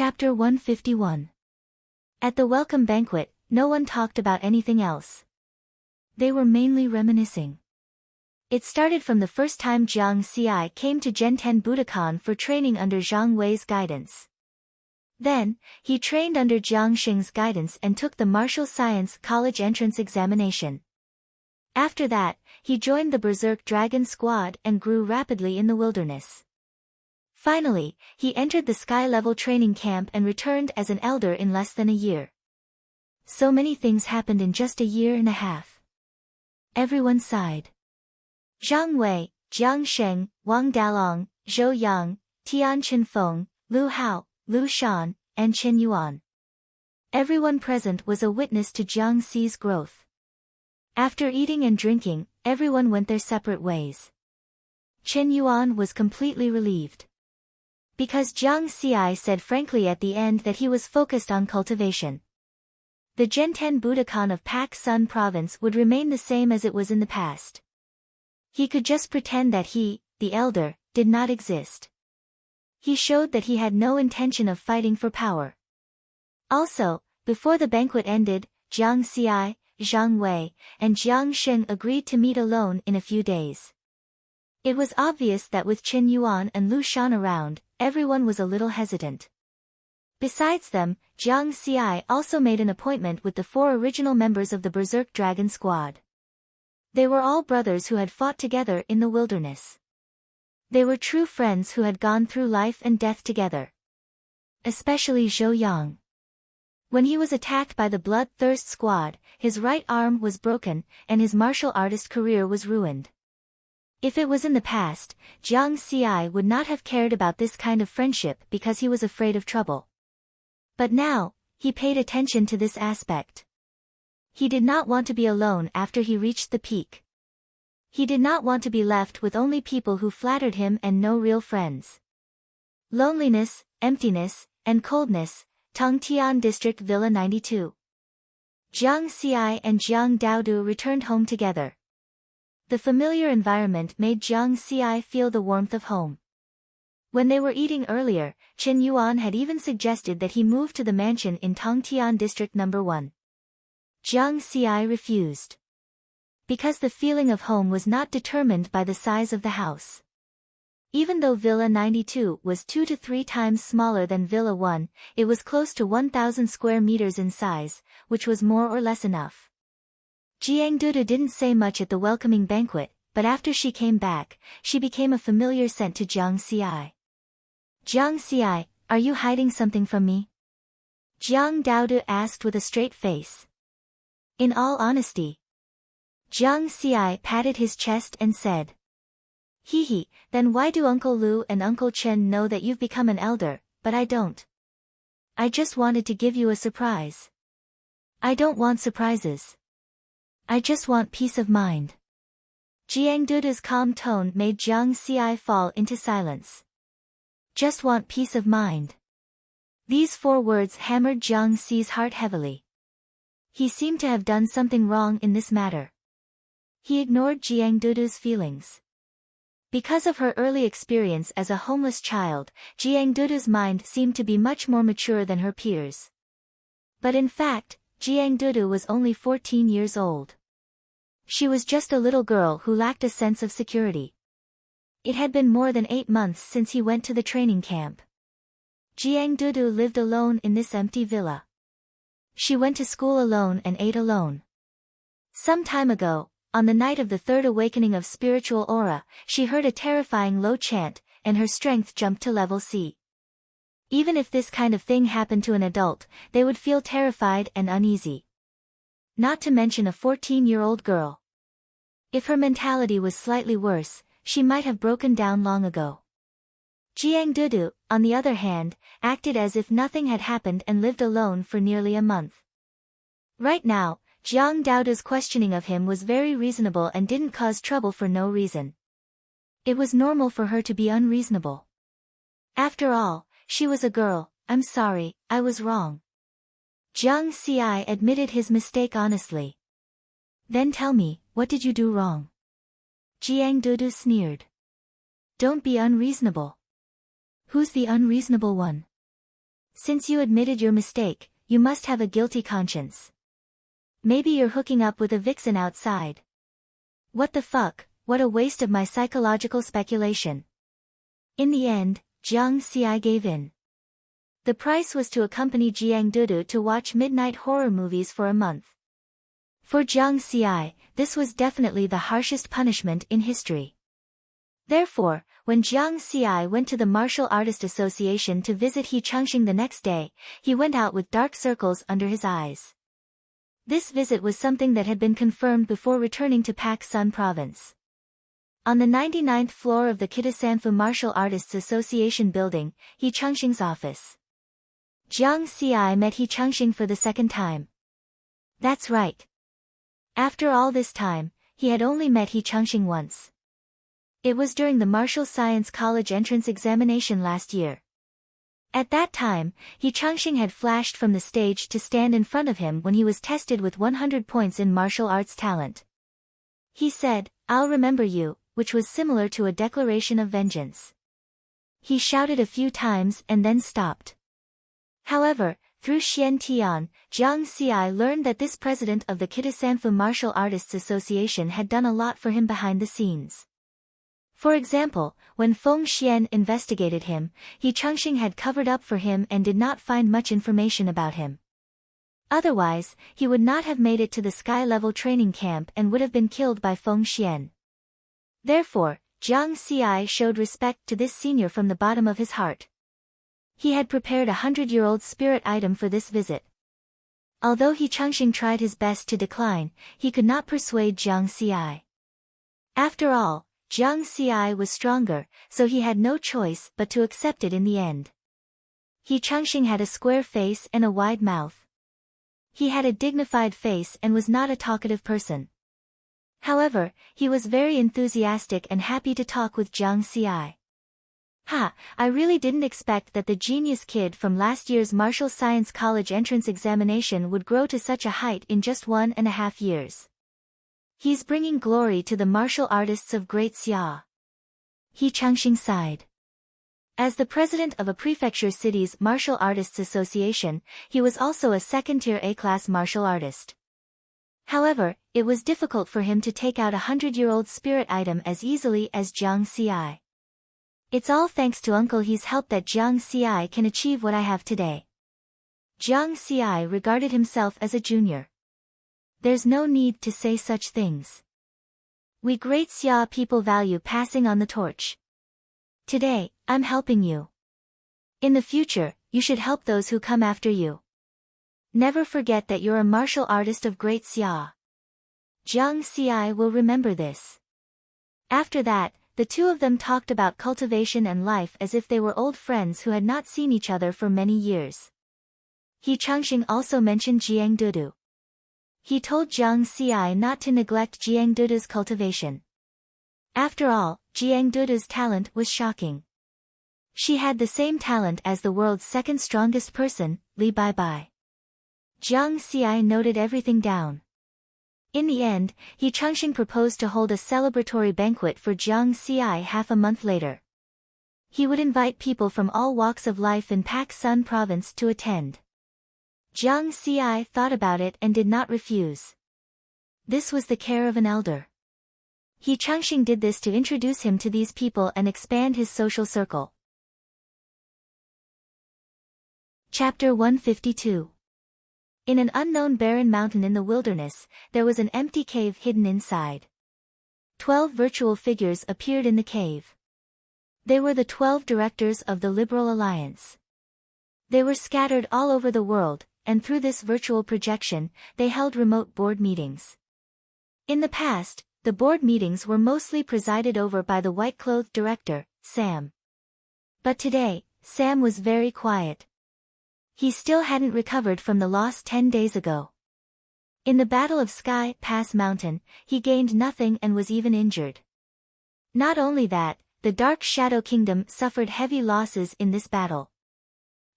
Chapter 151. At the welcome banquet, no one talked about anything else. They were mainly reminiscing. It started from the first time Jiang Xi came to Genten Budokan for training under Zhang Wei's guidance. Then, he trained under Jiang Xing's guidance and took the martial science college entrance examination. After that, he joined the Berserk Dragon Squad and grew rapidly in the wilderness. Finally, he entered the sky-level training camp and returned as an elder in less than a year. So many things happened in just a year and a half. Everyone sighed. Zhang Wei, Jiang Sheng, Wang Dalong, Zhou Yang, Tian Qinfeng, Lu Hao, Lu Shan, and Chen Yuan. Everyone present was a witness to Jiang Xi's growth. After eating and drinking, everyone went their separate ways. Chen Yuan was completely relieved. Because Jiang Xi said frankly at the end that he was focused on cultivation. The Genten Budokan of Pak Sun province would remain the same as it was in the past. He could just pretend that he, the elder, did not exist. He showed that he had no intention of fighting for power. Also, before the banquet ended, Jiang Xi, Zhang Wei, and Jiang Sheng agreed to meet alone in a few days. It was obvious that with Chen Yuan and Lu Shan around, everyone was a little hesitant. Besides them, Jiang Xi also made an appointment with the 4 original members of the Berserk Dragon Squad. They were all brothers who had fought together in the wilderness. They were true friends who had gone through life and death together. Especially Zhou Yang. When he was attacked by the Bloodthirst Squad, his right arm was broken, and his martial artist career was ruined. If it was in the past, Jiang Xi would not have cared about this kind of friendship because he was afraid of trouble. But now, he paid attention to this aspect. He did not want to be alone after he reached the peak. He did not want to be left with only people who flattered him and no real friends. Loneliness, emptiness, and coldness, Tongtian District Villa 92. Jiang Xi and Jiang Daodu returned home together. The familiar environment made Jiang Xi feel the warmth of home. When they were eating earlier, Chen Yuan had even suggested that he move to the mansion in Tongtian District No. 1. Jiang Xi refused. Because the feeling of home was not determined by the size of the house. Even though Villa 92 was 2 to 3 times smaller than Villa 1, it was close to 1,000 square meters in size, which was more or less enough. Jiang Dudu didn't say much at the welcoming banquet, but after she came back, she became a familiar scent to Jiang Xi. Jiang Xi, are you hiding something from me? Jiang Daodu asked with a straight face. In all honesty. Jiang Xi patted his chest and said. Hee, then why do Uncle Lu and Uncle Chen know that you've become an elder, but I don't? I just wanted to give you a surprise. I don't want surprises. I just want peace of mind. Jiang Dudu's calm tone made Jiang Xi fall into silence. Just want peace of mind. These 4 words hammered Jiang Xi's heart heavily. He seemed to have done something wrong in this matter. He ignored Jiang Dudu's feelings. Because of her early experience as a homeless child, Jiang Dudu's mind seemed to be much more mature than her peers. But in fact, Jiang Dudu was only 14 years old. She was just a little girl who lacked a sense of security. It had been more than 8 months since he went to the training camp. Jiang Dudu lived alone in this empty villa. She went to school alone and ate alone. Some time ago, on the night of the 3rd awakening of spiritual aura, she heard a terrifying low chant, and her strength jumped to level C. Even if this kind of thing happened to an adult, they would feel terrified and uneasy. Not to mention a 14-year-old girl. If her mentality was slightly worse, she might have broken down long ago. Jiang Dudu, on the other hand, acted as if nothing had happened and lived alone for nearly a month. Right now, Jiang Daodu's questioning of him was very reasonable and didn't cause trouble for no reason. It was normal for her to be unreasonable. After all, she was a girl. I'm sorry, I was wrong. Jiang Xi admitted his mistake honestly. Then tell me, what did you do wrong? Jiang Dudu sneered. Don't be unreasonable. Who's the unreasonable one? Since you admitted your mistake, you must have a guilty conscience. Maybe you're hooking up with a vixen outside. What the fuck, what a waste of my psychological speculation. In the end, Jiang Xi gave in. The price was to accompany Jiang Dudu to watch midnight horror movies for a month. For Jiang Xi, this was definitely the harshest punishment in history. Therefore, when Jiang Xi went to the Martial Artist Association to visit He Changxing the next day, he went out with dark circles under his eyes. This visit was something that had been confirmed before returning to Pak Sun Province. On the 99th floor of the Kitasanfu Martial Artists Association building, He Changxing's office. Jiang Xi met He Changxing for the second time. That's right. After all this time, he had only met He Changxing once. It was during the Martial Science College entrance examination last year. At that time, He Changxing had flashed from the stage to stand in front of him when he was tested with 100 points in martial arts talent. He said, "I'll remember you," which was similar to a declaration of vengeance. He shouted a few times and then stopped. However, through Xian Tian, Jiang Xi learned that this president of the Kitasanfu Martial Artists Association had done a lot for him behind the scenes. For example, when Feng Xian investigated him, He Changxing had covered up for him and did not find much information about him. Otherwise, he would not have made it to the sky-level training camp and would have been killed by Feng Xian. Therefore, Jiang Xi showed respect to this senior from the bottom of his heart. He had prepared a 100-year-old spirit item for this visit. Although He Changxing tried his best to decline, he could not persuade Jiang Xi. After all, Jiang Xi was stronger, so he had no choice but to accept it in the end. He Changxing had a square face and a wide mouth. He had a dignified face and was not a talkative person. However, he was very enthusiastic and happy to talk with Jiang Xi. "Ha, I really didn't expect that the genius kid from last year's Martial Science College entrance examination would grow to such a height in just 1.5 years. He's bringing glory to the martial artists of Great Xia." He Changxing sighed. As the president of a prefecture city's Martial Artists Association, he was also a second-tier A-class martial artist. However, it was difficult for him to take out a 100-year-old spirit item as easily as Jiang Xi. "It's all thanks to Uncle He's help that Jiang Xi can achieve what I have today." Jiang Xi regarded himself as a junior. There's no need to say such things. We Great Xia people value passing on the torch. Today, I'm helping you. In the future, you should help those who come after you. Never forget that you're a martial artist of Great Xia. Jiang Xi will remember this. After that, the two of them talked about cultivation and life as if they were old friends who had not seen each other for many years. He Changxing also mentioned Jiang Dudu. He told Jiang Xi not to neglect Jiang Dudu's cultivation. After all, Jiang Dudu's talent was shocking. She had the same talent as the world's second strongest person, Li Baibai. Jiang Xi noted everything down. In the end, He Changxing proposed to hold a celebratory banquet for Jiang Xi half a month later. He would invite people from all walks of life in Pak Sun Province to attend. Jiang Xi thought about it and did not refuse. This was the care of an elder. He Changxing did this to introduce him to these people and expand his social circle. Chapter 152. In an unknown barren mountain in the wilderness, there was an empty cave hidden inside. 12 virtual figures appeared in the cave. They were the 12 directors of the Liberal Alliance. They were scattered all over the world, and through this virtual projection, they held remote board meetings. In the past, the board meetings were mostly presided over by the white-clothed director, Sam. But today, Sam was very quiet. He still hadn't recovered from the loss 10 days ago. In the Battle of Sky Pass Mountain, he gained nothing and was even injured. Not only that, the Dark Shadow Kingdom suffered heavy losses in this battle.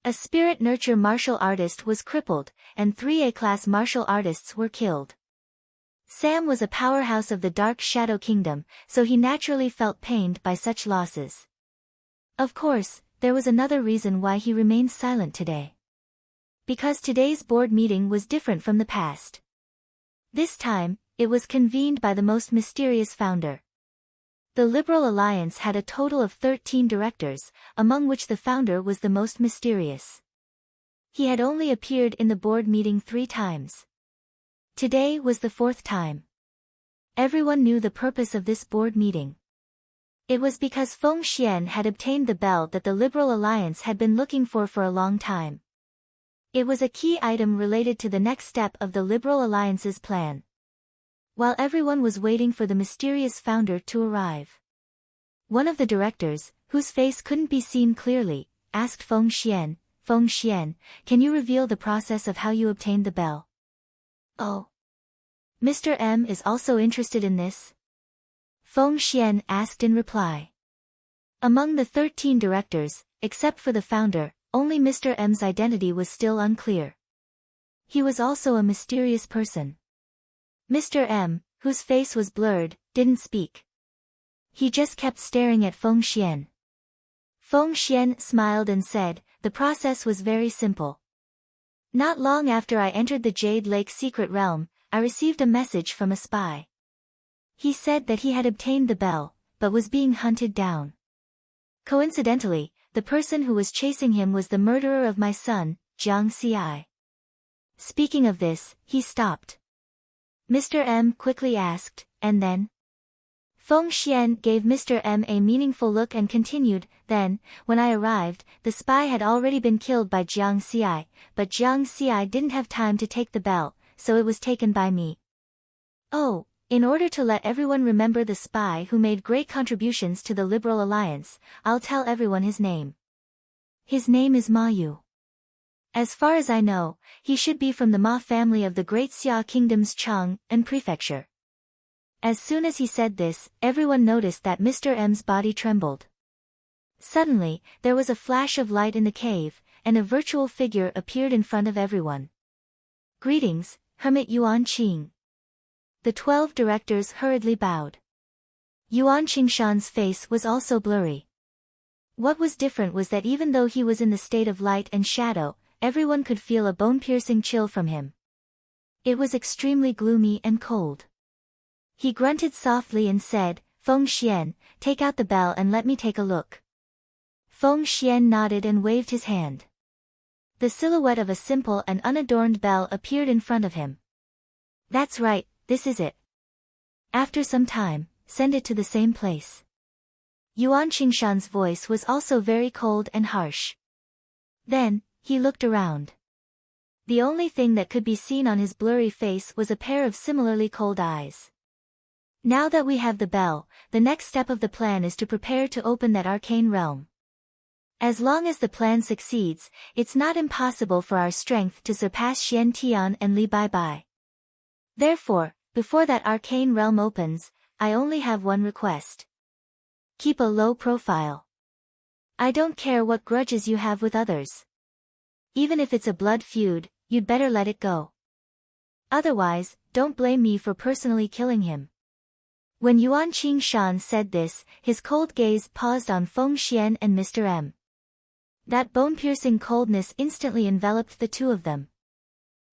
A Spirit Nurture martial artist was crippled, and 3 A-class martial artists were killed. Sam was a powerhouse of the Dark Shadow Kingdom, so he naturally felt pained by such losses. Of course, there was another reason why he remained silent today. Because today's board meeting was different from the past. This time, it was convened by the most mysterious founder. The Liberal Alliance had a total of 13 directors, among which the founder was the most mysterious. He had only appeared in the board meeting 3 times. Today was the 4th time. Everyone knew the purpose of this board meeting. It was because Feng Xian had obtained the bell that the Liberal Alliance had been looking for a long time. It was a key item related to the next step of the Liberal Alliance's plan. While everyone was waiting for the mysterious founder to arrive, one of the directors, whose face couldn't be seen clearly, asked Feng Xian, "Feng Xian, can you reveal the process of how you obtained the bell?" "Oh. Mr. M is also interested in this?" Feng Xian asked in reply. Among the 13 directors, except for the founder, only Mr. M's identity was still unclear. He was also a mysterious person. Mr. M, whose face was blurred, didn't speak. He just kept staring at Feng Xian. Feng Xian smiled and said, "The process was very simple. Not long after I entered the Jade Lake secret realm, I received a message from a spy. He said that he had obtained the bell, but was being hunted down. Coincidentally, the person who was chasing him was the murderer of my son, Jiang Ci. Speaking of this, he stopped. Mr. M quickly asked, "And then?" Feng Xian gave Mr. M a meaningful look and continued, "Then, when I arrived, the spy had already been killed by Jiang Ci, but Jiang Ci didn't have time to take the bell, so it was taken by me. Oh, in order to let everyone remember the spy who made great contributions to the Liberal Alliance, I'll tell everyone his name. His name is Ma Yu. As far as I know, he should be from the Ma family of the Great Xia Kingdom's Chang and Prefecture." As soon as he said this, everyone noticed that Mr. M's body trembled. Suddenly, there was a flash of light in the cave, and a virtual figure appeared in front of everyone. "Greetings, Hermit Yuan Qing." The 12 directors hurriedly bowed. Yuan Qingshan's face was also blurry. What was different was that even though he was in the state of light and shadow, everyone could feel a bone-piercing chill from him. It was extremely gloomy and cold. He grunted softly and said, "Feng Xian, take out the bell and let me take a look." Feng Xian nodded and waved his hand. The silhouette of a simple and unadorned bell appeared in front of him. "That's right, this is it. After some time, send it to the same place." Yuan Qingshan's voice was also very cold and harsh. Then, he looked around. The only thing that could be seen on his blurry face was a pair of similarly cold eyes. "Now that we have the bell, the next step of the plan is to prepare to open that arcane realm. As long as the plan succeeds, it's not impossible for our strength to surpass Xian Tian and Li Baibai. Therefore, before that arcane realm opens, I only have one request. Keep a low profile. I don't care what grudges you have with others. Even if it's a blood feud, you'd better let it go. Otherwise, don't blame me for personally killing him." When Yuan Qingshan said this, his cold gaze paused on Feng Xian and Mr. M. That bone-piercing coldness instantly enveloped the two of them.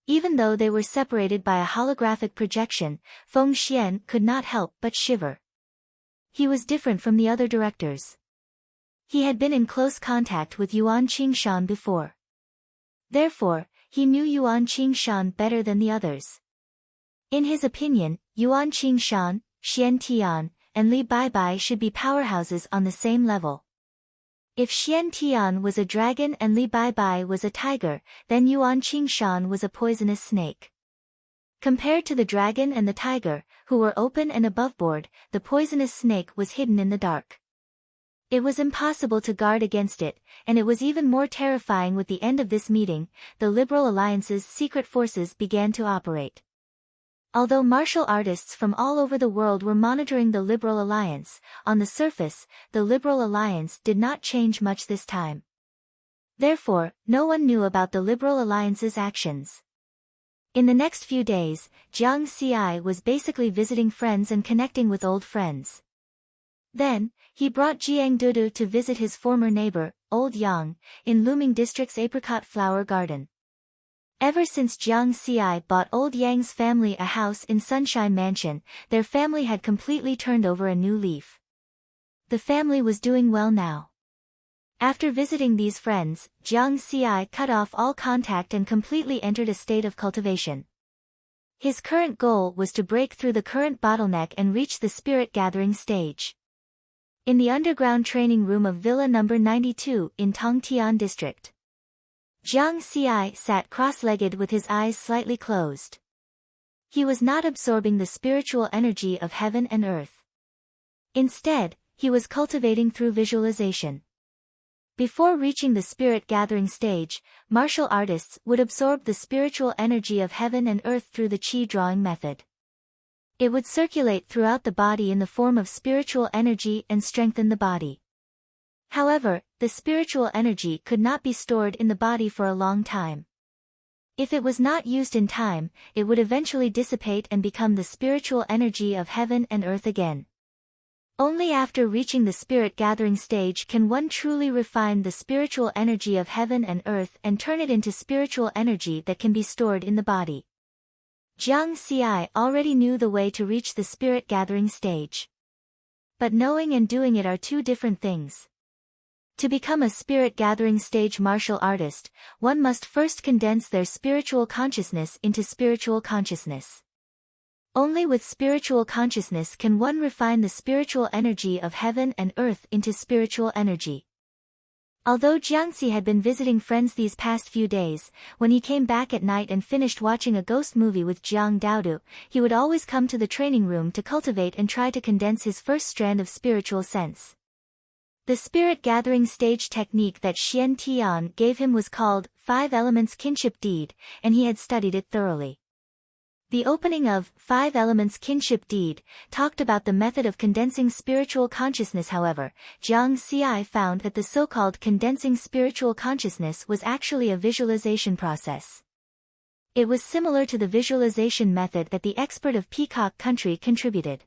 Even though they were separated by a holographic projection, Feng Xian could not help but shiver. He was different from the other directors. He had been in close contact with Yuan Qingshan before. Therefore, he knew Yuan Qingshan better than the others. In his opinion, Yuan Qingshan, Xian Tian, and Li Baibai should be powerhouses on the same level. If Xian Tian was a dragon and Li Baibai was a tiger, then Yuan Qingshan was a poisonous snake. Compared to the dragon and the tiger, who were open and aboveboard, the poisonous snake was hidden in the dark. It was impossible to guard against it, and it was even more terrifying with the end of this meeting. The Liberal Alliance's secret forces began to operate. Although martial artists from all over the world were monitoring the Liberal Alliance, on the surface, the Liberal Alliance did not change much this time. Therefore, no one knew about the Liberal Alliance's actions. In the next few days, Jiang Ci was basically visiting friends and connecting with old friends. Then, he brought Jiang Dudu to visit his former neighbor, Old Yang, in Luming District's apricot flower garden. Ever since Jiang Xi bought Old Yang's family a house in Sunshine Mansion, their family had completely turned over a new leaf. The family was doing well now. After visiting these friends, Jiang Xi cut off all contact and completely entered a state of cultivation. His current goal was to break through the current bottleneck and reach the spirit gathering stage. In the underground training room of Villa No. 92 in Tongtian District, Jiang Xi sat cross-legged with his eyes slightly closed. He was not absorbing the spiritual energy of heaven and earth. Instead, he was cultivating through visualization. Before reaching the spirit gathering stage, martial artists would absorb the spiritual energy of heaven and earth through the qi drawing method. It would circulate throughout the body in the form of spiritual energy and strengthen the body. However, the spiritual energy could not be stored in the body for a long time. If it was not used in time, it would eventually dissipate and become the spiritual energy of heaven and earth again. Only after reaching the spirit gathering stage can one truly refine the spiritual energy of heaven and earth and turn it into spiritual energy that can be stored in the body. Jiang Xi already knew the way to reach the spirit gathering stage. But knowing and doing it are two different things. To become a spirit gathering stage martial artist, one must first condense their spiritual consciousness into spiritual consciousness. Only with spiritual consciousness can one refine the spiritual energy of heaven and earth into spiritual energy. Although Jiangxi had been visiting friends these past few days, when he came back at night and finished watching a ghost movie with Jiang Daodu, he would always come to the training room to cultivate and try to condense his first strand of spiritual sense. The spirit gathering stage technique that Xian Tian gave him was called 5 Elements Kinship Deed, and he had studied it thoroughly. The opening of 5 Elements Kinship Deed talked about the method of condensing spiritual consciousness. However, Jiang Xi found that the so-called condensing spiritual consciousness was actually a visualization process. It was similar to the visualization method that the expert of Peacock Country contributed.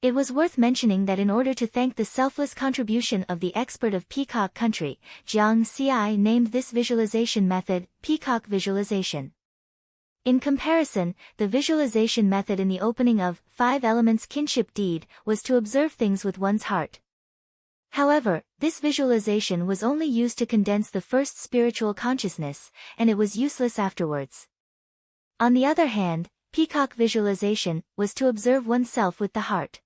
It was worth mentioning that in order to thank the selfless contribution of the expert of Peacock Country, Jiang Xi named this visualization method Peacock Visualization. In comparison, the visualization method in the opening of 5 Elements Kinship Deed was to observe things with one's heart. However, this visualization was only used to condense the first spiritual consciousness, and it was useless afterwards. On the other hand, Peacock Visualization was to observe oneself with the heart.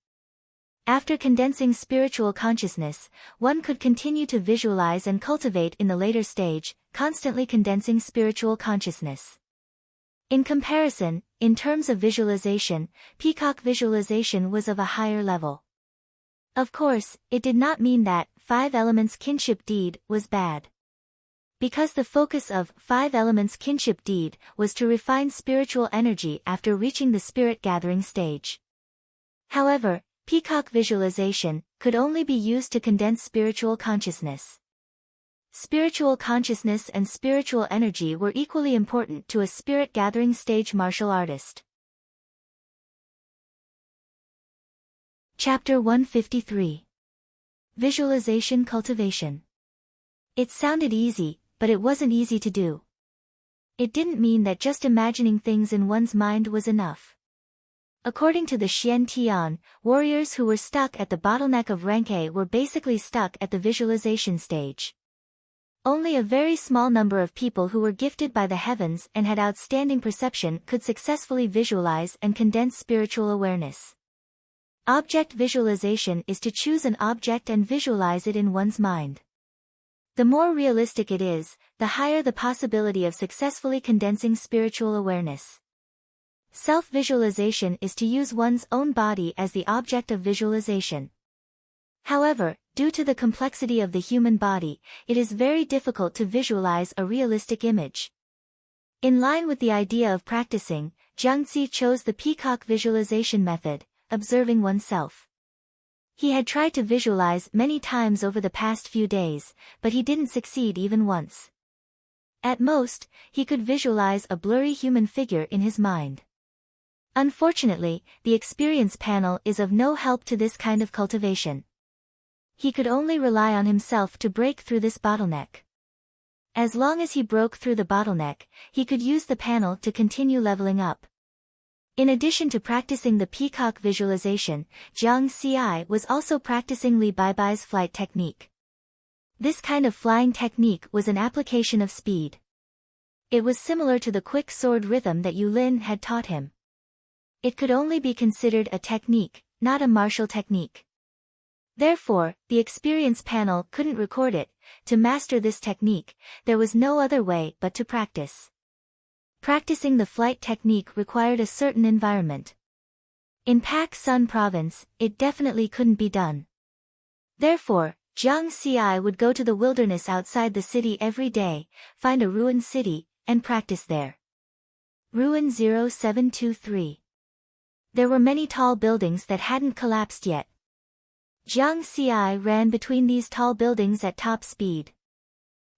After condensing spiritual consciousness, one could continue to visualize and cultivate in the later stage, constantly condensing spiritual consciousness. In comparison, in terms of visualization, Peacock Visualization was of a higher level. Of course, it did not mean that 5 Elements Kinship Deed was bad. Because the focus of 5 Elements Kinship Deed was to refine spiritual energy after reaching the spirit gathering stage. However, Peacock Visualization could only be used to condense spiritual consciousness. Spiritual consciousness and spiritual energy were equally important to a spirit gathering stage martial artist. Chapter 153. Visualization Cultivation. It sounded easy, but it wasn't easy to do. It didn't mean that just imagining things in one's mind was enough. According to the Xian Tian, warriors who were stuck at the bottleneck of rank A were basically stuck at the visualization stage. Only a very small number of people who were gifted by the heavens and had outstanding perception could successfully visualize and condense spiritual awareness. Object visualization is to choose an object and visualize it in one's mind. The more realistic it is, the higher the possibility of successfully condensing spiritual awareness. Self-visualization is to use one's own body as the object of visualization. However, due to the complexity of the human body, it is very difficult to visualize a realistic image. In line with the idea of practicing, Jiangxi chose the Peacock Visualization method, observing oneself. He had tried to visualize many times over the past few days, but he didn't succeed even once. At most, he could visualize a blurry human figure in his mind. Unfortunately, the experience panel is of no help to this kind of cultivation. He could only rely on himself to break through this bottleneck. As long as he broke through the bottleneck, he could use the panel to continue leveling up. In addition to practicing the peacock visualization, Jiang Xi was also practicing Li Baibai's flight technique. This kind of flying technique was an application of speed. It was similar to the quick sword rhythm that Yu Lin had taught him. It could only be considered a technique, not a martial technique. Therefore, the experience panel couldn't record it. To master this technique, there was no other way but to practice. Practicing the flight technique required a certain environment. In Pak Sun province, it definitely couldn't be done. Therefore, Jiang Xi would go to the wilderness outside the city every day, find a ruined city, and practice there. Ruin 0723. There were many tall buildings that hadn't collapsed yet. Jiang Xi ran between these tall buildings at top speed.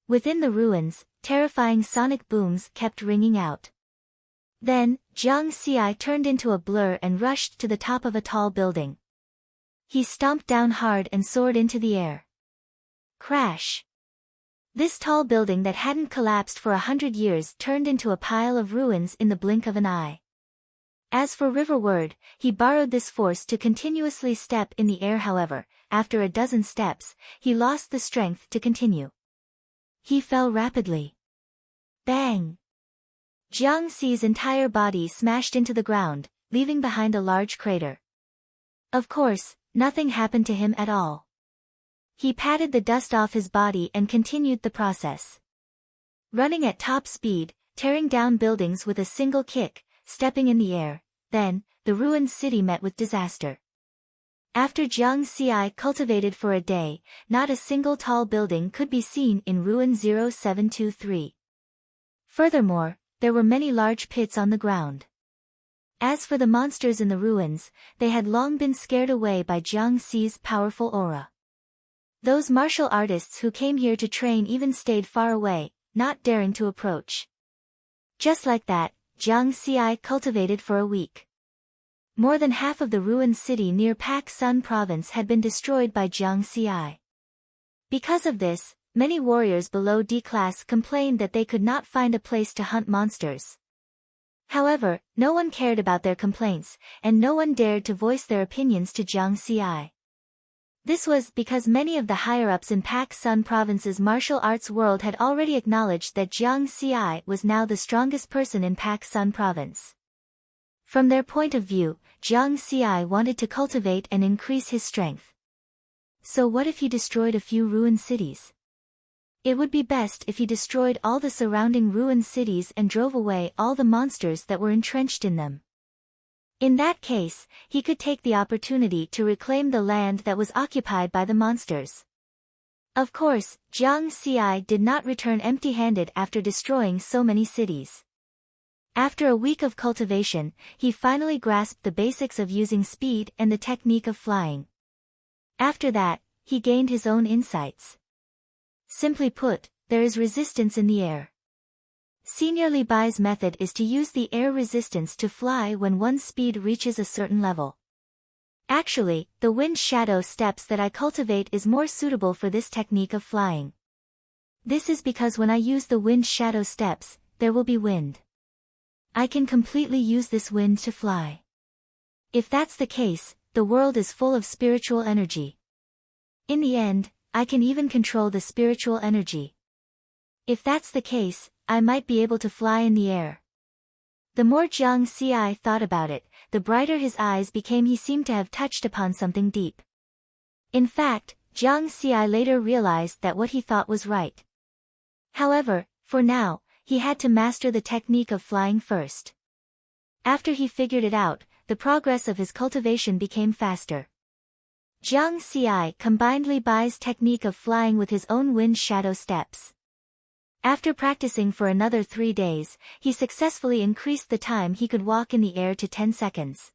Within the ruins, terrifying sonic booms kept ringing out. Then, Jiang Xi turned into a blur and rushed to the top of a tall building. He stomped down hard and soared into the air. Crash! This tall building that hadn't collapsed for 100 years turned into a pile of ruins in the blink of an eye. As for Riverward, he borrowed this force to continuously step in the air. However, after a dozen steps, he lost the strength to continue. He fell rapidly. Bang! Jiang Xi's entire body smashed into the ground, leaving behind a large crater. Of course, nothing happened to him at all. He patted the dust off his body and continued the process. Running at top speed, tearing down buildings with a single kick, stepping in the air, then, the ruined city met with disaster. After Jiang Xi cultivated for a day, not a single tall building could be seen in Ruin 0723. Furthermore, there were many large pits on the ground. As for the monsters in the ruins, they had long been scared away by Jiang Xi's powerful aura. Those martial artists who came here to train even stayed far away, not daring to approach. Just like that, Jiang Xi cultivated for a week. More than half of the ruined city near Pak Sun province had been destroyed by Jiang Xi. Because of this, many warriors below D class complained that they could not find a place to hunt monsters. However, no one cared about their complaints, and no one dared to voice their opinions to Jiang Xi. This was because many of the higher-ups in Pak Sun province's martial arts world had already acknowledged that Jiang Xi was now the strongest person in Pak Sun province. From their point of view, Jiang Xi wanted to cultivate and increase his strength. So what if he destroyed a few ruined cities? It would be best if he destroyed all the surrounding ruined cities and drove away all the monsters that were entrenched in them. In that case, he could take the opportunity to reclaim the land that was occupied by the monsters. Of course, Jiang Xi did not return empty-handed after destroying so many cities. After a week of cultivation, he finally grasped the basics of using speed and the technique of flying. After that, he gained his own insights. Simply put, there is resistance in the air. Senior Li Bai's method is to use the air resistance to fly when one's speed reaches a certain level. Actually, the wind shadow steps that I cultivate is more suitable for this technique of flying. This is because when I use the wind shadow steps, there will be wind. I can completely use this wind to fly. If that's the case, the world is full of spiritual energy. In the end, I can even control the spiritual energy. If that's the case, I might be able to fly in the air. The more Jiang Xi thought about it, the brighter his eyes became. He seemed to have touched upon something deep. In fact, Jiang Xi later realized that what he thought was right. However, for now, he had to master the technique of flying first. After he figured it out, the progress of his cultivation became faster. Jiang Xi combined Li Bai's technique of flying with his own wind shadow steps. After practicing for another 3 days, he successfully increased the time he could walk in the air to 10 seconds.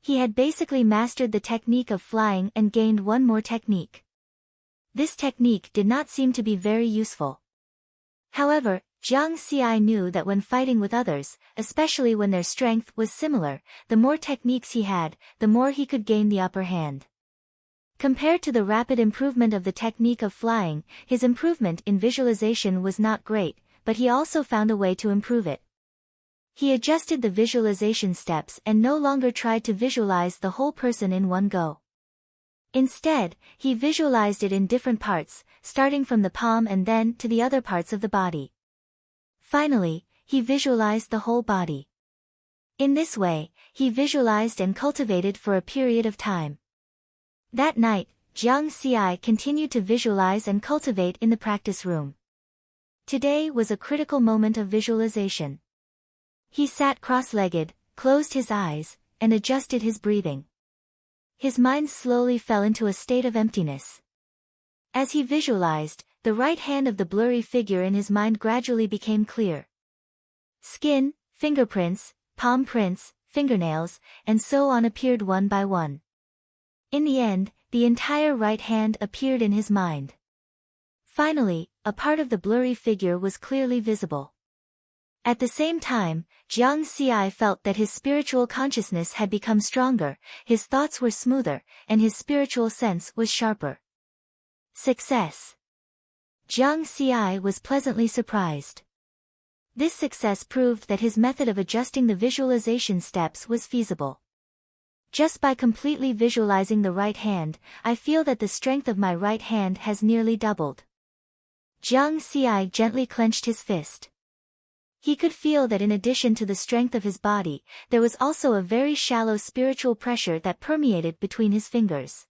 He had basically mastered the technique of flying and gained one more technique. This technique did not seem to be very useful. However, Jiang Xi knew that when fighting with others, especially when their strength was similar, the more techniques he had, the more he could gain the upper hand. Compared to the rapid improvement of the technique of flying, his improvement in visualization was not great, but he also found a way to improve it. He adjusted the visualization steps and no longer tried to visualize the whole person in one go. Instead, he visualized it in different parts, starting from the palm and then to the other parts of the body. Finally, he visualized the whole body. In this way, he visualized and cultivated for a period of time. That night, Jiang Xi continued to visualize and cultivate in the practice room. Today was a critical moment of visualization. He sat cross-legged, closed his eyes, and adjusted his breathing. His mind slowly fell into a state of emptiness. As he visualized, the right hand of the blurry figure in his mind gradually became clear. Skin, fingerprints, palm prints, fingernails, and so on appeared one by one. In the end, the entire right hand appeared in his mind. Finally, a part of the blurry figure was clearly visible. At the same time, Jiang Xi felt that his spiritual consciousness had become stronger, his thoughts were smoother, and his spiritual sense was sharper. Success. Jiang Xi was pleasantly surprised. This success proved that his method of adjusting the visualization steps was feasible. Just by completely visualizing the right hand, I feel that the strength of my right hand has nearly doubled. Jiang Xi gently clenched his fist. He could feel that in addition to the strength of his body, there was also a very shallow spiritual pressure that permeated between his fingers.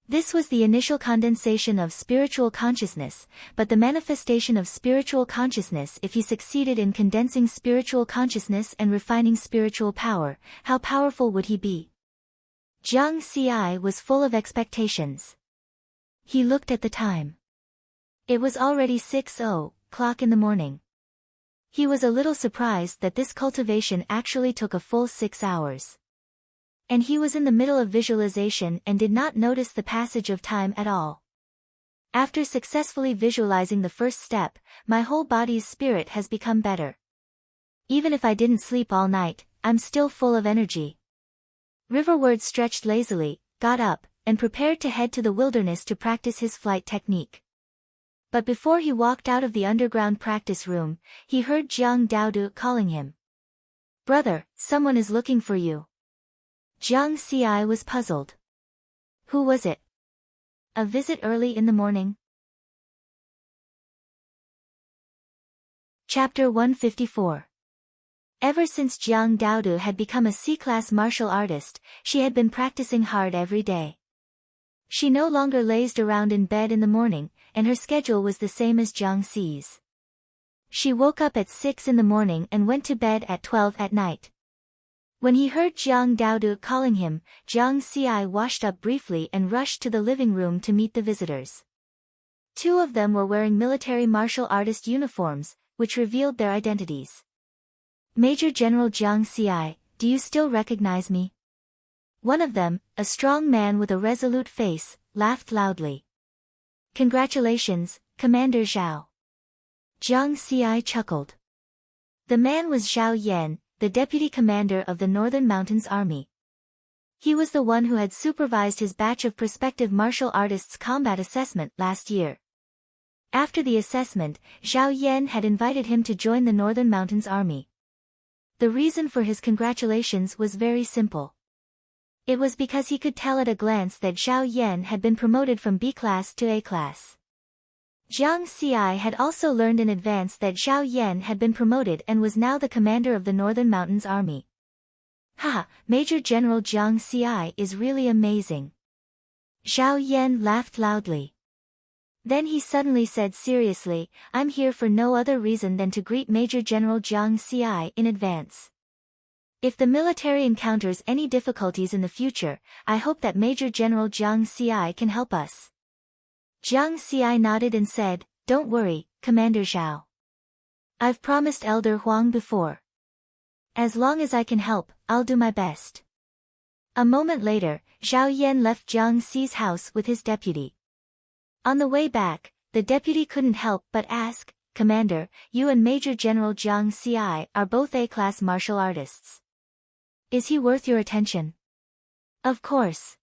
This was the initial condensation of spiritual consciousness, but the manifestation of spiritual consciousness, if he succeeded in condensing spiritual consciousness and refining spiritual power, how powerful would he be? Jiang Xi was full of expectations. He looked at the time. It was already 6:00 in the morning. He was a little surprised that this cultivation actually took a full 6 hours. And he was in the middle of visualization and did not notice the passage of time at all. After successfully visualizing the first step, my whole body's spirit has become better. Even if I didn't sleep all night, I'm still full of energy. Riverward stretched lazily, got up, and prepared to head to the wilderness to practice his flight technique. But before he walked out of the underground practice room, he heard Jiang Daodu calling him. "Brother, someone is looking for you." Jiang Xi was puzzled. Who was it? A visit early in the morning? Chapter 154. Ever since Jiang Daodu had become a C-class martial artist, she had been practicing hard every day. She no longer lazed around in bed in the morning, and her schedule was the same as Jiang Xi's. She woke up at 6 in the morning and went to bed at 12 at night. When he heard Jiang Daodu calling him, Jiang Xi washed up briefly and rushed to the living room to meet the visitors. 2 of them were wearing military martial artist uniforms, which revealed their identities. "Major General Jiang Xi, do you still recognize me?" One of them, a strong man with a resolute face, laughed loudly. "Congratulations, Commander Zhao." Jiang Xi chuckled. The man was Zhao Yan, the deputy commander of the Northern Mountains Army. He was the one who had supervised his batch of prospective martial artists' combat assessment last year. After the assessment, Zhao Yan had invited him to join the Northern Mountains Army. The reason for his congratulations was very simple. It was because he could tell at a glance that Zhao Yan had been promoted from B class to A class. Jiang Xi had also learned in advance that Zhao Yan had been promoted and was now the commander of the Northern Mountains Army. "Haha, Major General Jiang Xi is really amazing." Zhao Yan laughed loudly. Then he suddenly said seriously, "I'm here for no other reason than to greet Major General Jiang Xi in advance. If the military encounters any difficulties in the future, I hope that Major General Jiang Xi can help us." Jiang Xi nodded and said, "Don't worry, Commander Zhao. I've promised Elder Huang before. As long as I can help, I'll do my best." A moment later, Zhao Yan left Jiang Xi's house with his deputy. On the way back, the deputy couldn't help but ask, "Commander, you and Major General Jiang Xi are both A-class martial artists. Is he worth your attention?" "Of course."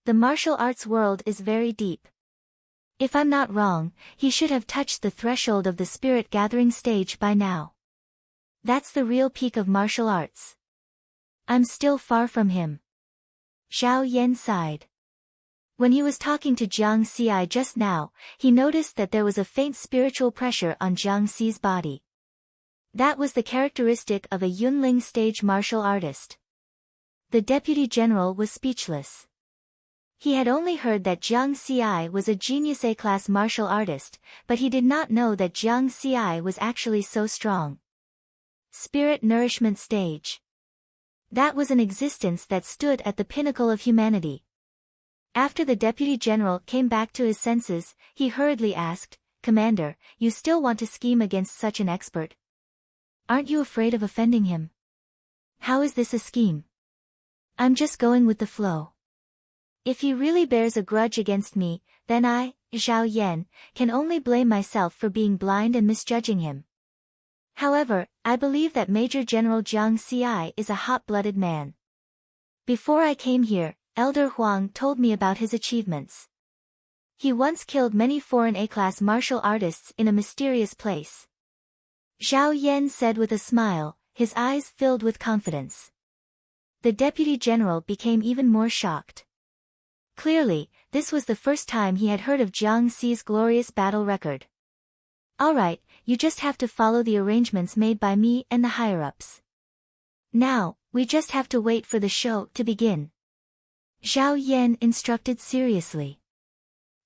the martial arts world is very deep. If I'm not wrong, he should have touched the threshold of the spirit gathering stage by now. That's the real peak of martial arts. I'm still far from him. Zhao Yan sighed. When he was talking to Jiang Xi just now, he noticed that there was a faint spiritual pressure on Jiang Xi's body. That was the characteristic of a Yunling stage martial artist. The deputy general was speechless. He had only heard that Jiang Xi was a genius A-class martial artist, but he did not know that Jiang Xi was actually so strong. Spirit nourishment stage. That was an existence that stood at the pinnacle of humanity. After the deputy general came back to his senses, he hurriedly asked, "Commander, you still want to scheme against such an expert? Aren't you afraid of offending him? How is this a scheme? I'm just going with the flow. If he really bears a grudge against me, then I, Zhao Yan, can only blame myself for being blind and misjudging him. However, I believe that Major General Jiang Xi is a hot-blooded man. Before I came here, Elder Huang told me about his achievements. He once killed many foreign A-class martial artists in a mysterious place." Zhao Yan said with a smile, his eyes filled with confidence. The deputy general became even more shocked. Clearly, this was the first time he had heard of Jiang Xi's glorious battle record. "Alright, you just have to follow the arrangements made by me and the higher-ups. Now, we just have to wait for the show to begin," Zhao Yan instructed seriously.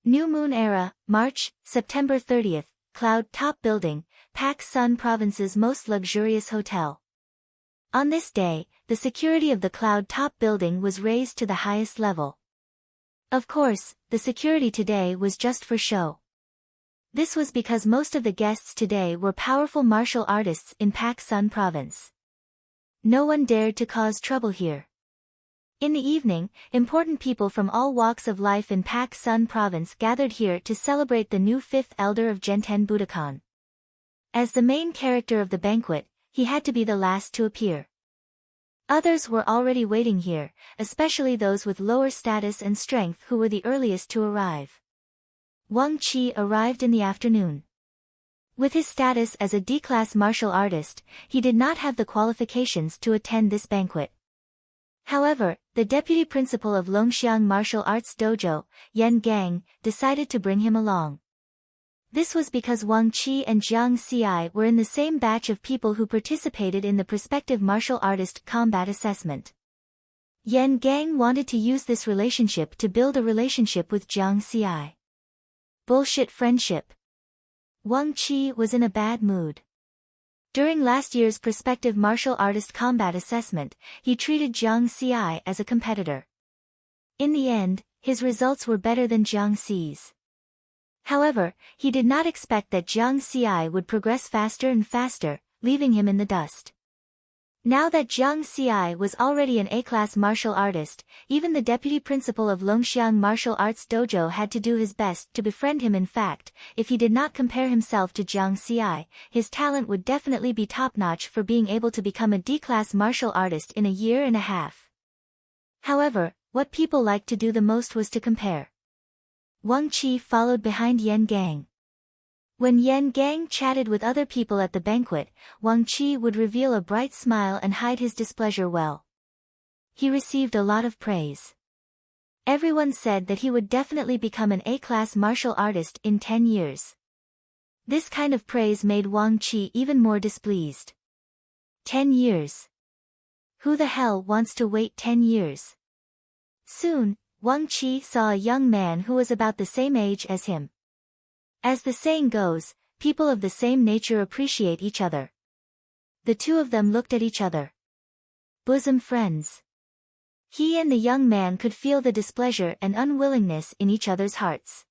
New Moon Era, March, September 30th, Cloud Top Building, Pak Sun Province's most luxurious hotel. On this day, the security of the Cloud Top Building was raised to the highest level. Of course, the security today was just for show. This was because most of the guests today were powerful martial artists in Pak Sun Province. No one dared to cause trouble here. In the evening, important people from all walks of life in Pak Sun Province gathered here to celebrate the new fifth elder of Genten Budokan. As the main character of the banquet, he had to be the last to appear. Others were already waiting here, especially those with lower status and strength who were the earliest to arrive. Wang Qi arrived in the afternoon. With his status as a D-class martial artist, he did not have the qualifications to attend this banquet. However, the deputy principal of Longxiang Martial Arts Dojo, Yan Gang, decided to bring him along. This was because Wang Qi and Jiang Xi were in the same batch of people who participated in the prospective martial artist combat assessment. Yan Gang wanted to use this relationship to build a relationship with Jiang Xi. Bullshit friendship. Wang Qi was in a bad mood. During last year's prospective martial artist combat assessment, he treated Jiang Xi as a competitor. In the end, his results were better than Jiang Xi's. However, he did not expect that Jiang Xi would progress faster and faster, leaving him in the dust. Now that Jiang Xi was already an A-class martial artist, even the deputy principal of Longxiang Martial Arts Dojo had to do his best to befriend him. In fact, if he did not compare himself to Jiang Xi, his talent would definitely be top-notch for being able to become a D-class martial artist in a year and a half. However, what people liked to do the most was to compare. Wang Qi followed behind Yan Gang. When Yan Gang chatted with other people at the banquet, Wang Qi would reveal a bright smile and hide his displeasure well. He received a lot of praise. Everyone said that he would definitely become an A-class martial artist in 10 years. This kind of praise made Wang Qi even more displeased. 10 years. Who the hell wants to wait 10 years? Soon, Wang Qi saw a young man who was about the same age as him. As the saying goes, people of the same nature appreciate each other. The two of them looked at each other. Bosom friends. He and the young man could feel the displeasure and unwillingness in each other's hearts.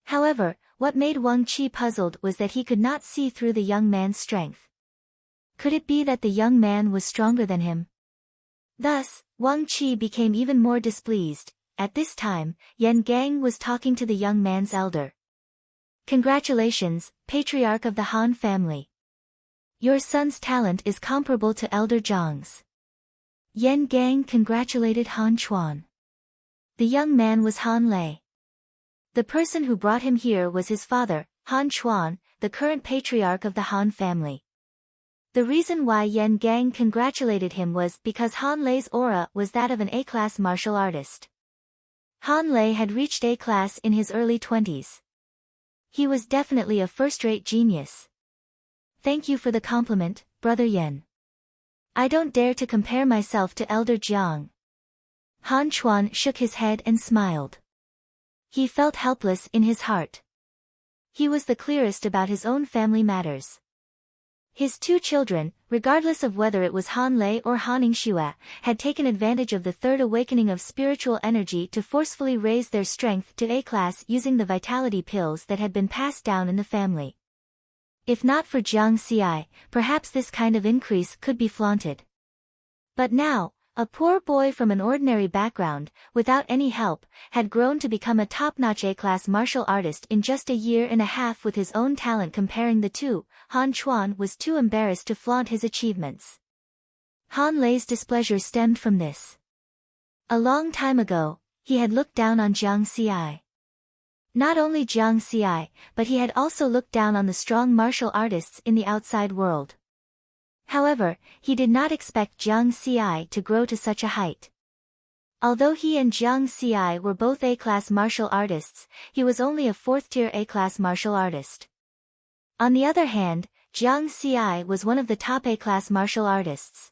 However, what made Wang Qi puzzled was that he could not see through the young man's strength. Could it be that the young man was stronger than him? Thus, Wang Qi became even more displeased. At this time, Yan Gang was talking to the young man's elder. Congratulations, patriarch of the Han family. Your son's talent is comparable to Elder Zhang's. Yan Gang congratulated Han Chuan. The young man was Han Lei. The person who brought him here was his father, Han Chuan, the current patriarch of the Han family. The reason why Yan Gang congratulated him was because Han Lei's aura was that of an A-class martial artist. Han Lei had reached A-class in his early 20s. He was definitely a first-rate genius. Thank you for the compliment, Brother Yan. I don't dare to compare myself to Elder Jiang. Han Chuan shook his head and smiled. He felt helpless in his heart. He was the clearest about his own family matters. His two children, regardless of whether it was Han Lei or Han Yingxue, had taken advantage of the third awakening of spiritual energy to forcefully raise their strength to A-class using the vitality pills that had been passed down in the family. If not for Jiang Xi, perhaps this kind of increase could be flaunted. But now, a poor boy from an ordinary background, without any help, had grown to become a top-notch A-class martial artist in just a year and a half with his own talent. Comparing the two, Han Chuan was too embarrassed to flaunt his achievements. Han Lei's displeasure stemmed from this. A long time ago, he had looked down on Jiang Xi. Not only Jiang Xi, but he had also looked down on the strong martial artists in the outside world. However, he did not expect Jiang Xi to grow to such a height. Although he and Jiang Xi were both A-class martial artists, he was only a fourth-tier A-class martial artist. On the other hand, Jiang Xi was one of the top A-class martial artists.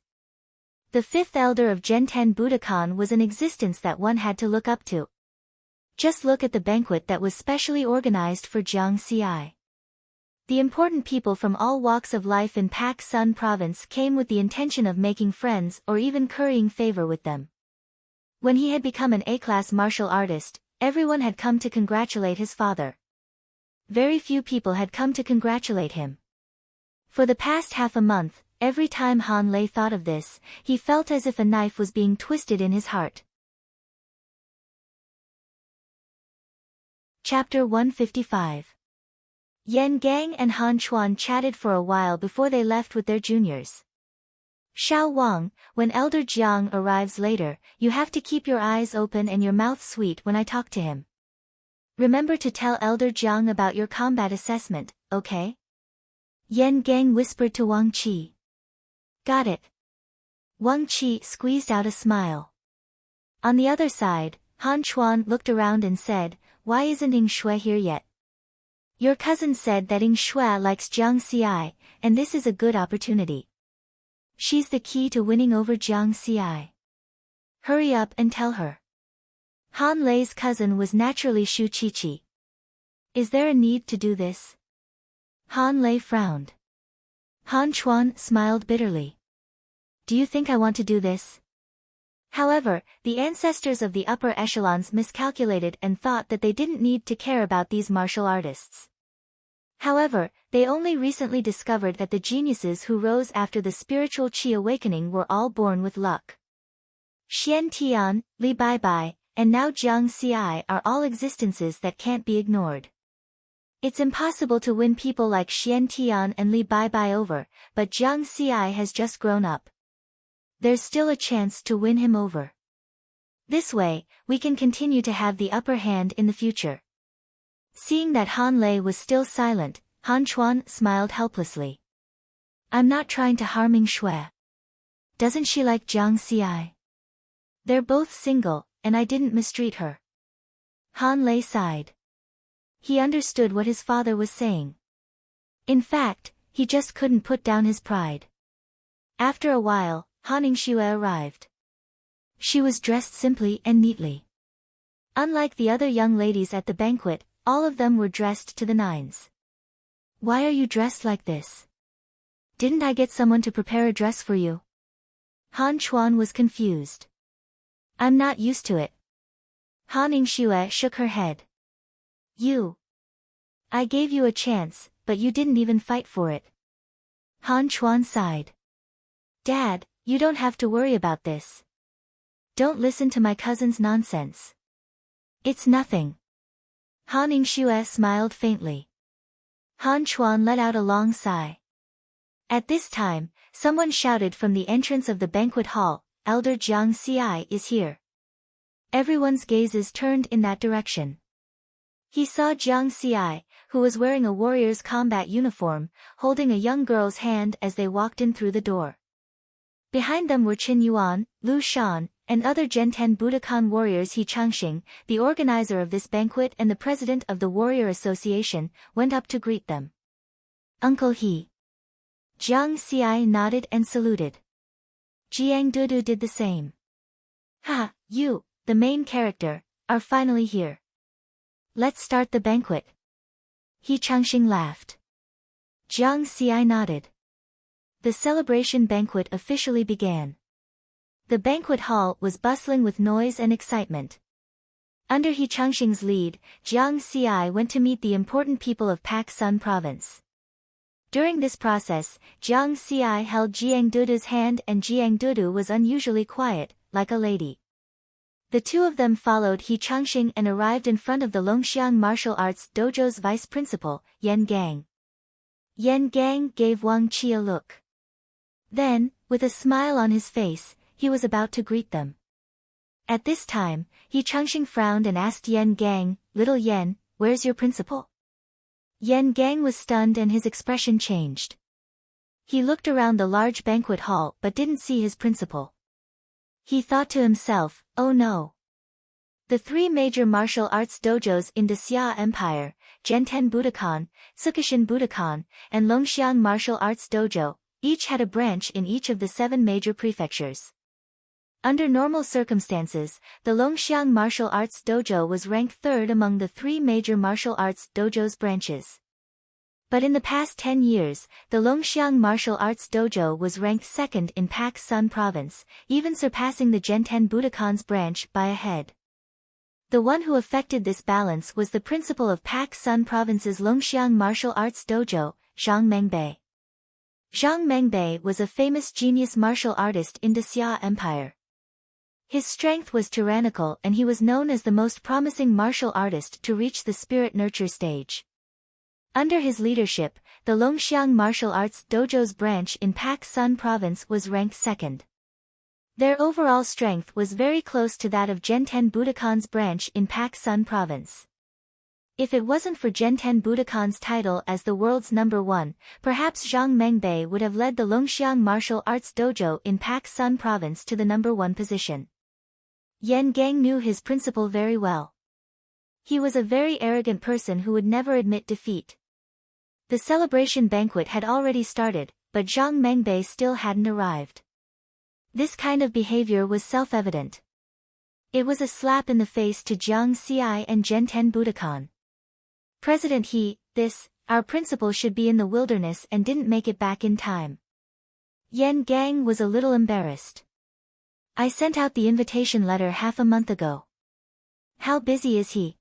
The fifth elder of Genten Budokan was an existence that one had to look up to. Just look at the banquet that was specially organized for Jiang Xi. The important people from all walks of life in Pak Sun province came with the intention of making friends or even currying favor with them. When he had become an A-class martial artist, everyone had come to congratulate his father. Very few people had come to congratulate him. For the past half a month, every time Han Lei thought of this, he felt as if a knife was being twisted in his heart. Chapter 155. Yan Gang and Han Chuan chatted for a while before they left with their juniors. Shao Wang, when Elder Jiang arrives later, you have to keep your eyes open and your mouth sweet when I talk to him. Remember to tell Elder Jiang about your combat assessment, okay? Yan Gang whispered to Wang Qi. Got it. Wang Qi squeezed out a smile. On the other side, Han Chuan looked around and said, why isn't Yingxue here yet? Your cousin said that Yingxue likes Jiang Xi, and this is a good opportunity. She's the key to winning over Jiang Xi. Hurry up and tell her. Han Lei's cousin was naturally Shu Qiqi. Is there a need to do this? Han Lei frowned. Han Chuan smiled bitterly. Do you think I want to do this? However, the ancestors of the upper echelons miscalculated and thought that they didn't need to care about these martial artists. However, they only recently discovered that the geniuses who rose after the spiritual qi awakening were all born with luck. Xian Tian, Li Baibai, and now Jiang Xi are all existences that can't be ignored. It's impossible to win people like Xian Tian and Li Baibai over, but Jiang Xi has just grown up. There's still a chance to win him over. This way, we can continue to have the upper hand in the future. Seeing that Han Lei was still silent, Han Chuan smiled helplessly. I'm not trying to harm Yingxue. Doesn't she like Jiang Xi? They're both single, and I didn't mistreat her. Han Lei sighed. He understood what his father was saying. In fact, he just couldn't put down his pride. After a while, Han Yingxue arrived. She was dressed simply and neatly. Unlike the other young ladies at the banquet, all of them were dressed to the nines. Why are you dressed like this? Didn't I get someone to prepare a dress for you? Han Chuan was confused. I'm not used to it. Han Yingxue shook her head. I gave you a chance, but you didn't even fight for it. Han Chuan sighed. Dad, you don't have to worry about this. Don't listen to my cousin's nonsense. It's nothing. Han Yingxue smiled faintly. Han Chuan let out a long sigh. At this time, someone shouted from the entrance of the banquet hall, Elder Jiang Xi is here. Everyone's gazes turned in that direction. He saw Jiang Xiai, who was wearing a warrior's combat uniform, holding a young girl's hand as they walked in through the door. Behind them were Qin Yuan, Lu Shan, and other Genten Budokan warriors. He Changxing, the organizer of this banquet and the president of the Warrior Association, went up to greet them. Uncle He. Jiang Xiai nodded and saluted. Jiang Dudu did the same. Ha, you, the main character, are finally here. Let's start the banquet. He Changxing laughed. Jiang Xiai nodded. The celebration banquet officially began. The banquet hall was bustling with noise and excitement. Under He Changxing's lead, Jiang Xiai went to meet the important people of Pak Sun province. During this process, Jiang Xiai held Jiang Dudu's hand and Jiang Dudu was unusually quiet, like a lady. The two of them followed He Changxing and arrived in front of the Longxiang Martial Arts Dojo's vice principal, Yan Gang. Yan Gang gave Wang Qi a look. Then, with a smile on his face, he was about to greet them. At this time, He Changxing frowned and asked Yan Gang, "Little Yan, where's your principal?" Yan Gang was stunned and his expression changed. He looked around the large banquet hall but didn't see his principal. He thought to himself, oh no. The three major martial arts dojos in the Xia Empire, Genten Budokan, Tsukishin Budokan, and Longxiang Martial Arts Dojo, each had a branch in each of the 7 major prefectures. Under normal circumstances, the Longxiang Martial Arts Dojo was ranked 3rd among the 3 major martial arts dojos branches. But in the past 10 years, the Longxiang Martial Arts Dojo was ranked 2nd in Pak Sun province, even surpassing the Genten Budokan's branch by a head. The one who affected this balance was the principal of Pak Sun province's Longxiang Martial Arts Dojo, Zhang Mengbei. Zhang Mengbei was a famous genius martial artist in the Xia Empire. His strength was tyrannical and he was known as the most promising martial artist to reach the spirit nurture stage. Under his leadership, the Longxiang Martial Arts Dojo's branch in Pak Sun province was ranked 2nd. Their overall strength was very close to that of Genten Budokan's branch in Pak Sun province. If it wasn't for Genten Budokan's title as the world's number 1, perhaps Zhang Mengbei would have led the Longxiang Martial Arts Dojo in Pak Sun province to the number 1 position. Yan Gang knew his principal very well. He was a very arrogant person who would never admit defeat. The celebration banquet had already started, but Zhang Mengbei still hadn't arrived. This kind of behavior was self-evident. It was a slap in the face to Jiang Xiai and Genten Budokan. President He, our principal should be in the wilderness and didn't make it back in time. Yan Gang was a little embarrassed. I sent out the invitation letter half a month ago. How busy is he?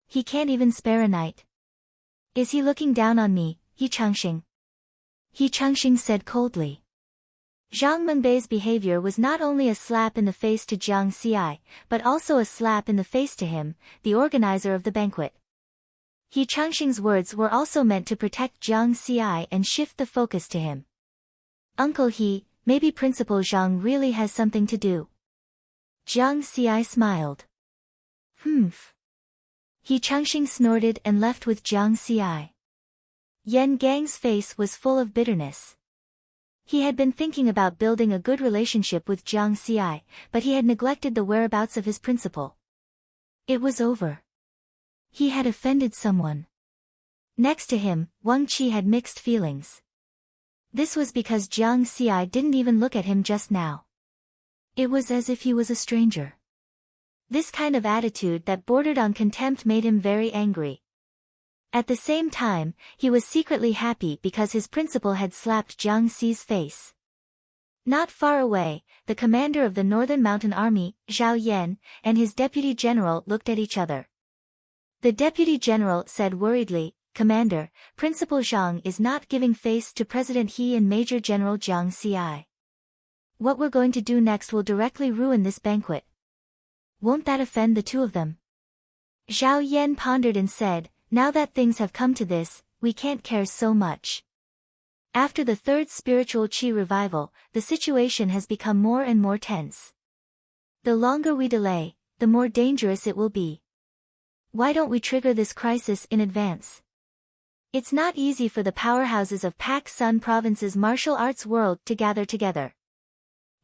He can't even spare a night. Is he looking down on me, He Changxing? He Changxing said coldly. Zhang Mengbei's behavior was not only a slap in the face to Jiang Xiai, but also a slap in the face to him, the organizer of the banquet. He Changxing's words were also meant to protect Jiang Xiai and shift the focus to him. Uncle He, maybe Principal Zhang really has something to do. Jiang Xiai smiled. Humph. He Changxing snorted and left with Jiang Xiai. Yan Gang's face was full of bitterness. He had been thinking about building a good relationship with Jiang Xiai, but he had neglected the whereabouts of his principal. It was over. He had offended someone. Next to him, Wang Qi had mixed feelings. This was because Jiang Xiai didn't even look at him just now. It was as if he was a stranger. This kind of attitude that bordered on contempt made him very angry. At the same time, he was secretly happy because his principal had slapped Jiang Xi's face. Not far away, the commander of the Northern Mountain Army, Zhao Yan, and his deputy general looked at each other. The deputy general said worriedly, Commander, Principal Zhang is not giving face to President He and Major General Jiang Xiai. What we're going to do next will directly ruin this banquet. Won't that offend the two of them? Zhao Yan pondered and said, now that things have come to this, we can't care so much. After the 3rd spiritual qi revival, the situation has become more and more tense. The longer we delay, the more dangerous it will be. Why don't we trigger this crisis in advance? It's not easy for the powerhouses of Pak Sun Province's martial arts world to gather together.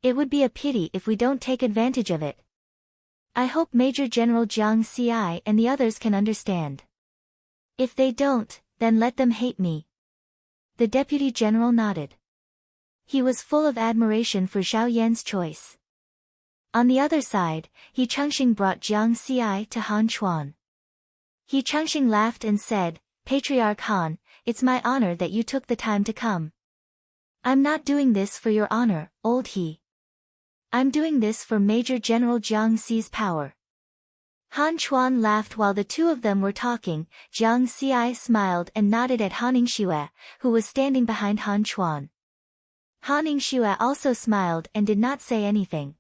It would be a pity if we don't take advantage of it. I hope Major General Jiang Ci and the others can understand. If they don't, then let them hate me. The Deputy General nodded. He was full of admiration for Zhao Yan's choice. On the other side, He Chengxing brought Jiang Ci to Han Chuan. He Chengxing laughed and said, Patriarch Han, it's my honor that you took the time to come. I'm not doing this for your honor, old He. I'm doing this for Major General Jiang Ci's power. Han Chuan laughed while the two of them were talking. Jiang Ci smiled and nodded at Han Ningxue, who was standing behind Han Chuan. Han Ningxue also smiled and did not say anything.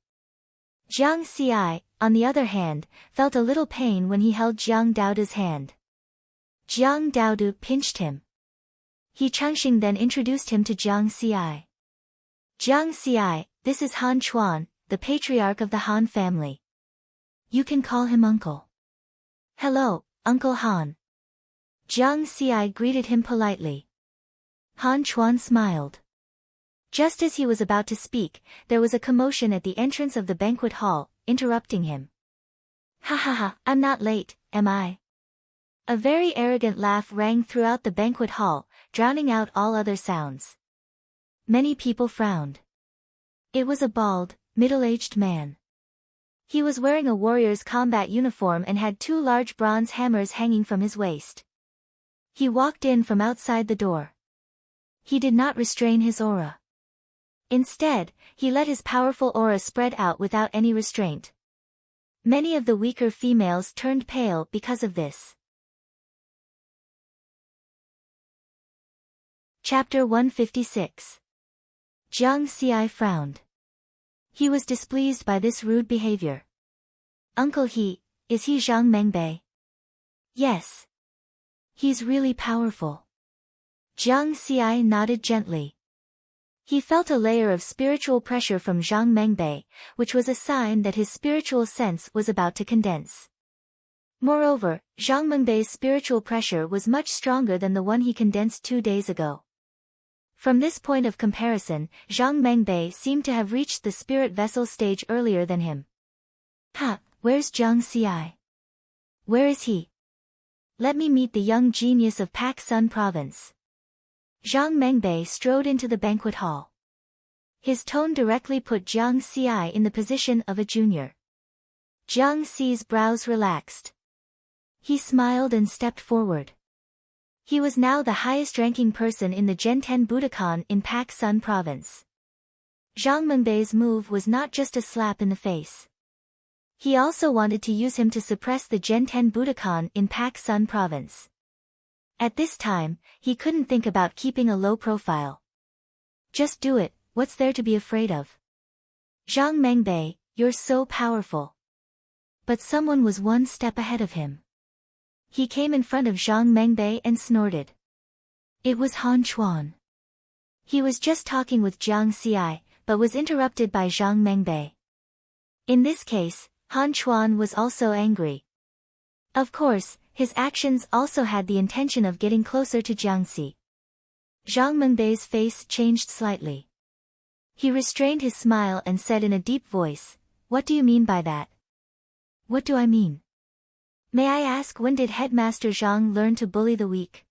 Jiang Ci, on the other hand, felt a little pain when he held Jiang Daodu's hand. Jiang Daodu pinched him. He Chengxing then introduced him to Jiang Ci. Jiang Ci, this is Han Chuan, the patriarch of the Han family. You can call him uncle. Hello, Uncle Han. Jiang Ci greeted him politely. Han Chuan smiled. Just as he was about to speak, there was a commotion at the entrance of the banquet hall, interrupting him. Ha ha ha, I'm not late, am I? A very arrogant laugh rang throughout the banquet hall, drowning out all other sounds. Many people frowned. It was a bald, middle-aged man. He was wearing a warrior's combat uniform and had two large bronze hammers hanging from his waist. He walked in from outside the door. He did not restrain his aura. Instead, he let his powerful aura spread out without any restraint. Many of the weaker females turned pale because of this. Chapter 156. Jiang Ci frowned. He was displeased by this rude behavior. Uncle He, is he Zhang Mengbei? Yes. He's really powerful. Jiang Ci nodded gently. He felt a layer of spiritual pressure from Zhang Mengbei, which was a sign that his spiritual sense was about to condense. Moreover, Zhang Mengbei's spiritual pressure was much stronger than the one he condensed 2 days ago. From this point of comparison, Zhang Mengbei seemed to have reached the spirit vessel stage earlier than him. Ha, where's Jiang Ci? Where is he? Let me meet the young genius of Pak Sun Province. Zhang Mengbei strode into the banquet hall. His tone directly put Jiang Ci in the position of a junior. Jiang Ci's brows relaxed. He smiled and stepped forward. He was now the highest-ranking person in the Genten Budokan in Pak Sun Province. Zhang Mengbei's move was not just a slap in the face. He also wanted to use him to suppress the Genten Budokan in Pak Sun Province. At this time, he couldn't think about keeping a low profile. Just do it, what's there to be afraid of? Zhang Mengbei, you're so powerful. But someone was one step ahead of him. He came in front of Zhang Mengbei and snorted. It was Han Chuan. He was just talking with Jiang Ci, but was interrupted by Zhang Mengbei. In this case, Han Chuan was also angry. Of course, his actions also had the intention of getting closer to Jiang Ci. Zhang Mengbei's face changed slightly. He restrained his smile and said in a deep voice, "What do you mean by that?" "What do I mean? May I ask, when did Headmaster Zhang learn to bully the weak?"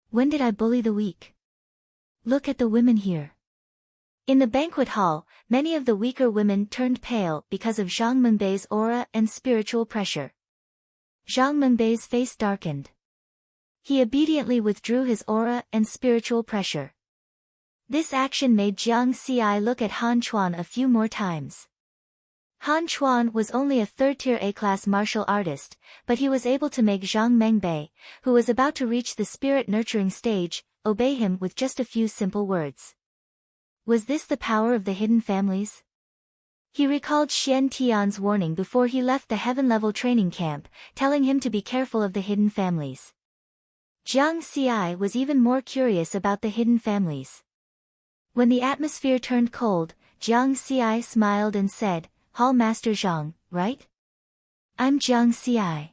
"When did I bully the weak? Look at the women here." In the banquet hall, many of the weaker women turned pale because of Zhang Mengbei's aura and spiritual pressure. Zhang Mengbei's face darkened. He obediently withdrew his aura and spiritual pressure. This action made Jiang Ci look at Han Chuan a few more times. Han Chuan was only a third-tier A-class martial artist, but he was able to make Zhang Mengbei, who was about to reach the spirit-nurturing stage, obey him with just a few simple words. Was this the power of the hidden families? He recalled Xian Tian's warning before he left the heaven-level training camp, telling him to be careful of the hidden families. Jiang Ci was even more curious about the hidden families. When the atmosphere turned cold, Jiang Ci smiled and said, "Hall Master Zhang, right?" I'm Jiang Ci.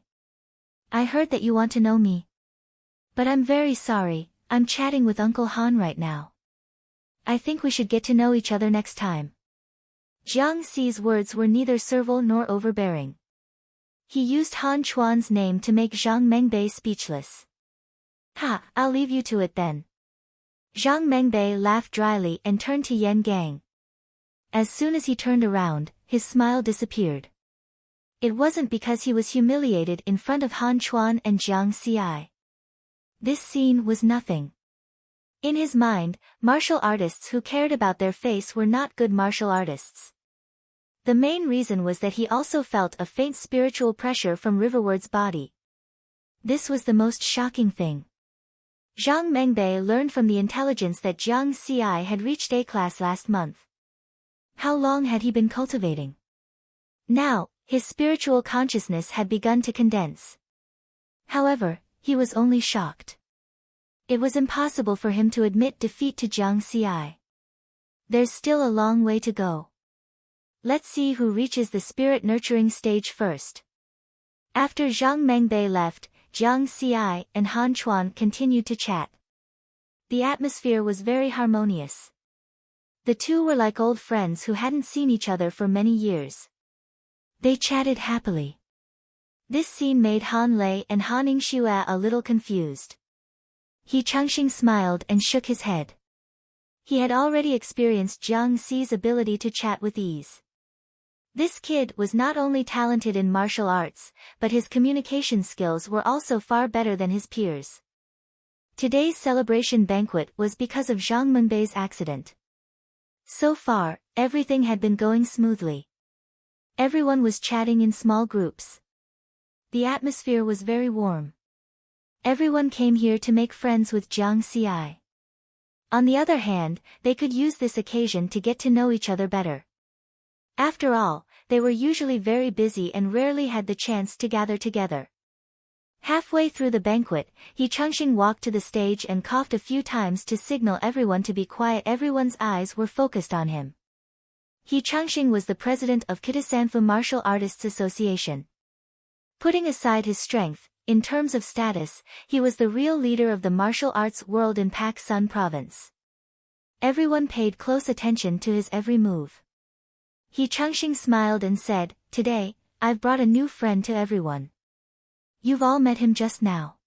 I heard that you want to know me. But I'm very sorry, I'm chatting with Uncle Han right now. I think we should get to know each other next time. Jiang Ci's words were neither servile nor overbearing. He used Han Chuan's name to make Zhang Mengbei speechless. Ha, I'll leave you to it then. Zhang Mengbei laughed dryly and turned to Yan Gang. As soon as he turned around, his smile disappeared. It wasn't because he was humiliated in front of Han Chuan and Jiang Ci. This scene was nothing. In his mind, martial artists who cared about their face were not good martial artists. The main reason was that he also felt a faint spiritual pressure from Riverward's body. This was the most shocking thing. Zhang Mengbei learned from the intelligence that Jiang Ci had reached A-class last month. How long had he been cultivating? Now, his spiritual consciousness had begun to condense. However, he was only shocked. It was impossible for him to admit defeat to Jiang Ci. There's still a long way to go. Let's see who reaches the spirit-nurturing stage first. After Zhang Mengbei left, Jiang Ci and Han Chuan continued to chat. The atmosphere was very harmonious. The two were like old friends who hadn't seen each other for many years. They chatted happily. This scene made Han Lei and Han Yingxue a little confused. He Changxing smiled and shook his head. He had already experienced Jiang Ci's ability to chat with ease. This kid was not only talented in martial arts, but his communication skills were also far better than his peers. Today's celebration banquet was because of Zhang Mengbei's accident. So far, everything had been going smoothly. Everyone was chatting in small groups. The atmosphere was very warm. Everyone came here to make friends with Jiang Ci. On the other hand, they could use this occasion to get to know each other better. After all, they were usually very busy and rarely had the chance to gather together. Halfway through the banquet, He Changxing walked to the stage and coughed a few times to signal everyone to be quiet. Everyone's eyes were focused on him. He Changxing was the president of Kitasanfu Martial Artists Association. Putting aside his strength, in terms of status, he was the real leader of the martial arts world in Pak Sun province. Everyone paid close attention to his every move. He Changxing smiled and said, "Today, I've brought a new friend to everyone. You've all met him just now.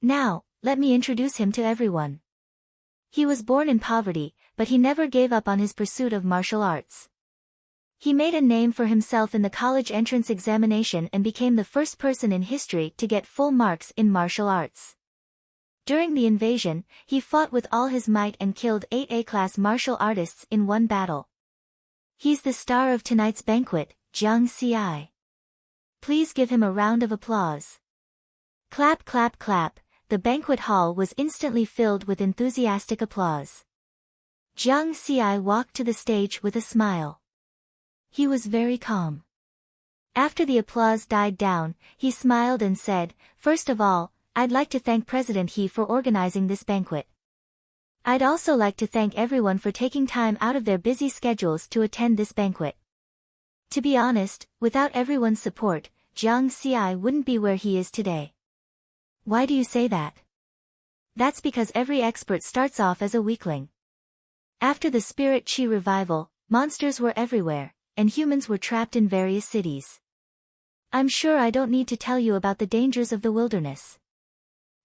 Now, let me introduce him to everyone." He was born in poverty, but he never gave up on his pursuit of martial arts. He made a name for himself in the college entrance examination and became the first person in history to get full marks in martial arts. During the invasion, he fought with all his might and killed 8 A-class martial artists in one battle. He's the star of tonight's banquet, Jiang Ci. Please give him a round of applause. Clap, clap, clap. The banquet hall was instantly filled with enthusiastic applause. Jiang Ci walked to the stage with a smile. He was very calm. After the applause died down, he smiled and said, "First of all, I'd like to thank President He for organizing this banquet. I'd also like to thank everyone for taking time out of their busy schedules to attend this banquet. To be honest, without everyone's support, Jiang Ci wouldn't be where he is today." "Why do you say that?" "That's because every expert starts off as a weakling. After the Spirit Qi revival, monsters were everywhere, and humans were trapped in various cities. I'm sure I don't need to tell you about the dangers of the wilderness.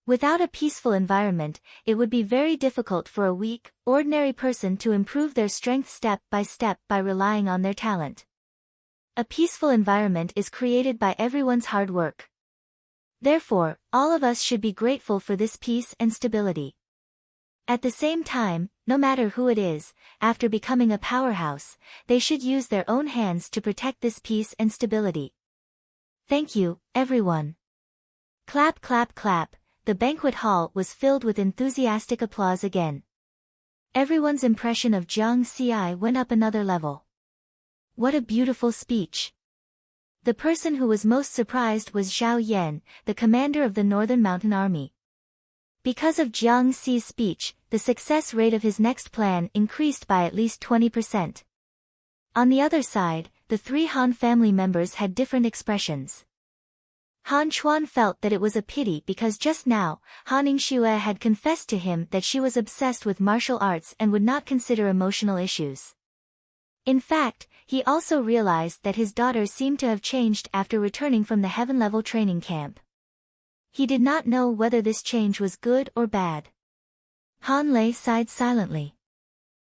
Without a peaceful environment, it would be very difficult for a weak, ordinary person to improve their strength step by relying on their talent. A peaceful environment is created by everyone's hard work. Therefore, all of us should be grateful for this peace and stability. At the same time, no matter who it is, after becoming a powerhouse, they should use their own hands to protect this peace and stability. Thank you, everyone." Clap, clap, clap. The banquet hall was filled with enthusiastic applause again. Everyone's impression of Jiang Ci went up another level. What a beautiful speech. The person who was most surprised was Zhao Yan, the commander of the Northern Mountain Army. Because of Jiang Ci's speech, the success rate of his next plan increased by at least 20%. On the other side, the the three Han family members had different expressions. Han Chuan felt that it was a pity because just now, Han Ningxue had confessed to him that she was obsessed with martial arts and would not consider emotional issues. In fact, he also realized that his daughter seemed to have changed after returning from the heaven-level training camp. He did not know whether this change was good or bad. Han Lei sighed silently.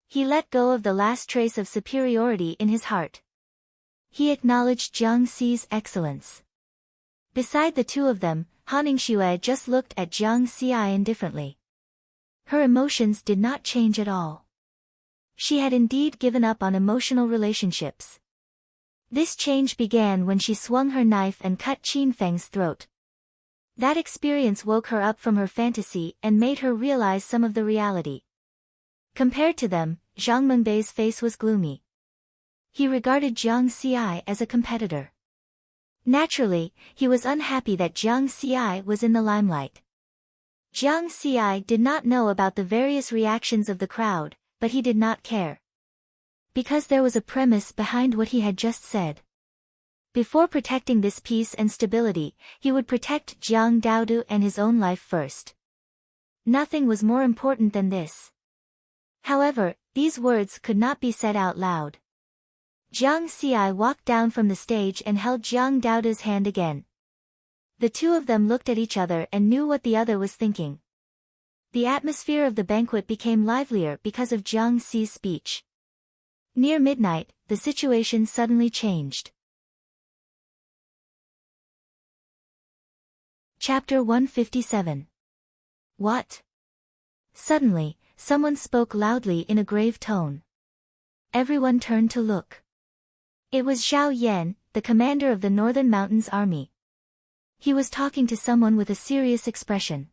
He let go of the last trace of superiority in his heart. He acknowledged Jiang Xi's excellence. Beside the two of them, Han Ningxue just looked at Jiang Xi indifferently. Her emotions did not change at all. She had indeed given up on emotional relationships. This change began when she swung her knife and cut Qin Feng's throat. That experience woke her up from her fantasy and made her realize some of the reality. Compared to them, Zhang Mengbei's face was gloomy. He regarded Jiang Xi as a competitor. Naturally, he was unhappy that Jiang Xi was in the limelight. Jiang Xi did not know about the various reactions of the crowd, but he did not care. Because there was a premise behind what he had just said. Before protecting this peace and stability, he would protect Jiang Daodu and his own life first. Nothing was more important than this. However, these words could not be said out loud. Jiang Xi walked down from the stage and held Jiang Daodu's hand again. The two of them looked at each other and knew what the other was thinking. The atmosphere of the banquet became livelier because of Jiang Xi's speech. Near midnight, the situation suddenly changed. Chapter 157. What? Suddenly, someone spoke loudly in a grave tone. Everyone turned to look. It was Zhao Yan, the commander of the Northern Mountains Army. He was talking to someone with a serious expression.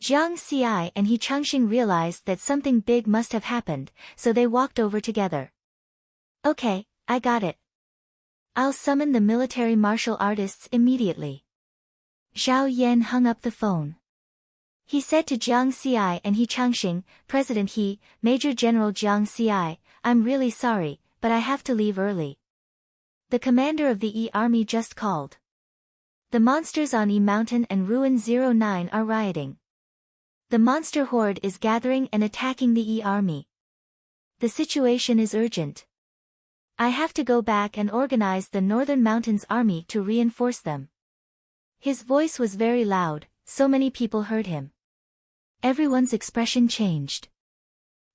Jiang Xi and He Changxing realized that something big must have happened, so they walked over together. Okay, I got it. I'll summon the military martial artists immediately. Zhao Yan hung up the phone. He said to Jiang Xi and He Changxing, President He, Major General Jiang Xi, I'm really sorry, but I have to leave early. The commander of the Yi army just called. The monsters on Yi Mountain and Ruin 09 are rioting. The monster horde is gathering and attacking the Yi army. The situation is urgent. I have to go back and organize the Northern Mountains army to reinforce them. His voice was very loud, so many people heard him. Everyone's expression changed.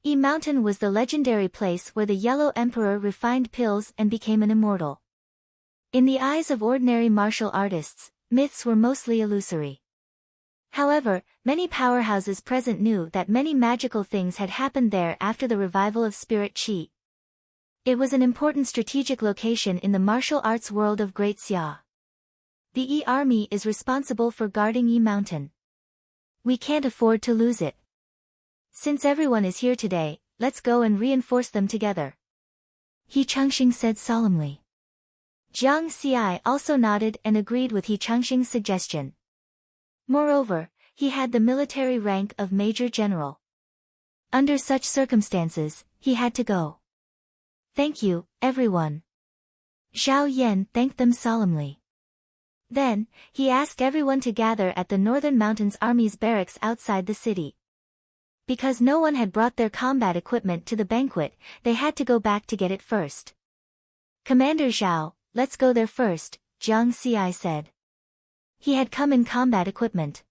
Yi Mountain was the legendary place where the Yellow Emperor refined pills and became an immortal. In the eyes of ordinary martial artists, myths were mostly illusory. However, many powerhouses present knew that many magical things had happened there after the revival of spirit qi. It was an important strategic location in the martial arts world of Great Xia. The Yi army is responsible for guarding Yi Mountain. We can't afford to lose it. Since everyone is here today, let's go and reinforce them together. He Changxing said solemnly. Jiang Xi also nodded and agreed with He Changxing's suggestion. Moreover, he had the military rank of Major General. Under such circumstances, he had to go. Thank you, everyone. Zhao Yan thanked them solemnly. Then, he asked everyone to gather at the Northern Mountains Army's barracks outside the city. Because no one had brought their combat equipment to the banquet, they had to go back to get it first. Commander Zhao, let's go there first, Jiang Xi said. He had come in combat equipment.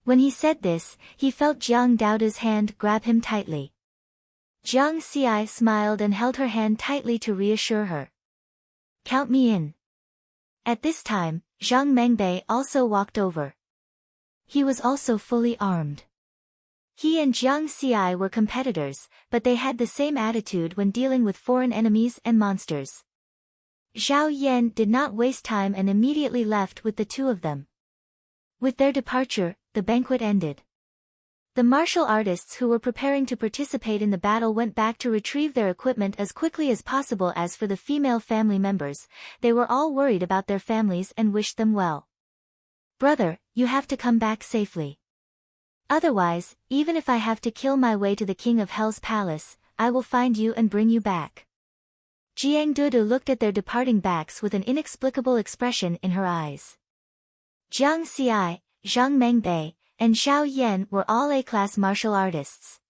When he said this, he felt Jiang Daoda's hand grab him tightly. Jiang Xi smiled and held her hand tightly to reassure her. Count me in. At this time, Zhang Mengbei also walked over. He was also fully armed. He and Jiang Xi were competitors, but they had the same attitude when dealing with foreign enemies and monsters. Zhao Yan did not waste time and immediately left with the two of them. With their departure, the banquet ended. The martial artists who were preparing to participate in the battle went back to retrieve their equipment as quickly as possible. As for the female family members, they were all worried about their families and wished them well. Brother, you have to come back safely. Otherwise, even if I have to kill my way to the King of Hell's palace, I will find you and bring you back. Jiang Dudu looked at their departing backs with an inexplicable expression in her eyes. Jiang Xi, Zhang Mengbei, and Zhao Yan were all A-class martial artists.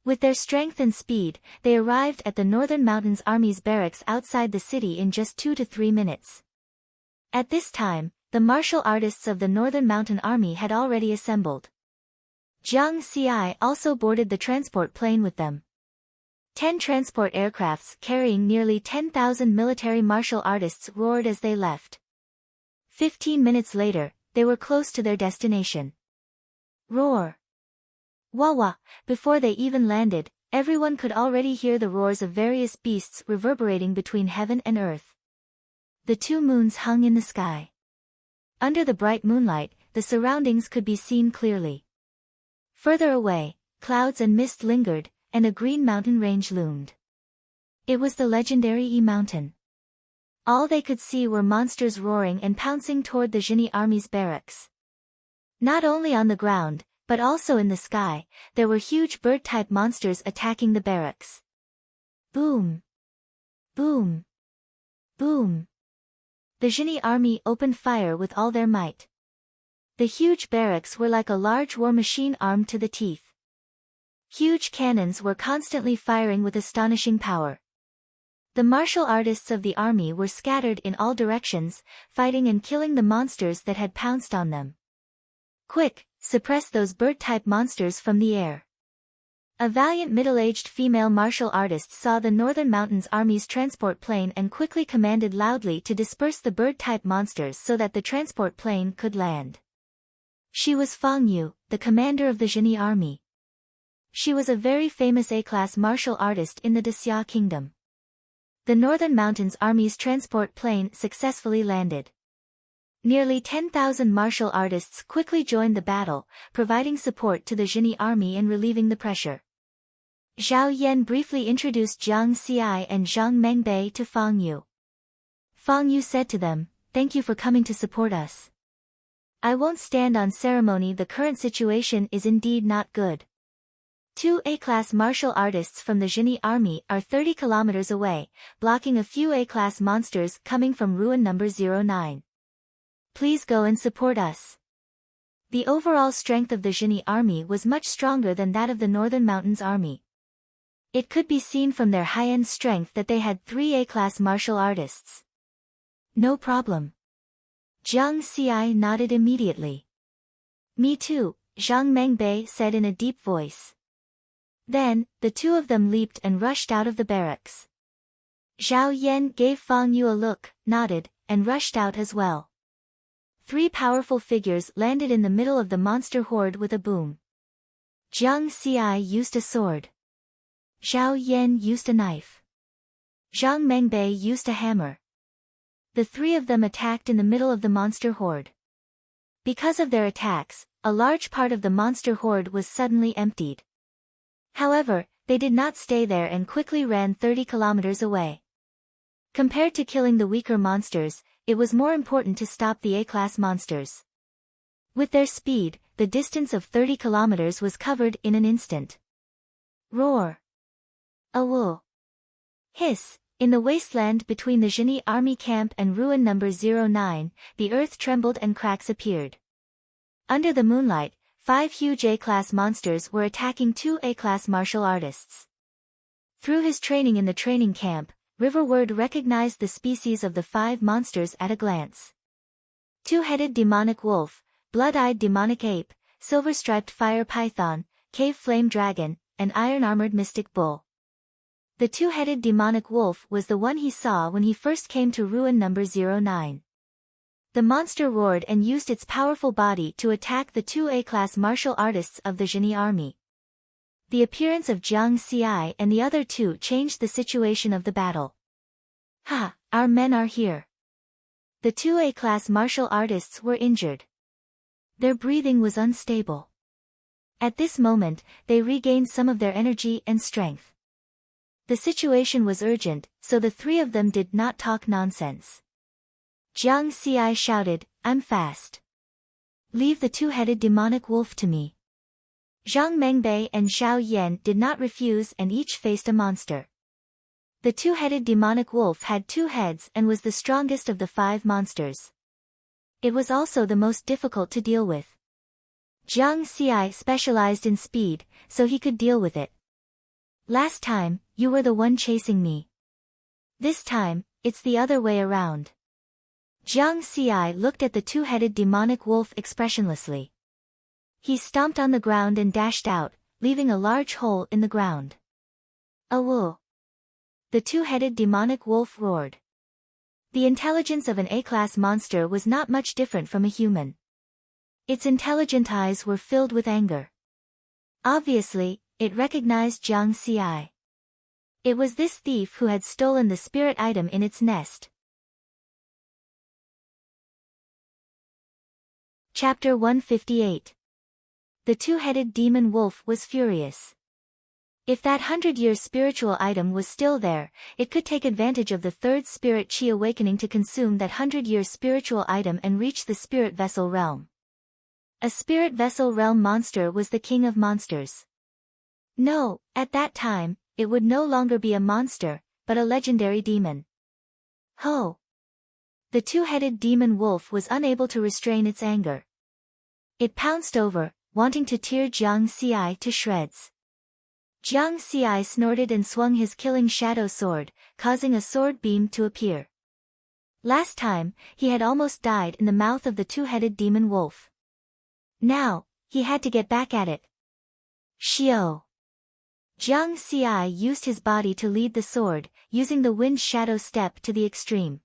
With their strength and speed, they arrived at the Northern Mountains Army's barracks outside the city in just 2 to 3 minutes. At this time, the martial artists of the Northern Mountain Army had already assembled. Jiang Xi also boarded the transport plane with them. 10 transport aircrafts carrying nearly 10,000 military martial artists roared as they left. 15 minutes later, they were close to their destination. Roar! Wah wah! Before they even landed, everyone could already hear the roars of various beasts reverberating between heaven and earth. The 2 moons hung in the sky. Under the bright moonlight, the surroundings could be seen clearly. Further away, clouds and mist lingered, and a green mountain range loomed. It was the legendary Yi Mountain. All they could see were monsters roaring and pouncing toward the Jinni army's barracks. Not only on the ground, but also in the sky, there were huge bird-type monsters attacking the barracks. Boom! Boom! Boom! The Jinni army opened fire with all their might. The huge barracks were like a large war machine armed to the teeth. Huge cannons were constantly firing with astonishing power. The martial artists of the army were scattered in all directions, fighting and killing the monsters that had pounced on them. Quick, suppress those bird-type monsters from the air. A valiant middle-aged female martial artist saw the Northern Mountains Army's transport plane and quickly commanded loudly to disperse the bird-type monsters so that the transport plane could land. She was Fang Yu, the commander of the Jinni army. She was a very famous A-class martial artist in the Dexia Kingdom. The Northern Mountains Army's transport plane successfully landed. Nearly 10,000 martial artists quickly joined the battle, providing support to the Jinni army and relieving the pressure. Zhao Yan briefly introduced Jiang Xi and Zhang Mengbei to Fang Yu. Fang Yu said to them, "Thank you for coming to support us. I won't stand on ceremony. The current situation is indeed not good. 2 A-class martial artists from the Jinni army are 30 kilometers away, blocking a few A-class monsters coming from ruin number 09. Please go and support us." The overall strength of the Jinni army was much stronger than that of the Northern Mountains Army. It could be seen from their high-end strength that they had 3 A-class martial artists. No problem. Jiang Xi nodded immediately. Me too, Zhang Mengbei said in a deep voice. Then, the 2 of them leaped and rushed out of the barracks. Zhao Yan gave Fang Yu a look, nodded, and rushed out as well. 3 powerful figures landed in the middle of the monster horde with a boom. Jiang Xi used a sword. Zhao Yan used a knife. Zhang Mengbei used a hammer. The 3 of them attacked in the middle of the monster horde. Because of their attacks, a large part of the monster horde was suddenly emptied. However, they did not stay there and quickly ran 30 kilometers away. Compared to killing the weaker monsters, it was more important to stop the A-class monsters. With their speed, the distance of 30 kilometers was covered in an instant. Roar! Awoo! Hiss! In the wasteland between the Jinni army camp and ruin number 09, the earth trembled and cracks appeared. Under the moonlight, 5 huge A-class monsters were attacking 2 A-class martial artists. Through his training in the training camp, Riverward recognized the species of the 5 monsters at a glance. 2-headed demonic wolf, blood-eyed demonic ape, silver-striped fire python, cave flame dragon, and iron-armored mystic bull. The 2-headed demonic wolf was the one he saw when he first came to ruin number 09. The monster roared and used its powerful body to attack the 2 A-class martial artists of the Jinni army. The appearance of Jiang Xi and the other 2 changed the situation of the battle. Ha! Our men are here. The 2 A-class martial artists were injured. Their breathing was unstable. At this moment, they regained some of their energy and strength. The situation was urgent, so the 3 of them did not talk nonsense. Jiang Xi shouted, "I'm fast. Leave the 2-headed demonic wolf to me." Zhang Mengbei and Zhao Yan did not refuse and each faced a monster. The two-headed demonic wolf had 2 heads and was the strongest of the 5 monsters. It was also the most difficult to deal with. Jiang Xi specialized in speed, so he could deal with it. Last time, you were the one chasing me. This time, it's the other way around. Jiang Xi looked at the two-headed demonic wolf expressionlessly. He stomped on the ground and dashed out, leaving a large hole in the ground. Awoo! The two-headed demonic wolf roared. The intelligence of an A-class monster was not much different from a human. Its intelligent eyes were filled with anger. Obviously, it recognized Jiang Xi. It was this thief who had stolen the spirit item in its nest. Chapter 158. The two-headed demon wolf was furious. If that 100-year spiritual item was still there, it could take advantage of the third spirit chi awakening to consume that 100-year spiritual item and reach the spirit vessel realm. A spirit vessel realm monster was the king of monsters. No, at that time, it would no longer be a monster, but a legendary demon. Ho! The two-headed demon wolf was unable to restrain its anger. It pounced over, wanting to tear Jiang Xi to shreds. Jiang Xi snorted and swung his killing shadow sword, causing a sword beam to appear. Last time, he had almost died in the mouth of the two-headed demon wolf. Now, he had to get back at it. Xiao! Jiang Xi used his body to lead the sword, using the wind shadow step to the extreme.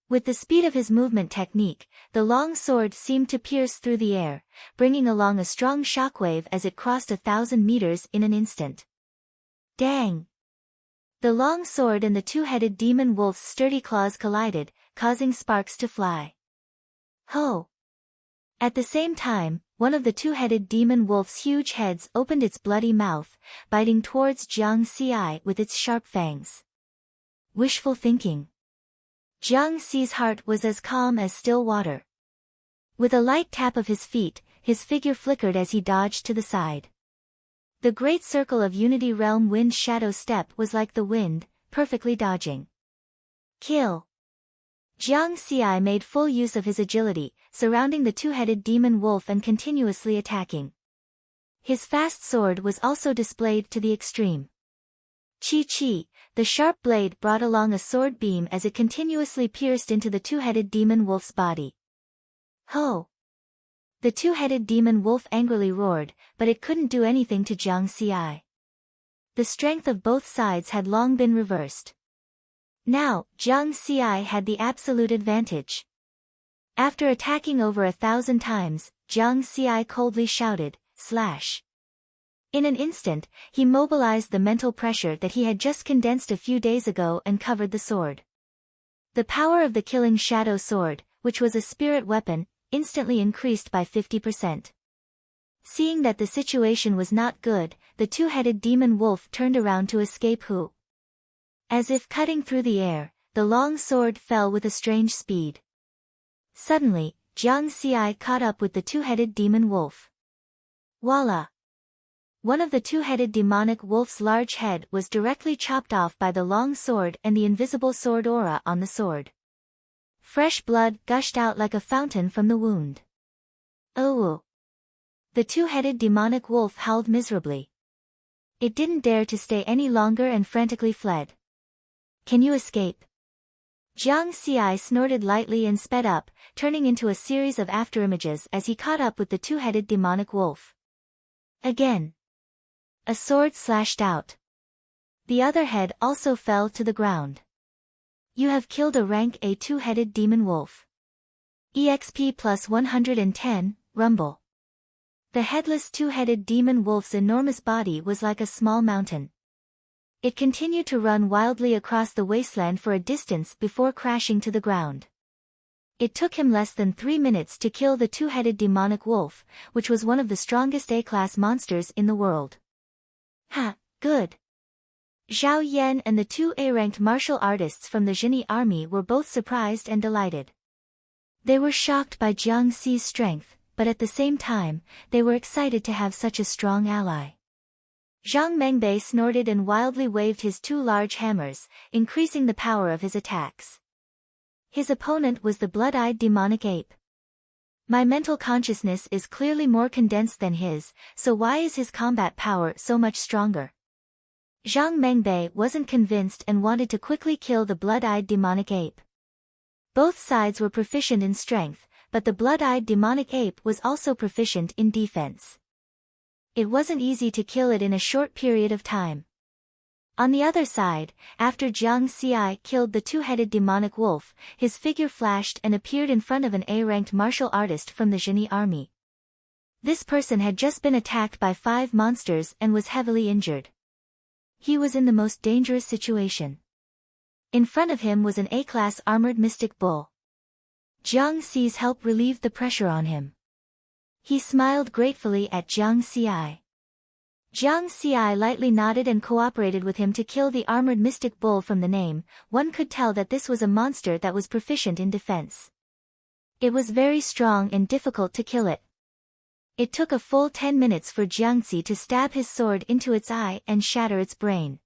With the speed of his movement technique, the long sword seemed to pierce through the air, bringing along a strong shockwave as it crossed 1,000 meters in an instant. Dang! The long sword and the two-headed demon wolf's sturdy claws collided, causing sparks to fly. Ho! At the same time, one of the two-headed demon wolf's huge heads opened its bloody mouth, biting towards Jiang Xi with its sharp fangs. Wishful thinking. Jiang Xi's heart was as calm as still water. With a light tap of his feet, his figure flickered as he dodged to the side. The great circle of Unity Realm Wind Shadow Step was like the wind, perfectly dodging. Kill! Jiang Xi made full use of his agility, surrounding the two-headed demon wolf and continuously attacking. His fast sword was also displayed to the extreme. Chi-chi, the sharp blade brought along a sword beam as it continuously pierced into the two-headed demon wolf's body. Ho! The two-headed demon wolf angrily roared, but it couldn't do anything to Jiang Xi. The strength of both sides had long been reversed. Now, Jiang Xi had the absolute advantage. After attacking over 1,000 times, Jiang Xi coldly shouted, "Slash!" In an instant, he mobilized the mental pressure that he had just condensed a few days ago and covered the sword. The power of the killing shadow sword, which was a spirit weapon, instantly increased by 50%. Seeing that the situation was not good, the two-headed demon wolf turned around to escape Hu. As if cutting through the air, the long sword fell with a strange speed. Suddenly, Jiang Xi caught up with the two-headed demon wolf. Voila! One of the two-headed demonic wolf's large head was directly chopped off by the long sword and the invisible sword aura on the sword. Fresh blood gushed out like a fountain from the wound. Oh! The two-headed demonic wolf howled miserably. It didn't dare to stay any longer and frantically fled. Can you escape? Jiang Xi snorted lightly and sped up, turning into a series of afterimages as he caught up with the two-headed demonic wolf. Again. A sword slashed out. The other head also fell to the ground. You have killed a rank A two-headed demon wolf. EXP plus 110, rumble. The headless two-headed demon wolf's enormous body was like a small mountain. It continued to run wildly across the wasteland for a distance before crashing to the ground. It took him less than 3 minutes to kill the two-headed demonic wolf, which was one of the strongest A-class monsters in the world. Ha, good. Zhao Yan and the 2 A-ranked martial artists from the Zhenyi army were both surprised and delighted. They were shocked by Jiang Xi's strength, but at the same time, they were excited to have such a strong ally. Zhang Mengbei snorted and wildly waved his two large hammers, increasing the power of his attacks. His opponent was the blood-eyed demonic ape. My mental consciousness is clearly more condensed than his, so why is his combat power so much stronger? Zhang Mengbei wasn't convinced and wanted to quickly kill the blood-eyed demonic ape. Both sides were proficient in strength, but the blood-eyed demonic ape was also proficient in defense. It wasn't easy to kill it in a short period of time. On the other side, after Jiang Xi killed the two-headed demonic wolf, his figure flashed and appeared in front of an A-ranked martial artist from the Zhenyi army. This person had just been attacked by 5 monsters and was heavily injured. He was in the most dangerous situation. In front of him was an A-class armored mystic bull. Jiang Xi's help relieved the pressure on him. He smiled gratefully at Jiang Xi. Jiang Xi lightly nodded and cooperated with him to kill the armored mystic bull. From the name, one could tell that this was a monster that was proficient in defense. It was very strong and difficult to kill it. It took a full 10 minutes for Jiangxi to stab his sword into its eye and shatter its brain.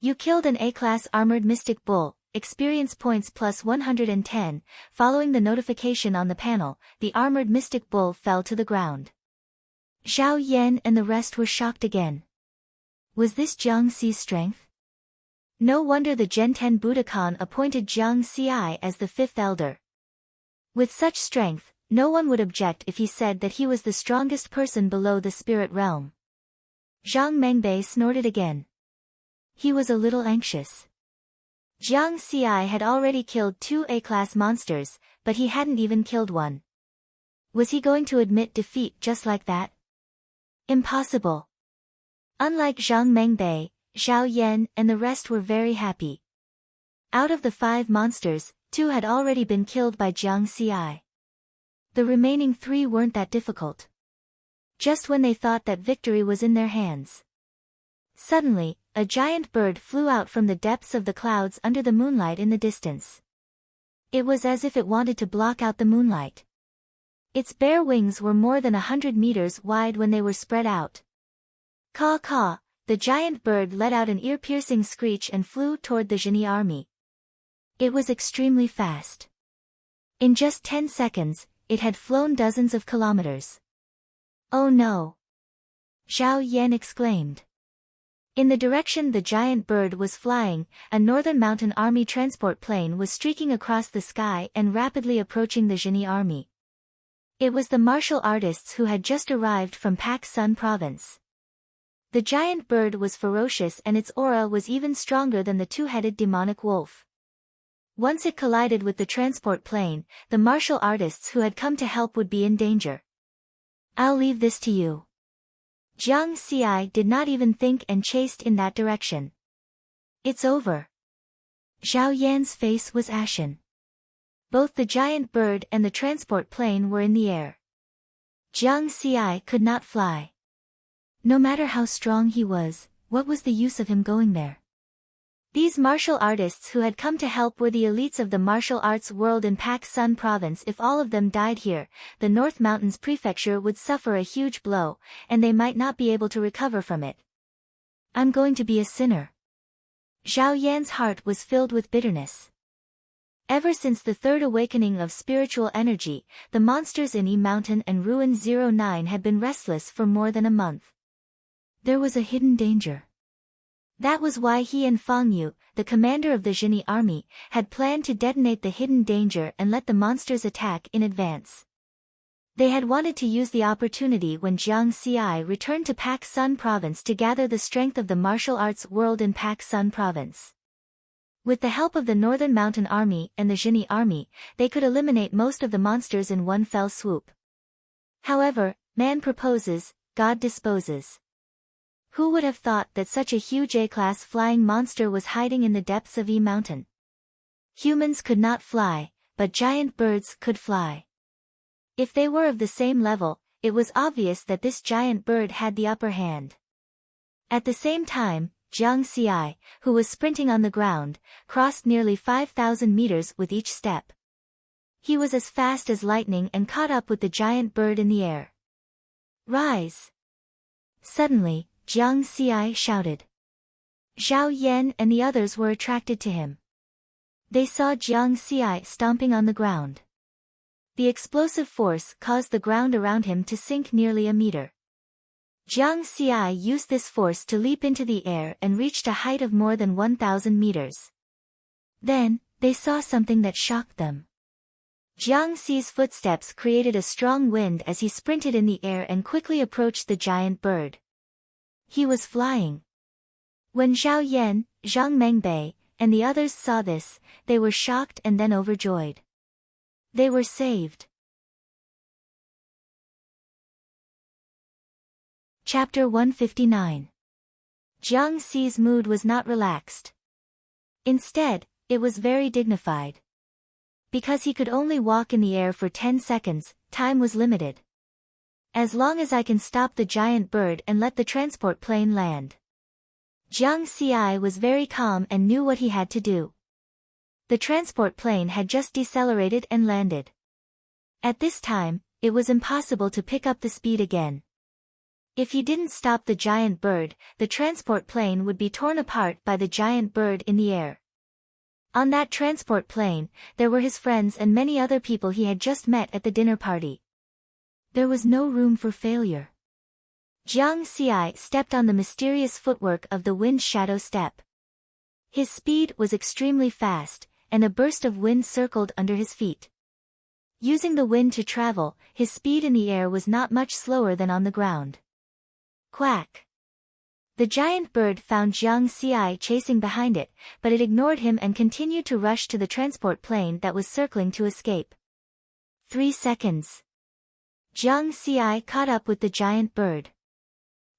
You killed an A-class armored mystic bull, experience points plus 110, following the notification on the panel, the armored mystic bull fell to the ground. Zhao Yan and the rest were shocked again. Was this Jiang Xi's strength? No wonder the Genten Budokan appointed Jiang Xi as the 5th elder. With such strength, no one would object if he said that he was the strongest person below the spirit realm. Zhang Mengbei snorted again. He was a little anxious. Jiang Xi had already killed 2 A-class monsters, but he hadn't even killed one. Was he going to admit defeat just like that? Impossible. Unlike Zhang Mengbei, Zhao Yan and the rest were very happy. Out of the 5 monsters, 2 had already been killed by Jiang Xi. The remaining 3 weren't that difficult. Just when they thought that victory was in their hands. Suddenly, a giant bird flew out from the depths of the clouds under the moonlight in the distance. It was as if it wanted to block out the moonlight. Its bare wings were more than 100 meters wide when they were spread out. Caw caw, the giant bird let out an ear-piercing screech and flew toward the Zhenyi army. It was extremely fast. In just 10 seconds, it had flown dozens of kilometers. Oh no! Zhao Yan exclaimed. In the direction the giant bird was flying, a Northern Mountain Army transport plane was streaking across the sky and rapidly approaching the Zhenyi army. It was the martial artists who had just arrived from Pak Sun province. The giant bird was ferocious and its aura was even stronger than the two-headed demonic wolf. Once it collided with the transport plane, the martial artists who had come to help would be in danger. I'll leave this to you. Jiang Xi did not even think and chased in that direction. It's over. Zhao Yan's face was ashen. Both the giant bird and the transport plane were in the air. Jiang Xi could not fly. No matter how strong he was, what was the use of him going there? These martial artists who had come to help were the elites of the martial arts world in Pak Sun province. If all of them died here, the North Mountains prefecture would suffer a huge blow, and they might not be able to recover from it. I'm going to be a sinner. Zhao Yan's heart was filled with bitterness. Ever since the third awakening of spiritual energy, the monsters in Yi Mountain and Ruin 09 had been restless for more than a month. There was a hidden danger. That was why he and Fang Yu, the commander of the Zhenyi army, had planned to detonate the hidden danger and let the monsters attack in advance. They had wanted to use the opportunity when Jiang Xi returned to Pak Sun province to gather the strength of the martial arts world in Pak Sun province. With the help of the Northern Mountain Army and the Zhenyi army, they could eliminate most of the monsters in one fell swoop. However, man proposes, God disposes. Who would have thought that such a huge A-class flying monster was hiding in the depths of Yi Mountain? Humans could not fly, but giant birds could fly. If they were of the same level, it was obvious that this giant bird had the upper hand. At the same time, Jiang Xi, who was sprinting on the ground, crossed nearly 5,000 meters with each step. He was as fast as lightning and caught up with the giant bird in the air. Rise! Suddenly, Jiang Xi shouted. Zhao Yan and the others were attracted to him. They saw Jiang Xi stomping on the ground. The explosive force caused the ground around him to sink nearly a meter. Jiang Xi used this force to leap into the air and reached a height of more than 1,000 meters. Then, they saw something that shocked them. Jiang Xi's footsteps created a strong wind as he sprinted in the air and quickly approached the giant bird. He was flying. When Zhao Yan, Zhang Mengbei, and the others saw this, they were shocked and then overjoyed. They were saved. Chapter 159. Jiang Xi's mood was not relaxed. Instead, it was very dignified. Because he could only walk in the air for 10 seconds, time was limited. As long as I can stop the giant bird and let the transport plane land. Jiang Xi was very calm and knew what he had to do. The transport plane had just decelerated and landed. At this time, it was impossible to pick up the speed again. If he didn't stop the giant bird, the transport plane would be torn apart by the giant bird in the air. On that transport plane, there were his friends and many other people he had just met at the dinner party. There was no room for failure. Jiang Xi stepped on the mysterious footwork of the wind shadow step. His speed was extremely fast, and a burst of wind circled under his feet. Using the wind to travel, his speed in the air was not much slower than on the ground. Quack! The giant bird found Jiang Xi chasing behind it, but it ignored him and continued to rush to the transport plane that was circling to escape. 3 seconds. Jiang Xi caught up with the giant bird.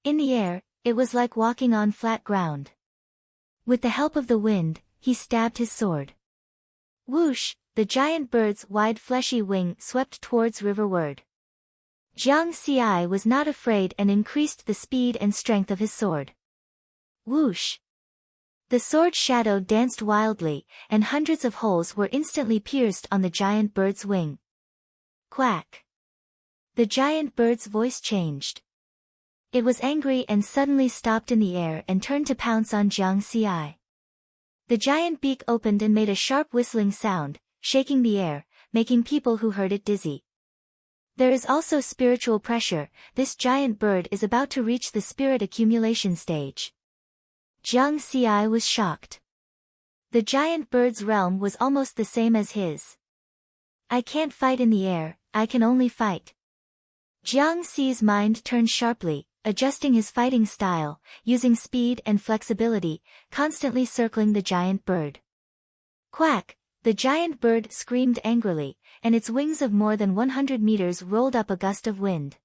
In the air, it was like walking on flat ground. With the help of the wind, he stabbed his sword. Whoosh! The giant bird's wide fleshy wing swept towards riverward. Jiang Xi was not afraid and increased the speed and strength of his sword. Whoosh! The sword shadow danced wildly, and hundreds of holes were instantly pierced on the giant bird's wing. Quack! The giant bird's voice changed. It was angry and suddenly stopped in the air and turned to pounce on Jiang Xi. The giant beak opened and made a sharp whistling sound, shaking the air, making people who heard it dizzy. There is also spiritual pressure. This giant bird is about to reach the spirit accumulation stage. Jiang Xi was shocked. The giant bird's realm was almost the same as his. I can't fight in the air, I can only fight. Jiang Xi's mind turned sharply, adjusting his fighting style, using speed and flexibility, constantly circling the giant bird. Quack! The giant bird screamed angrily, and its wings of more than 100 meters rolled up a gust of wind.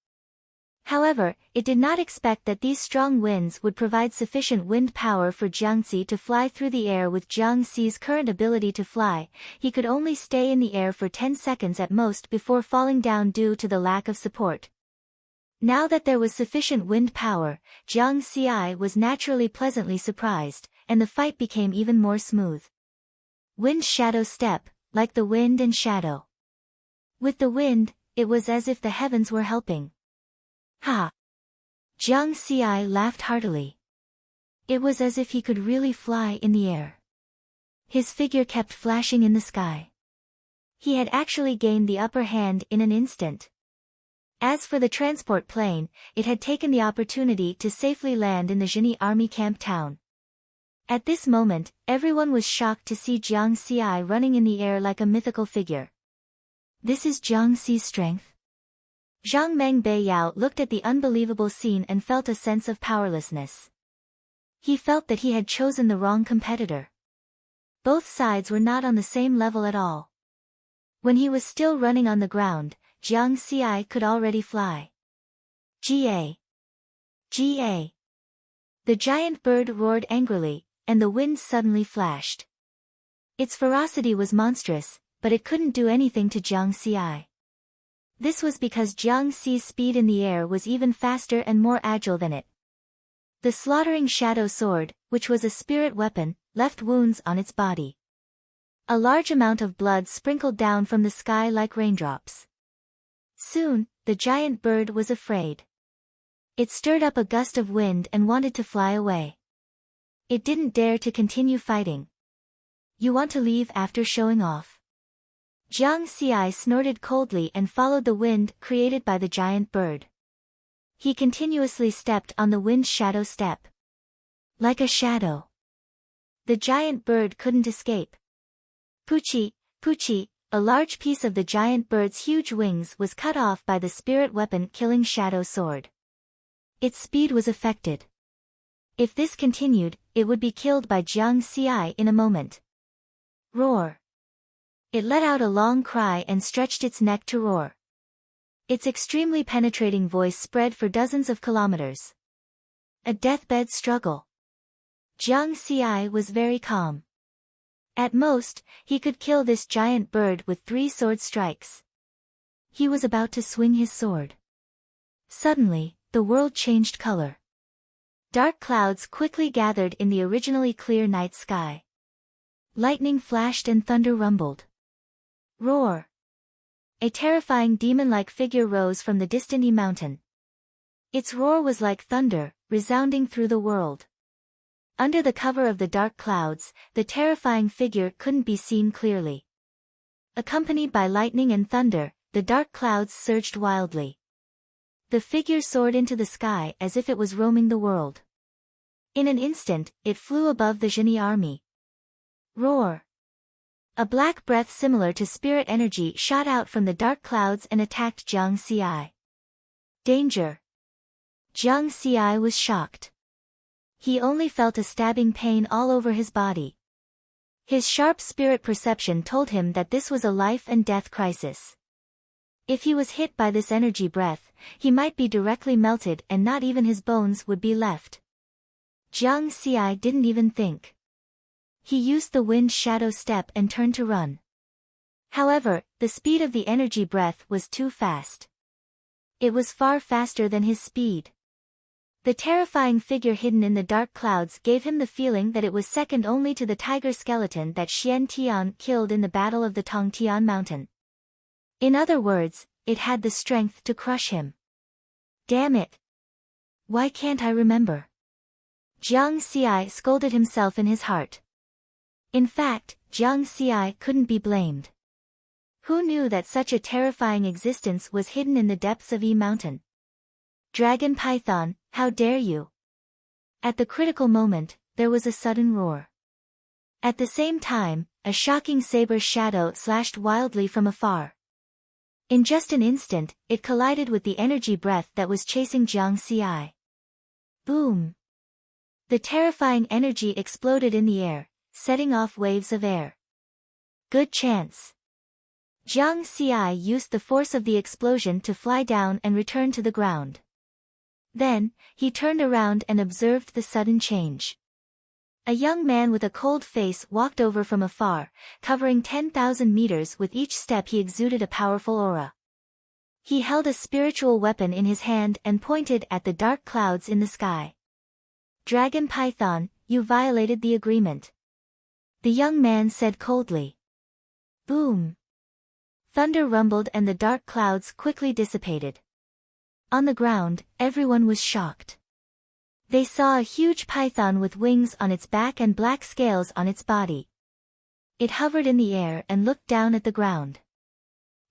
However, it did not expect that these strong winds would provide sufficient wind power for Jiang Xi to fly through the air. With Jiang Xi's current ability to fly, he could only stay in the air for 10 seconds at most before falling down due to the lack of support. Now that there was sufficient wind power, Jiang Xi was naturally pleasantly surprised, and the fight became even more smooth. Wind shadow step, like the wind and shadow. With the wind, it was as if the heavens were helping. Ha! Jiang Xi laughed heartily. It was as if he could really fly in the air. His figure kept flashing in the sky. He had actually gained the upper hand in an instant. As for the transport plane, it had taken the opportunity to safely land in the Zhenyi army camp town. At this moment, everyone was shocked to see Jiang Xi running in the air like a mythical figure. This is Jiang Xi's strength? Zhang Mengbei looked at the unbelievable scene and felt a sense of powerlessness. He felt that he had chosen the wrong competitor. Both sides were not on the same level at all. When he was still running on the ground, Jiang Xi could already fly. Ga! Ga! The giant bird roared angrily, and the wind suddenly flashed. Its ferocity was monstrous, but it couldn't do anything to Jiang Xi. This was because Jiang Xi's speed in the air was even faster and more agile than it. The slaughtering shadow sword, which was a spirit weapon, left wounds on its body. A large amount of blood sprinkled down from the sky like raindrops. Soon, the giant bird was afraid. It stirred up a gust of wind and wanted to fly away. It didn't dare to continue fighting. You want to leave after showing off? Jiang Xi snorted coldly and followed the wind created by the giant bird. He continuously stepped on the wind's shadow step. Like a shadow. The giant bird couldn't escape. Poochie, Poochie, a large piece of the giant bird's huge wings was cut off by the spirit weapon-killing shadow sword. Its speed was affected. If this continued, it would be killed by Jiang Xi in a moment. Roar. It let out a long cry and stretched its neck to roar. Its extremely penetrating voice spread for dozens of kilometers. A deathbed struggle. Jiang Xi was very calm. At most, he could kill this giant bird with 3 sword strikes. He was about to swing his sword. Suddenly, the world changed color. Dark clouds quickly gathered in the originally clear night sky. Lightning flashed and thunder rumbled. Roar! A terrifying demon-like figure rose from the distant mountain. Its roar was like thunder, resounding through the world. Under the cover of the dark clouds, the terrifying figure couldn't be seen clearly. Accompanied by lightning and thunder, the dark clouds surged wildly. The figure soared into the sky as if it was roaming the world. In an instant, it flew above the Zhenyi army. Roar! A black breath similar to spirit energy shot out from the dark clouds and attacked Jiang Xi. Danger! Jiang Xi was shocked. He only felt a stabbing pain all over his body. His sharp spirit perception told him that this was a life and death crisis. If he was hit by this energy breath, he might be directly melted and not even his bones would be left. Jiang Xi didn't even think. He used the wind shadow step and turned to run. However, the speed of the energy breath was too fast. It was far faster than his speed. The terrifying figure hidden in the dark clouds gave him the feeling that it was second only to the tiger skeleton that Xian Tian killed in the battle of the Tongtian mountain. In other words, it had the strength to crush him. Damn it! Why can't I remember? Jiang Xi scolded himself in his heart. In fact, Jiang Xi couldn't be blamed. Who knew that such a terrifying existence was hidden in the depths of Mountain? Dragon Python, how dare you! At the critical moment, there was a sudden roar. At the same time, a shocking saber shadow slashed wildly from afar. In just an instant, it collided with the energy breath that was chasing Jiang Xi. Boom! The terrifying energy exploded in the air, setting off waves of air. Good chance. Jiang Xi used the force of the explosion to fly down and return to the ground. Then, he turned around and observed the sudden change. A young man with a cold face walked over from afar, covering 10,000 meters. With each step he exuded a powerful aura. He held a spiritual weapon in his hand and pointed at the dark clouds in the sky. Dragon Python, you violated the agreement. The young man said coldly. Boom! Thunder rumbled and the dark clouds quickly dissipated. On the ground, everyone was shocked. They saw a huge python with wings on its back and black scales on its body. It hovered in the air and looked down at the ground.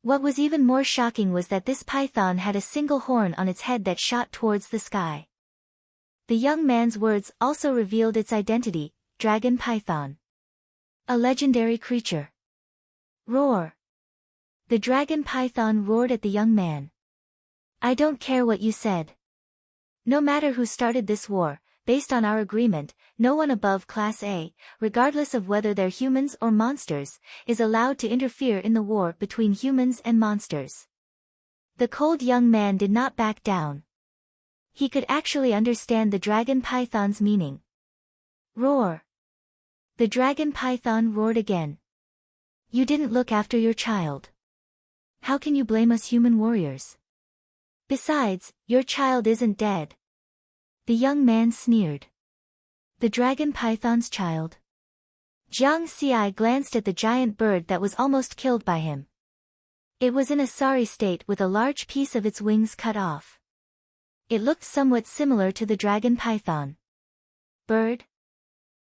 What was even more shocking was that this python had a single horn on its head that shot towards the sky. The young man's words also revealed its identity, Dragon Python. A legendary creature. Roar! The dragon python roared at the young man. I don't care what you said. No matter who started this war, based on our agreement, no one above Class A, regardless of whether they're humans or monsters, is allowed to interfere in the war between humans and monsters. The cold young man did not back down. He could actually understand the dragon python's meaning. Roar! The dragon python roared again. You didn't look after your child. How can you blame us human warriors? Besides, your child isn't dead. The young man sneered. The dragon python's child? Jiang Xi glanced at the giant bird that was almost killed by him. It was in a sorry state with a large piece of its wings cut off. It looked somewhat similar to the dragon python. Bird?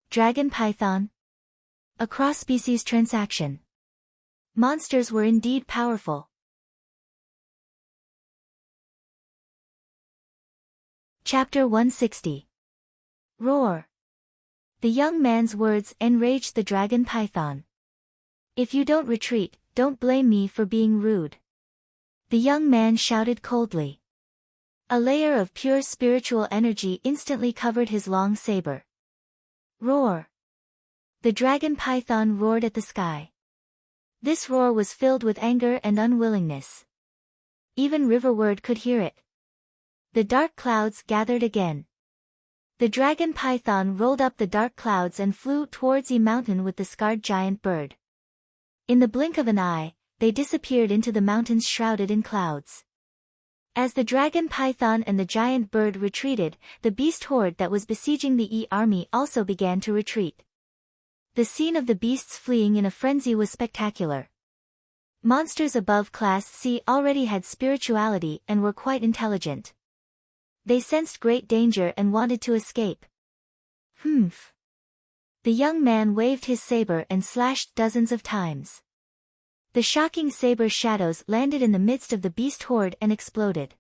Dragon python? A cross-species transaction. Monsters were indeed powerful. Chapter 160. Roar. The young man's words enraged the dragon python. If you don't retreat, don't blame me for being rude. The young man shouted coldly. A layer of pure spiritual energy instantly covered his long saber. Roar. The dragon python roared at the sky. This roar was filled with anger and unwillingness. Even Riverward could hear it. The dark clouds gathered again. The dragon python rolled up the dark clouds and flew towards a mountain with the scarred giant bird. In the blink of an eye, they disappeared into the mountains shrouded in clouds. As the dragon python and the giant bird retreated, the beast horde that was besieging the army also began to retreat. The scene of the beasts fleeing in a frenzy was spectacular. Monsters above Class C already had spirituality and were quite intelligent. They sensed great danger and wanted to escape. Humph. The young man waved his saber and slashed dozens of times. The shocking saber shadows landed in the midst of the beast horde and exploded.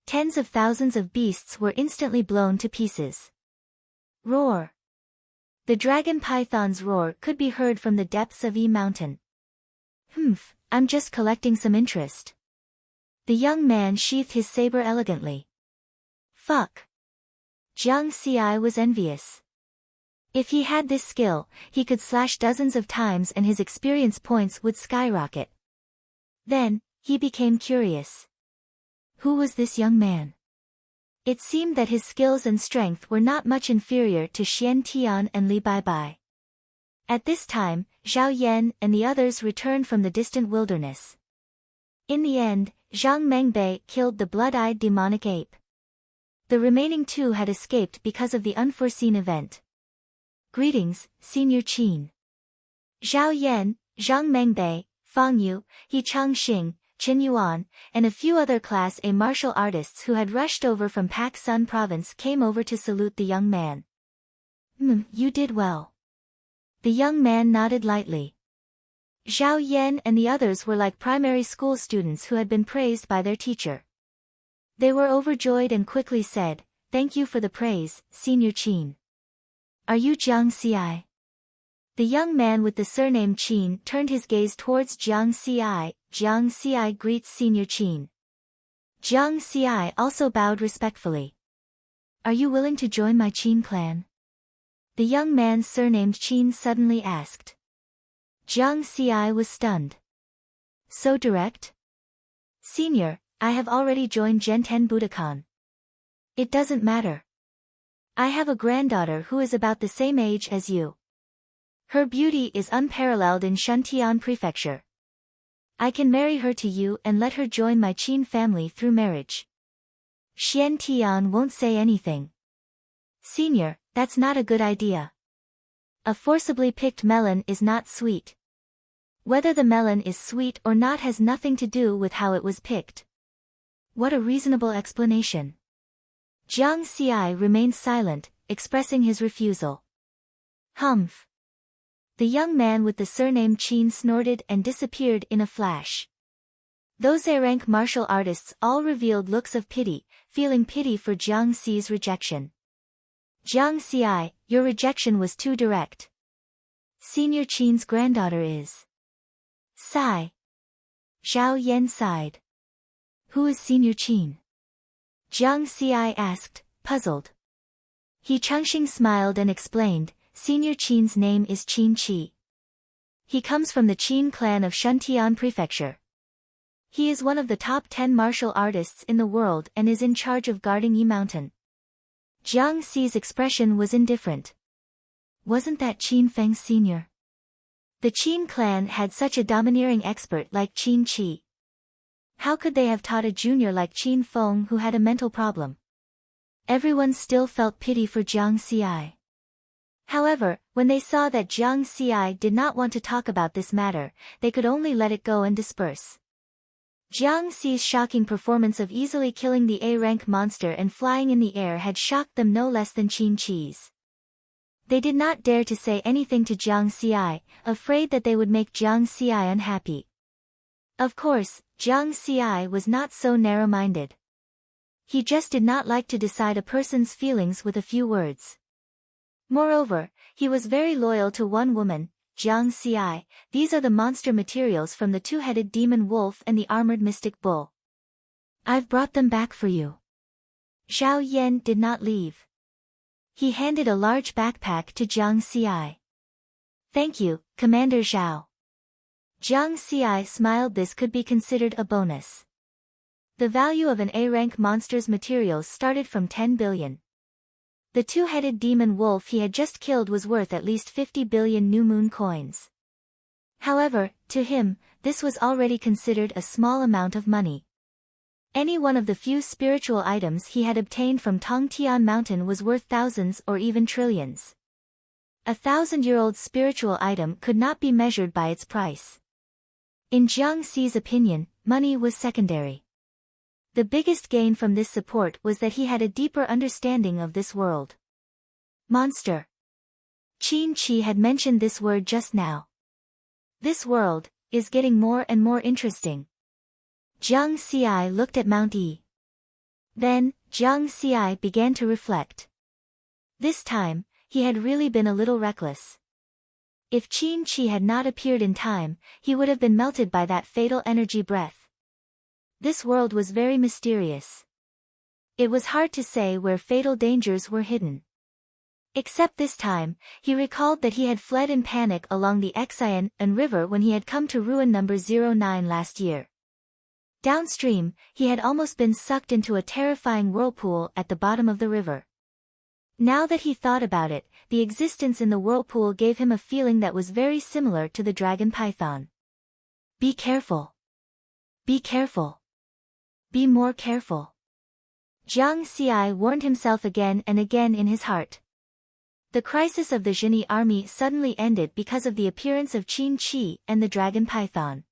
Tens of thousands of beasts were instantly blown to pieces. Roar. The dragon python's roar could be heard from the depths of mountain. Humph, I'm just collecting some interest. The young man sheathed his saber elegantly. Fuck. Jiang Xi was envious. If he had this skill, he could slash dozens of times and his experience points would skyrocket. Then, he became curious. Who was this young man? It seemed that his skills and strength were not much inferior to Xian Tian and Li Baibai. At this time, Zhao Yan and the others returned from the distant wilderness. In the end, Zhang Mengbei killed the blood-eyed demonic ape. The remaining two had escaped because of the unforeseen event. Greetings, Senior Qin. Zhao Yan, Zhang Mengbei, Fang Yu, He Changxing, Qin Yuan, and a few other Class A martial artists who had rushed over from Pak Sun province came over to salute the young man. You did well. The young man nodded lightly. Zhao Yan and the others were like primary school students who had been praised by their teacher. They were overjoyed and quickly said, "Thank you for the praise, Senior Qin. Are you Jiang Xi?" The young man with the surname Qin turned his gaze towards Jiang Xi. Jiang Xi greets Senior Qin. Jiang Xi also bowed respectfully. Are you willing to join my Qin clan? The young man surnamed Qin suddenly asked. Jiang Xi was stunned. So direct? Senior, I have already joined Genten Budokan. It doesn't matter. I have a granddaughter who is about the same age as you. Her beauty is unparalleled in Shuntian Prefecture. I can marry her to you and let her join my Qin family through marriage. Xian Tian won't say anything. Senior, that's not a good idea. A forcibly picked melon is not sweet. Whether the melon is sweet or not has nothing to do with how it was picked. What a reasonable explanation. Jiang Xi remained silent, expressing his refusal. Humph. The young man with the surname Qin snorted and disappeared in a flash. Those A-rank martial artists all revealed looks of pity, feeling pity for Jiang Xi's rejection. Jiang Xi, your rejection was too direct. Senior Qin's granddaughter is. Sigh. Zhao Yan sighed. Who is Senior Qin? Jiang Xi asked, puzzled. He Changxing smiled and explained, Senior Qin's name is Qin Qi. He comes from the Qin clan of Shuntian Prefecture. He is one of the top 10 martial artists in the world and is in charge of guarding Yi Mountain. Jiang Xi's expression was indifferent. Wasn't that Qin Feng Sr.? The Qin clan had such a domineering expert like Qin Qi. How could they have taught a junior like Qin Feng who had a mental problem? Everyone still felt pity for Jiang Xi. However, when they saw that Jiang Xi did not want to talk about this matter, they could only let it go and disperse. Jiang Xi's shocking performance of easily killing the A-rank monster and flying in the air had shocked them no less than Qin Chi's. They did not dare to say anything to Jiang Xi, afraid that they would make Jiang Xi unhappy. Of course, Jiang Xi was not so narrow-minded. He just did not like to decide a person's feelings with a few words. Moreover, he was very loyal to one woman, Jiang Xi. These are the monster materials from the two-headed demon wolf and the armored mystic bull. I've brought them back for you. Zhao Yan did not leave. He handed a large backpack to Jiang Xi. Thank you, Commander Zhao. Jiang Xi smiled. This could be considered a bonus. The value of an A-rank monster's materials started from 10 billion. The two-headed demon wolf he had just killed was worth at least 50 billion new moon coins. However, to him, this was already considered a small amount of money. Any one of the few spiritual items he had obtained from Tongtian Mountain was worth thousands or even trillions. A 1,000-year-old spiritual item could not be measured by its price. In Jiang Xi's opinion, money was secondary. The biggest gain from this support was that he had a deeper understanding of this world. Monster. Qin Chi had mentioned this word just now. This world is getting more and more interesting. Jiang Xi looked at Mount E. Then, Jiang Xi began to reflect. This time, he had really been a little reckless. If Qin Chi had not appeared in time, he would have been melted by that fatal energy breath. This world was very mysterious. It was hard to say where fatal dangers were hidden. Except this time, he recalled that he had fled in panic along the Xian River when he had come to ruin number 09 last year. Downstream, he had almost been sucked into a terrifying whirlpool at the bottom of the river. Now that he thought about it, the existence in the whirlpool gave him a feeling that was very similar to the dragon python. Be careful. Be careful. Be more careful. Jiang Xi warned himself again and again in his heart. The crisis of the Zhenyi army suddenly ended because of the appearance of Qin Chi and the dragon python.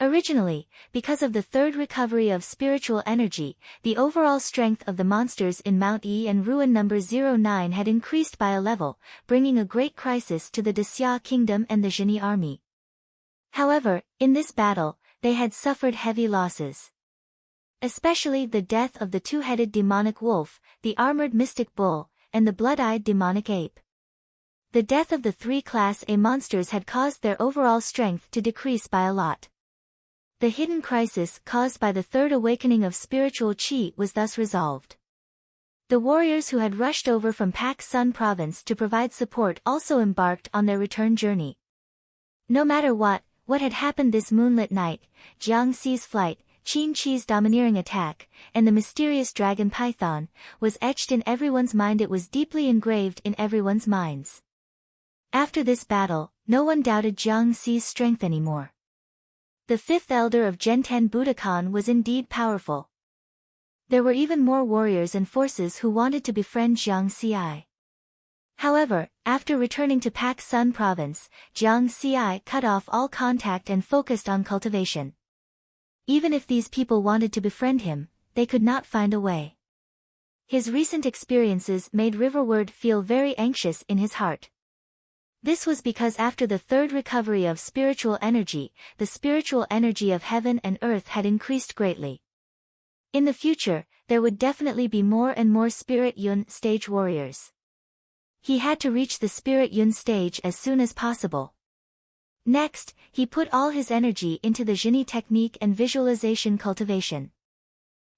Originally, because of the third recovery of spiritual energy, the overall strength of the monsters in Mount E and ruin number 09 had increased by a level, bringing a great crisis to the Dexia kingdom and the Zhenyi army. However, in this battle, they had suffered heavy losses. Especially the death of the two-headed demonic wolf, the armored mystic bull, and the blood-eyed demonic ape. The death of the three Class A monsters had caused their overall strength to decrease by a lot. The hidden crisis caused by the third awakening of spiritual qi was thus resolved. The warriors who had rushed over from Pak Sun province to provide support also embarked on their return journey. No matter what had happened this moonlit night, Jiang Xi's flight, Qin Chi's domineering attack, and the mysterious dragon python, was etched in everyone's mind. It was deeply engraved in everyone's minds. After this battle, no one doubted Jiang Xi's strength anymore. The fifth elder of Genten Budokan was indeed powerful. There were even more warriors and forces who wanted to befriend Jiang Xi. However, after returning to Pak Sun province, Jiang Xi cut off all contact and focused on cultivation. Even if these people wanted to befriend him, they could not find a way. His recent experiences made Riverward feel very anxious in his heart. This was because after the third recovery of spiritual energy, the spiritual energy of heaven and earth had increased greatly. In the future, there would definitely be more and more Spirit Yun stage warriors. He had to reach the Spirit Yun stage as soon as possible. Next, he put all his energy into the Zhenyi technique and visualization cultivation.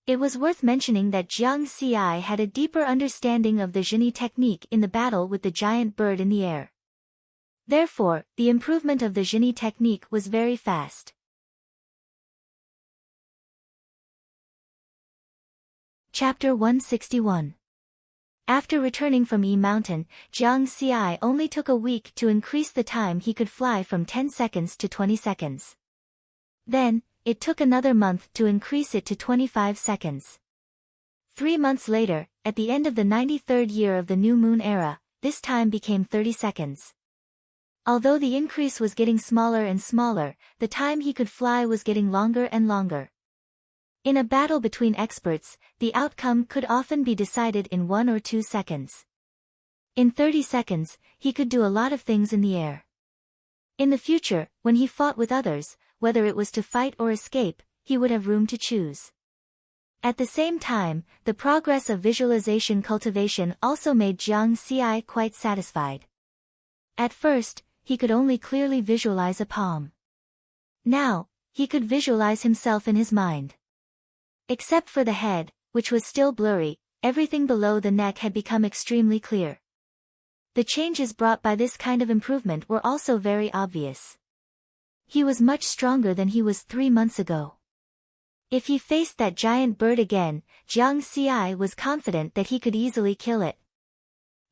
It was worth mentioning that Jiang Xi had a deeper understanding of the Zhenyi technique in the battle with the giant bird in the air. Therefore, the improvement of the Zhenyi technique was very fast. Chapter 161. After returning from Yi Mountain, Jiang Xi only took a week to increase the time he could fly from 10 seconds to 20 seconds. Then, it took another month to increase it to 25 seconds. 3 months later, at the end of the 93rd year of the new moon era, this time became 30 seconds. Although the increase was getting smaller and smaller, the time he could fly was getting longer and longer. In a battle between experts, the outcome could often be decided in 1 or 2 seconds. In 30 seconds, he could do a lot of things in the air. In the future, when he fought with others, whether it was to fight or escape, he would have room to choose. At the same time, the progress of visualization cultivation also made Jiang Xi quite satisfied. At first, he could only clearly visualize a palm. Now, he could visualize himself in his mind. Except for the head, which was still blurry, everything below the neck had become extremely clear. The changes brought by this kind of improvement were also very obvious. He was much stronger than he was 3 months ago. If he faced that giant bird again, Jiang Xi was confident that he could easily kill it.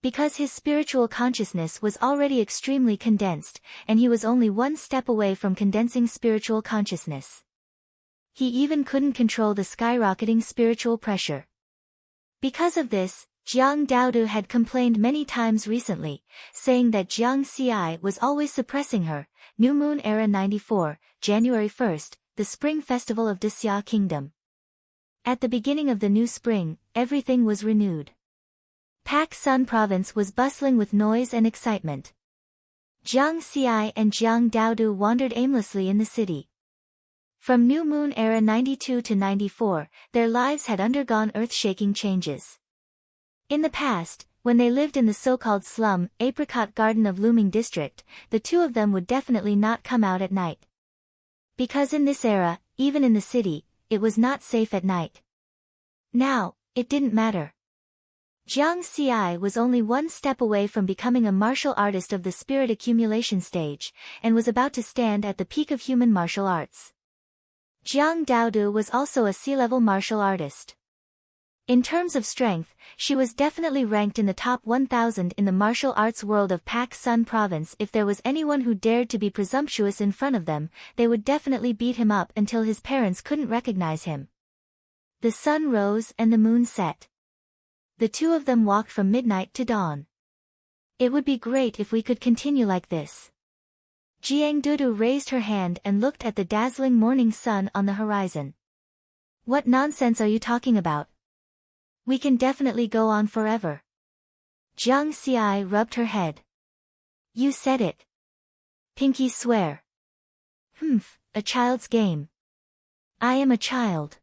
Because his spiritual consciousness was already extremely condensed, and he was only 1 step away from condensing spiritual consciousness. He even couldn't control the skyrocketing spiritual pressure. Because of this, Jiang Daodu had complained many times recently, saying that Jiang Xi was always suppressing her. New Moon Era 94, January 1st, the Spring Festival of Dixia Kingdom. At the beginning of the new spring, everything was renewed. Pak Sun Province was bustling with noise and excitement. Jiang Xi and Jiang Daodu wandered aimlessly in the city. From New Moon Era 92 to 94, their lives had undergone earth-shaking changes. In the past, when they lived in the so-called slum, Apricot Garden of Looming District, the two of them would definitely not come out at night. Because in this era, even in the city, it was not safe at night. Now, it didn't matter. Jiang Xi was only 1 step away from becoming a martial artist of the spirit accumulation stage, and was about to stand at the peak of human martial arts. Jiang Daodu was also a sea-level martial artist. In terms of strength, she was definitely ranked in the top 1,000 in the martial arts world of Pak Sun Province. If there was anyone who dared to be presumptuous in front of them, they would definitely beat him up until his parents couldn't recognize him. The sun rose and the moon set. The two of them walked from midnight to dawn. It would be great if we could continue like this. Jiang Dudu raised her hand and looked at the dazzling morning sun on the horizon. What nonsense are you talking about? We can definitely go on forever. Jiang Xi rubbed her head. You said it. Pinky swear. A child's game. I am a child.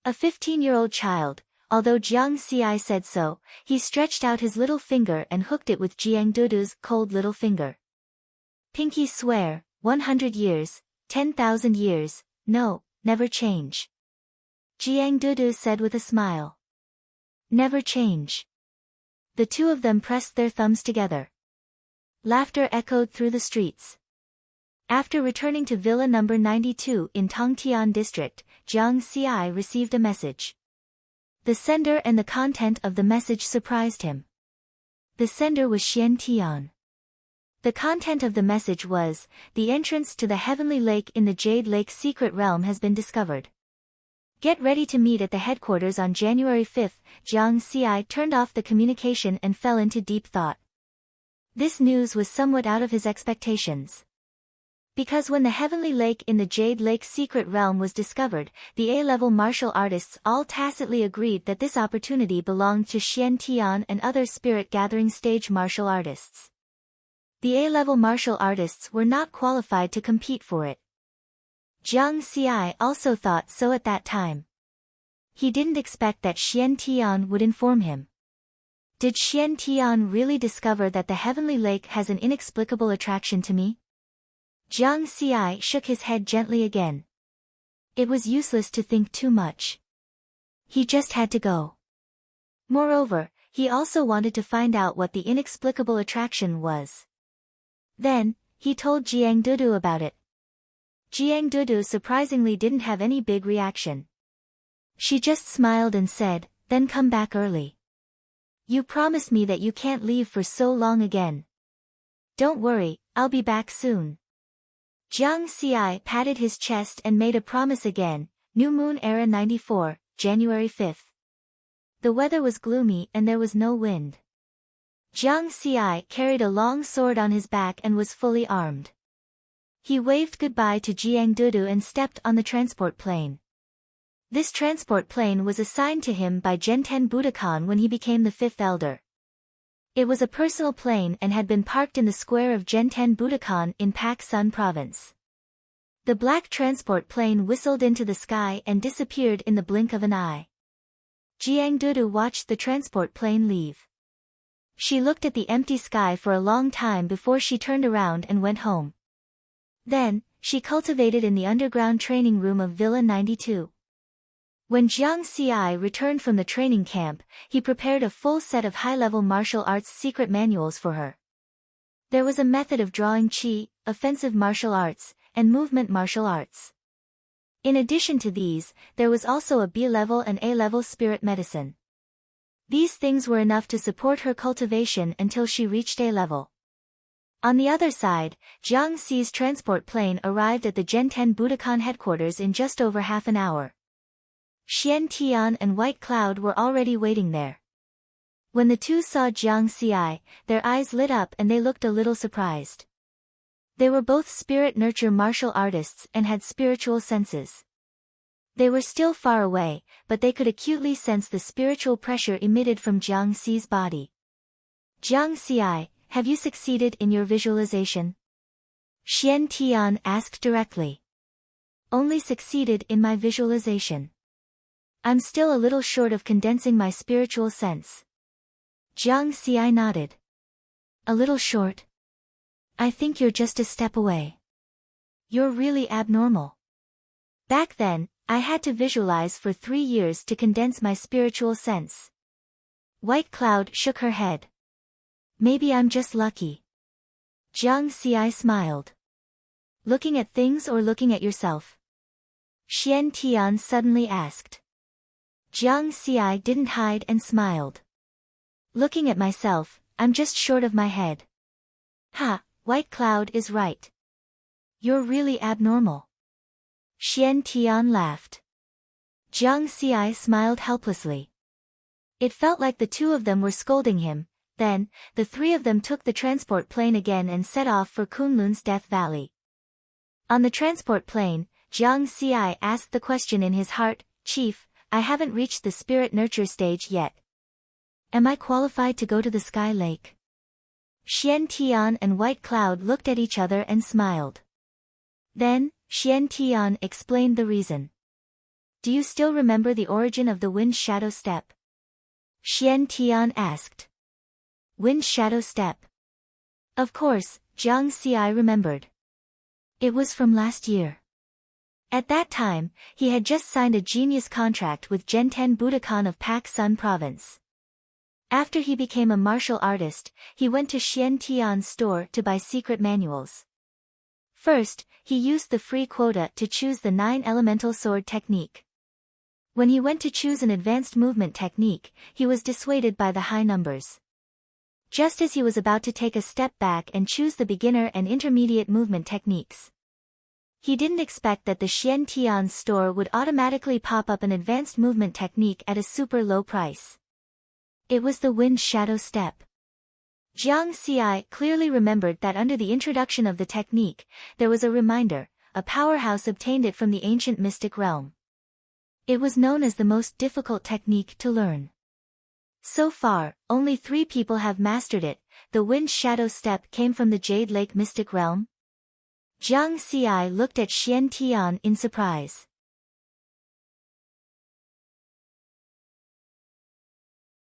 A 15-year-old child. Although Jiang Xi said so, he stretched out his little finger and hooked it with Jiang Dudu's cold little finger. Pinky swear, 100 years, 10,000 years, no, never change. Jiang Dudu said with a smile. Never change. The two of them pressed their thumbs together. Laughter echoed through the streets. After returning to Villa number 92 in Tongtian district, Jiang Xi received a message. The sender and the content of the message surprised him. The sender was Xian Tian. The content of the message was, the entrance to the Heavenly Lake in the Jade Lake secret realm has been discovered. Get ready to meet at the headquarters on January 5th. Jiang Xi turned off the communication and fell into deep thought. This news was somewhat out of his expectations. Because when the Heavenly Lake in the Jade Lake secret realm was discovered, the A-level martial artists all tacitly agreed that this opportunity belonged to Xian Tian and other spirit-gathering stage martial artists. The A-level martial artists were not qualified to compete for it. Jiang Xi also thought so at that time. He didn't expect that Xian Tian would inform him. Did Xian Tian really discover that the Heavenly Lake has an inexplicable attraction to me? Jiang Xi shook his head gently again. It was useless to think too much. He just had to go. Moreover, he also wanted to find out what the inexplicable attraction was. Then, he told Jiang Dudu about it. Jiang Dudu surprisingly didn't have any big reaction. She just smiled and said, then come back early. You promised me that you can't leave for so long again. Don't worry, I'll be back soon. Jiang Xi patted his chest and made a promise again. New Moon Era 94, January 5th. The weather was gloomy and there was no wind. Jiang Xi carried a long sword on his back and was fully armed. He waved goodbye to Jiang Dudu and stepped on the transport plane. This transport plane was assigned to him by Genten Budokan when he became the fifth elder. It was a personal plane and had been parked in the square of Genten Budokan in Pak Sun province. The black transport plane whistled into the sky and disappeared in the blink of an eye. Jiang Dudu watched the transport plane leave. She looked at the empty sky for a long time before she turned around and went home. Then, she cultivated in the underground training room of Villa 92. When Jiang Xi returned from the training camp, he prepared a full set of high-level martial arts secret manuals for her. There was a method of drawing qi, offensive martial arts, and movement martial arts. In addition to these, there was also a B-level and A-level spirit medicine. These things were enough to support her cultivation until she reached A-level. On the other side, Jiang Xi's transport plane arrived at the Genten Budokan headquarters in just over half an hour. Xian Tian and White Cloud were already waiting there. When the two saw Jiang Xi, their eyes lit up and they looked a little surprised. They were both spirit nurture martial artists and had spiritual senses. They were still far away, but they could acutely sense the spiritual pressure emitted from Jiang Xi's body. Jiang Xi, have you succeeded in your visualization? Xian Tian asked directly. Only succeeded in my visualization. I'm still a little short of condensing my spiritual sense. Jiang Xi nodded. A little short? I think you're just a step away. You're really abnormal. Back then, I had to visualize for 3 years to condense my spiritual sense. White Cloud shook her head. Maybe I'm just lucky. Jiang Xi smiled. Looking at things or looking at yourself? Xian Tian suddenly asked. Jiang Xi didn't hide and smiled. Looking at myself, I'm just short of my head. Ha, White Cloud is right. You're really abnormal. Xian Tian laughed. Jiang Xi smiled helplessly. It felt like the two of them were scolding him. Then, the three of them took the transport plane again and set off for Kunlun's Death Valley. On the transport plane, Jiang Xi asked the question in his heart, Chief, I haven't reached the spirit nurture stage yet. Am I qualified to go to the Sky Lake? Xian Tian and White Cloud looked at each other and smiled. Then, Xian Tian explained the reason. Do you still remember the origin of the Wind Shadow Step? Xian Tian asked. Wind Shadow Step. Of course, Jiang Xi remembered. It was from last year. At that time, he had just signed a genius contract with Genten Budokan of Pak Sun province. After he became a martial artist, he went to Xian Tian's store to buy secret manuals. First, he used the free quota to choose the 9 elemental sword technique. When he went to choose an advanced movement technique, he was dissuaded by the high numbers. Just as he was about to take a step back and choose the beginner and intermediate movement techniques. He didn't expect that the Xian Tian's store would automatically pop up an advanced movement technique at a super low price. It was the Wind Shadow Step. Jiang Xi clearly remembered that under the introduction of the technique, there was a reminder, a powerhouse obtained it from the ancient mystic realm. It was known as the most difficult technique to learn. So far, only 3 people have mastered it. The Wind Shadow Step came from the Jade Lake mystic realm. Jiang Xi looked at Xian Tian in surprise.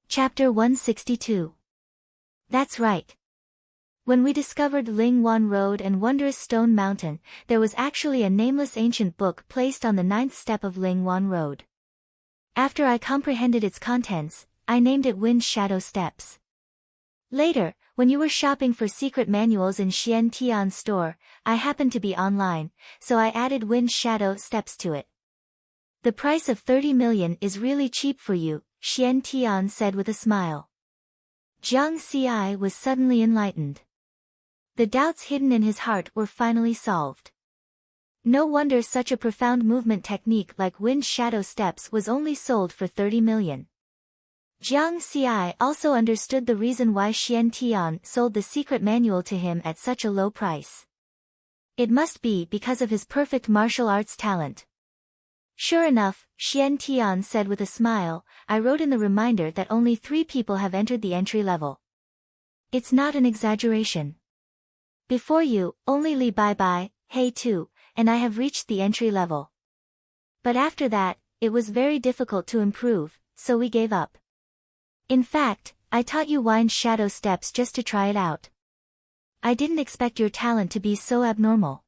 Chapter 162. That's right. When we discovered Lingwan Road and Wondrous Stone Mountain, there was actually a nameless ancient book placed on the 9th step of Lingwan Road. After I comprehended its contents, I named it Wind Shadow Steps. Later, when you were shopping for secret manuals in Xian Tian's store, I happened to be online, so I added Wind Shadow Steps to it. The price of 30 million is really cheap for you, Xian Tian said with a smile. Jiang Xi was suddenly enlightened. The doubts hidden in his heart were finally solved. No wonder such a profound movement technique like Wind Shadow Steps was only sold for 30 million. Jiang Xi also understood the reason why Xian Tian sold the secret manual to him at such a low price. It must be because of his perfect martial arts talent. Sure enough, Xian Tian said with a smile, I wrote in the reminder that only 3 people have entered the entry level. It's not an exaggeration. Before you, only Li Baibai, He Tu, and I have reached the entry level. But after that, it was very difficult to improve, so we gave up. In fact, I taught you wind shadow steps just to try it out. I didn't expect your talent to be so abnormal.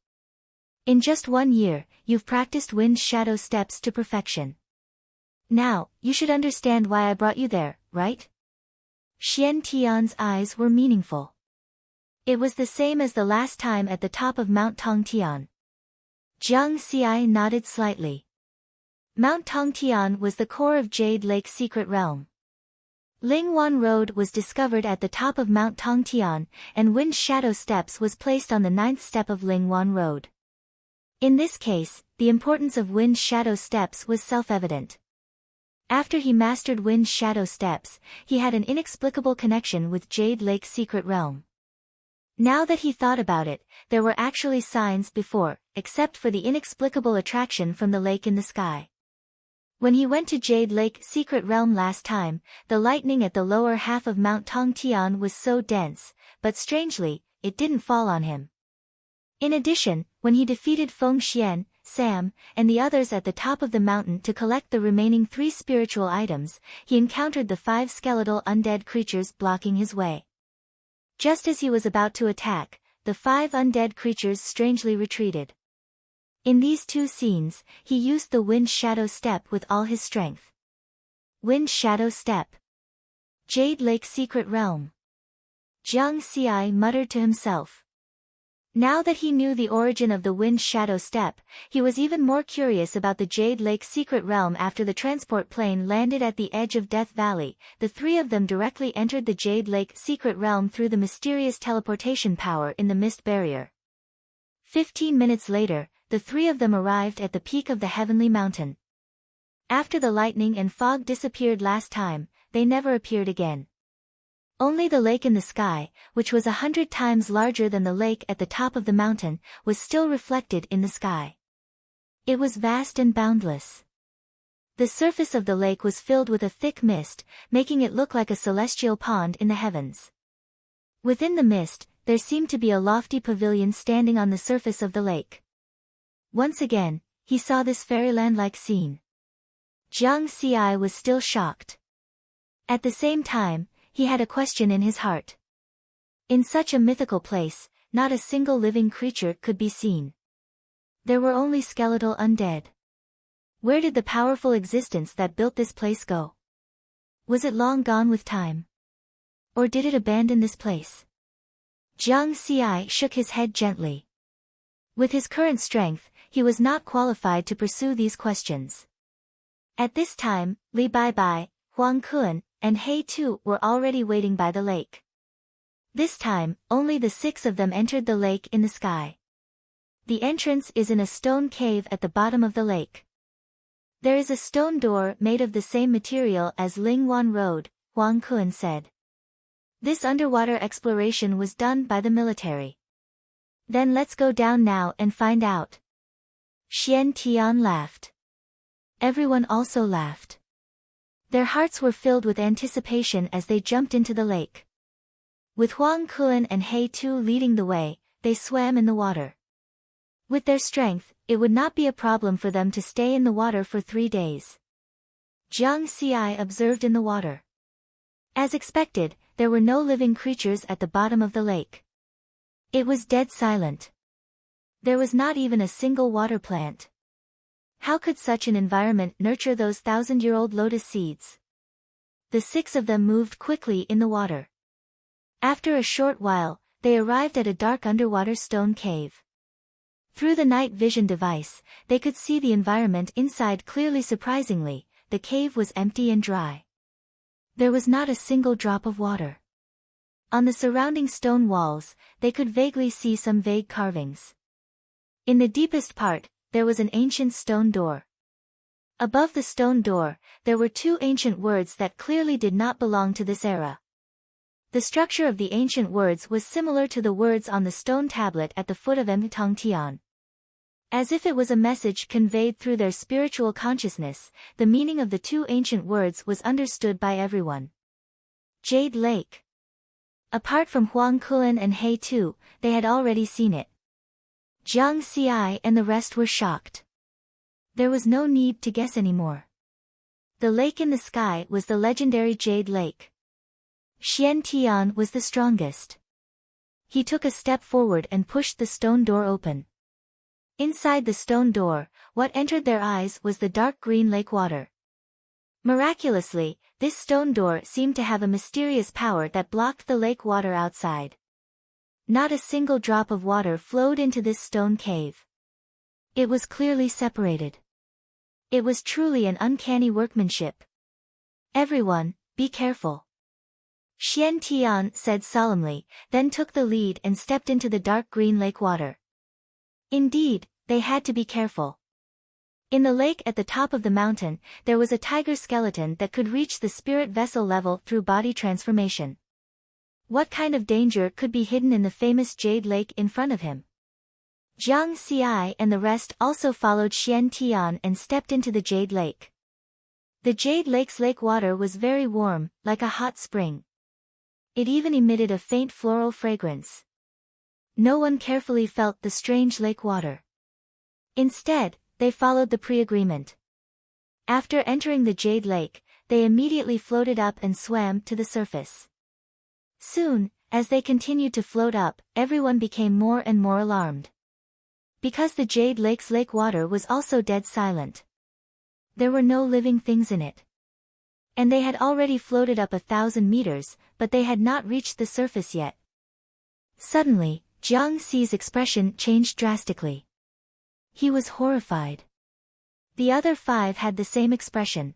In just 1 year, you've practiced wind shadow steps to perfection. Now, you should understand why I brought you there, right? Xian Tian's eyes were meaningful. It was the same as the last time at the top of Mount Tongtian. Jiang Xi nodded slightly. Mount Tongtian was the core of Jade Lake's secret realm. Lingwan Road was discovered at the top of Mount Tongtian, and Wind Shadow Steps was placed on the 9th step of Lingwan Road. In this case, the importance of Wind Shadow Steps was self-evident. After he mastered Wind Shadow Steps, he had an inexplicable connection with Jade Lake's secret realm. Now that he thought about it, there were actually signs before, except for the inexplicable attraction from the lake in the sky. When he went to Jade Lake's secret realm last time, the lightning at the lower half of Mount Tongtian was so dense, but strangely, it didn't fall on him. In addition, when he defeated Feng Xian, Sam, and the others at the top of the mountain to collect the remaining 3 spiritual items, he encountered the 5 skeletal undead creatures blocking his way. Just as he was about to attack, the 5 undead creatures strangely retreated. In these 2 scenes, he used the Wind Shadow Step with all his strength. Wind Shadow Step. Jade Lake Secret Realm. Jiang Xi muttered to himself. Now that he knew the origin of the Wind Shadow Step, he was even more curious about the Jade Lake Secret Realm. After the transport plane landed at the edge of Death Valley, the 3 of them directly entered the Jade Lake Secret Realm through the mysterious teleportation power in the mist barrier. 15 minutes later, the 3 of them arrived at the peak of the Heavenly Mountain. After the lightning and fog disappeared last time, they never appeared again. Only the lake in the sky, which was 100 times larger than the lake at the top of the mountain, was still reflected in the sky. It was vast and boundless. The surface of the lake was filled with a thick mist, making it look like a celestial pond in the heavens. Within the mist, there seemed to be a lofty pavilion standing on the surface of the lake. Once again, he saw this fairyland-like scene. Jiang Xi was still shocked. At the same time, he had a question in his heart. In such a mythical place, not a single living creature could be seen. There were only skeletal undead. Where did the powerful existence that built this place go? Was it long gone with time? Or did it abandon this place? Jiang Xi shook his head gently. With his current strength, he was not qualified to pursue these questions. At this time, Li Baibai, Huang Kun, and He Tu were already waiting by the lake. This time, only the 6 of them entered the lake in the sky. The entrance is in a stone cave at the bottom of the lake. There is a stone door made of the same material as Lingwan Road, Huang Kun said. This underwater exploration was done by the military. Then let's go down now and find out. Xian Tian laughed. Everyone also laughed. Their hearts were filled with anticipation as they jumped into the lake. With Huang Kun and He Tu leading the way, they swam in the water. With their strength, it would not be a problem for them to stay in the water for 3 days. Jiang Xi observed in the water. As expected, there were no living creatures at the bottom of the lake. It was dead silent. There was not even a single water plant. How could such an environment nurture those 1,000-year-old lotus seeds? The 6 of them moved quickly in the water. After a short while, they arrived at a dark underwater stone cave. Through the night vision device, they could see the environment inside clearly. Surprisingly, the cave was empty and dry. There was not a single drop of water. On the surrounding stone walls, they could vaguely see some vague carvings. In the deepest part, there was an ancient stone door. Above the stone door, there were two ancient words that clearly did not belong to this era. The structure of the ancient words was similar to the words on the stone tablet at the foot of Mtongtian. As if it was a message conveyed through their spiritual consciousness, the meaning of the two ancient words was understood by everyone. Jade Lake. Apart from Huang Kulin and He Tu, they had already seen it. Jiang Xi and the rest were shocked. There was no need to guess anymore. The lake in the sky was the legendary Jade Lake. Xian Tian was the strongest. He took a step forward and pushed the stone door open. Inside the stone door, what entered their eyes was the dark green lake water. Miraculously, this stone door seemed to have a mysterious power that blocked the lake water outside. Not a single drop of water flowed into this stone cave. It was clearly separated. It was truly an uncanny workmanship. Everyone, be careful. Xian Tian said solemnly, then took the lead and stepped into the dark green lake water. Indeed, they had to be careful. In the lake at the top of the mountain, there was a tiger skeleton that could reach the spirit vessel level through body transformation. What kind of danger could be hidden in the famous Jade Lake in front of him? Jiang Xi and the rest also followed Xian Tian and stepped into the Jade Lake. The Jade Lake's lake water was very warm, like a hot spring. It even emitted a faint floral fragrance. No one carefully felt the strange lake water. Instead, they followed the pre-agreement. After entering the Jade Lake, they immediately floated up and swam to the surface. Soon, as they continued to float up, everyone became more and more alarmed. Because the Jade Lake's lake water was also dead silent. There were no living things in it. And they had already floated up 1,000 meters, but they had not reached the surface yet. Suddenly, Jiang Xi's expression changed drastically. He was horrified. The other 5 had the same expression.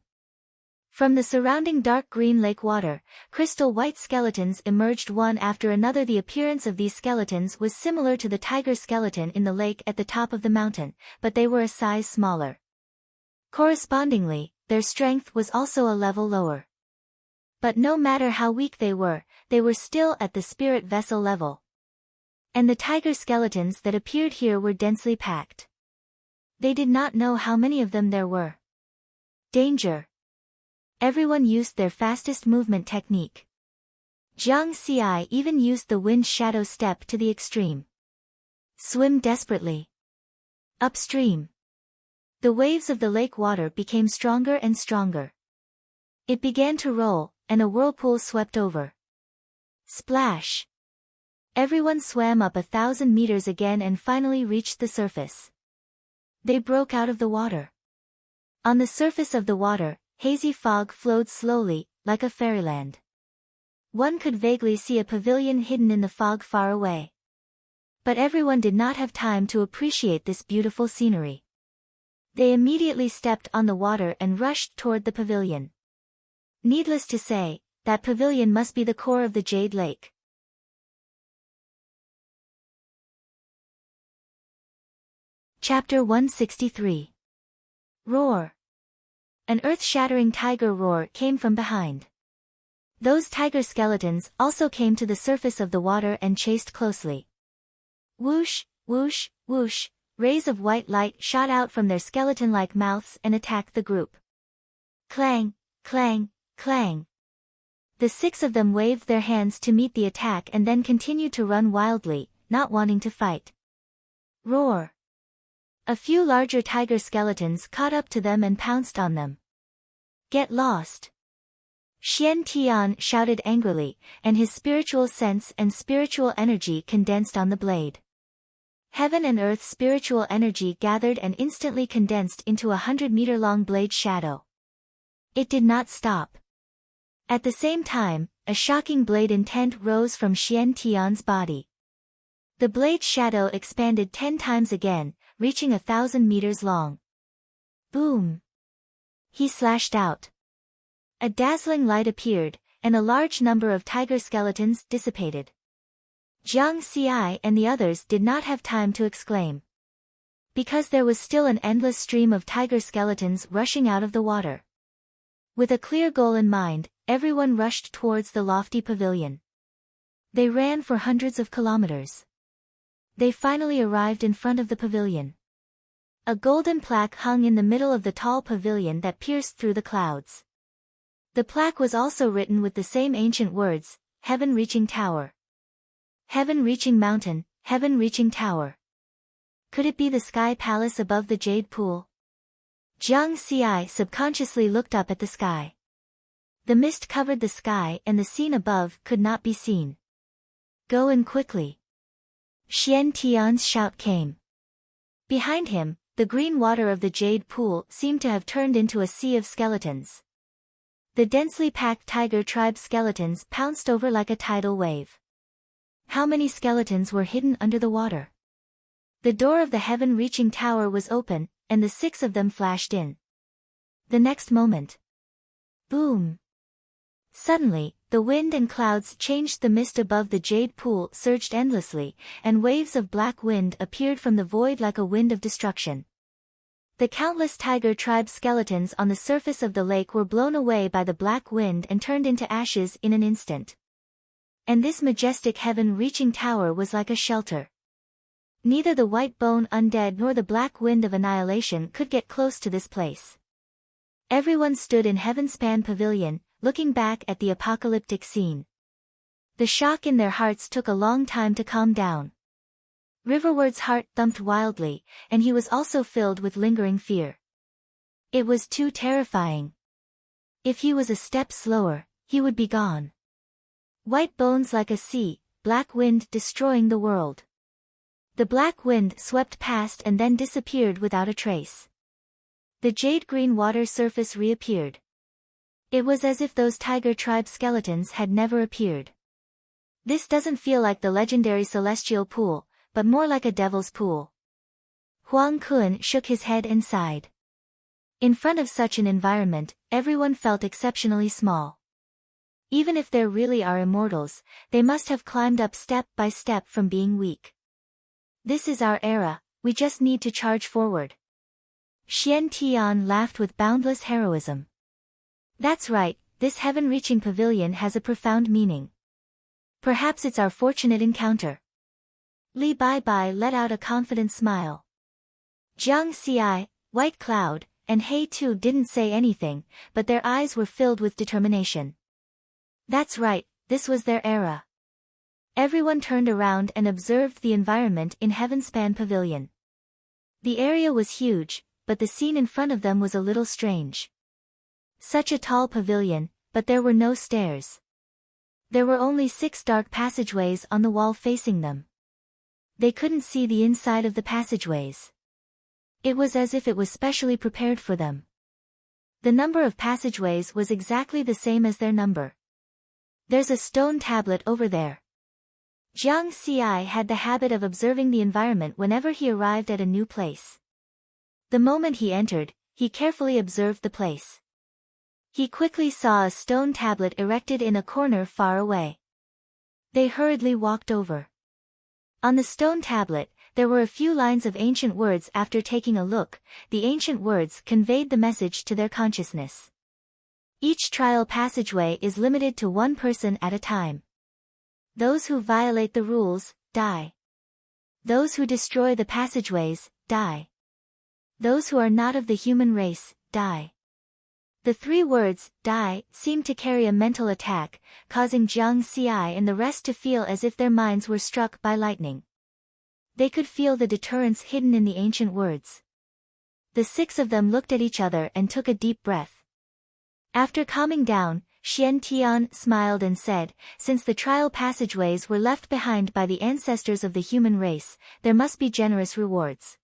From the surrounding dark green lake water, crystal white skeletons emerged one after another. The appearance of these skeletons was similar to the tiger skeleton in the lake at the top of the mountain, but they were a size smaller. Correspondingly, their strength was also a level lower. But no matter how weak they were still at the spirit vessel level. And the tiger skeletons that appeared here were densely packed. They did not know how many of them there were. Danger. Everyone used their fastest movement technique. Jiang Xi even used the wind shadow step to the extreme. Swim desperately. Upstream. The waves of the lake water became stronger and stronger. It began to roll, and a whirlpool swept over. Splash. Everyone swam up 1,000 meters again and finally reached the surface. They broke out of the water. On the surface of the water, hazy fog flowed slowly, like a fairyland. One could vaguely see a pavilion hidden in the fog far away. But everyone did not have time to appreciate this beautiful scenery. They immediately stepped on the water and rushed toward the pavilion. Needless to say, that pavilion must be the core of the Jade Lake. Chapter 163. Roar. An earth-shattering tiger roar came from behind. Those tiger skeletons also came to the surface of the water and chased closely. Whoosh, whoosh, whoosh, rays of white light shot out from their skeleton-like mouths and attacked the group. Clang, clang, clang. The 6 of them waved their hands to meet the attack and then continued to run wildly, not wanting to fight. Roar. A few larger tiger skeletons caught up to them and pounced on them. Get lost. Xian Tian shouted angrily, and his spiritual sense and spiritual energy condensed on the blade. Heaven and earth spiritual energy gathered and instantly condensed into a 100-meter-long blade shadow. It did not stop. At the same time, a shocking blade intent rose from Xian Tian's body. The blade shadow expanded 10 times again, reaching 1,000 meters long. Boom! He slashed out. A dazzling light appeared, and a large number of tiger skeletons dissipated. Jiang Xi and the others did not have time to exclaim. Because there was still an endless stream of tiger skeletons rushing out of the water. With a clear goal in mind, everyone rushed towards the lofty pavilion. They ran for hundreds of kilometers. They finally arrived in front of the pavilion. A golden plaque hung in the middle of the tall pavilion that pierced through the clouds. The plaque was also written with the same ancient words, heaven-reaching tower. Heaven-reaching mountain, heaven-reaching tower. Could it be the sky palace above the jade pool? Jiang Xi subconsciously looked up at the sky. The mist covered the sky and the scene above could not be seen. Go in quickly. Xian Tian's shout came. Behind him, the green water of the jade pool seemed to have turned into a sea of skeletons. The densely packed tiger tribe skeletons pounced over like a tidal wave. How many skeletons were hidden under the water? The door of the heaven-reaching tower was open, and the 6 of them flashed in. The next moment. Boom! Suddenly, the wind and clouds changed. The mist above the jade pool surged endlessly, and waves of black wind appeared from the void like a wind of destruction. The countless tiger tribe skeletons on the surface of the lake were blown away by the black wind and turned into ashes in an instant. And this majestic heaven-reaching tower was like a shelter. Neither the white bone undead nor the black wind of annihilation could get close to this place. Everyone stood in Heavenspan Pavilion, looking back at the apocalyptic scene. The shock in their hearts took a long time to calm down. Riverward's heart thumped wildly, and he was also filled with lingering fear. It was too terrifying. If he was a step slower, he would be gone. White bones like a sea, black wind destroying the world. The black wind swept past and then disappeared without a trace. The jade-green water surface reappeared. It was as if those tiger tribe skeletons had never appeared. This doesn't feel like the legendary celestial pool, but more like a devil's pool. Huang Kun shook his head and sighed. In front of such an environment, everyone felt exceptionally small. Even if there really are immortals, they must have climbed up step by step from being weak. This is our era, we just need to charge forward. Xian Tian laughed with boundless heroism. That's right, this heaven-reaching pavilion has a profound meaning. Perhaps it's our fortunate encounter. Li Bai let out a confident smile. Jiang Xi, White Cloud, and He Tu didn't say anything, but their eyes were filled with determination. That's right, this was their era. Everyone turned around and observed the environment in Heavenspan Pavilion. The area was huge, but the scene in front of them was a little strange. Such a tall pavilion, but there were no stairs. There were only 6 dark passageways on the wall facing them. They couldn't see the inside of the passageways. It was as if it was specially prepared for them. The number of passageways was exactly the same as their number. There's a stone tablet over there. Jiang Xi had the habit of observing the environment whenever he arrived at a new place. The moment he entered, he carefully observed the place. He quickly saw a stone tablet erected in a corner far away. They hurriedly walked over. On the stone tablet, there were a few lines of ancient words. After taking a look, the ancient words conveyed the message to their consciousness. Each trial passageway is limited to 1 person at a time. Those who violate the rules, die. Those who destroy the passageways, die. Those who are not of the human race, die. The 3 words, die, seemed to carry a mental attack, causing Jiang Xi and the rest to feel as if their minds were struck by lightning. They could feel the deterrence hidden in the ancient words. The 6 of them looked at each other and took a deep breath. After calming down, Xian Tian smiled and said, since the trial passageways were left behind by the ancestors of the human race, there must be generous rewards.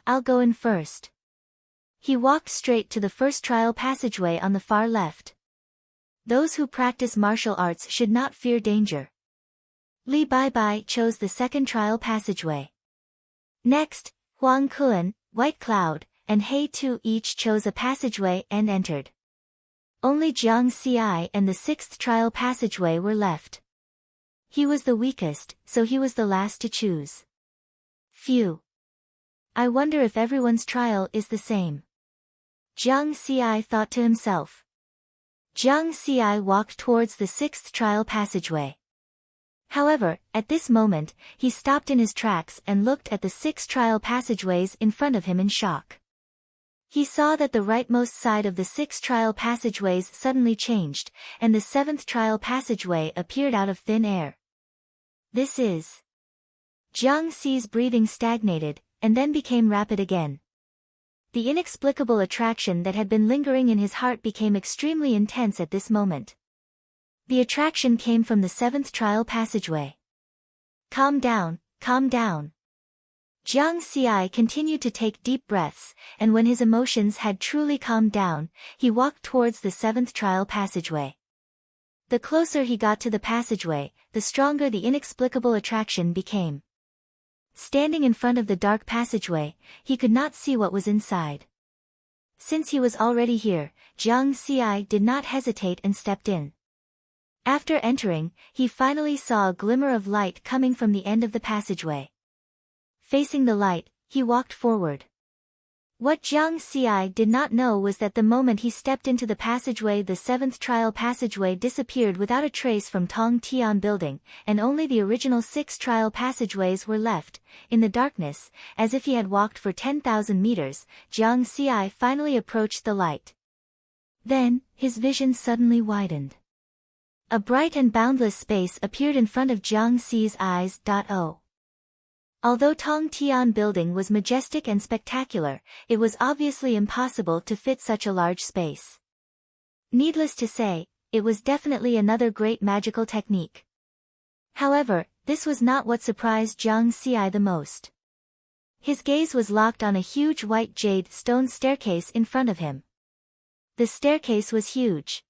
I'll go in first. He walked straight to the first trial passageway on the far left. Those who practice martial arts should not fear danger. Li Bai chose the second trial passageway. Next, Huang Kun, White Cloud, and He Tu each chose a passageway and entered. Only Jiang Xi and the 6th trial passageway were left. He was the weakest, so he was the last to choose. Phew. I wonder if everyone's trial is the same. Jiang Xi thought to himself. Jiang Xi walked towards the sixth trial passageway. However, at this moment, he stopped in his tracks and looked at the six trial passageways in front of him in shock. He saw that the rightmost side of the six trial passageways suddenly changed, and the seventh trial passageway appeared out of thin air. This is... Jiang Xi's breathing stagnated, and then became rapid again. The inexplicable attraction that had been lingering in his heart became extremely intense at this moment. The attraction came from the seventh trial passageway. Calm down, calm down. Jiang Xi continued to take deep breaths, and when his emotions had truly calmed down, he walked towards the seventh trial passageway. The closer he got to the passageway, the stronger the inexplicable attraction became. Standing in front of the dark passageway, he could not see what was inside. Since he was already here, Jiang Xi did not hesitate and stepped in. After entering, he finally saw a glimmer of light coming from the end of the passageway. Facing the light, he walked forward. What Jiang Xi did not know was that the moment he stepped into the passageway, the seventh trial passageway disappeared without a trace from Tong Tian building, and only the original six trial passageways were left. In the darkness, as if he had walked for 10,000 meters, Jiang Xi finally approached the light. Then, his vision suddenly widened. A bright and boundless space appeared in front of Jiang Xi's eyes. Although Tong Tian building was majestic and spectacular, it was obviously impossible to fit such a large space. Needless to say, it was definitely another great magical technique. However, this was not what surprised Jiang Xi the most. His gaze was locked on a huge white jade stone staircase in front of him. The staircase was huge.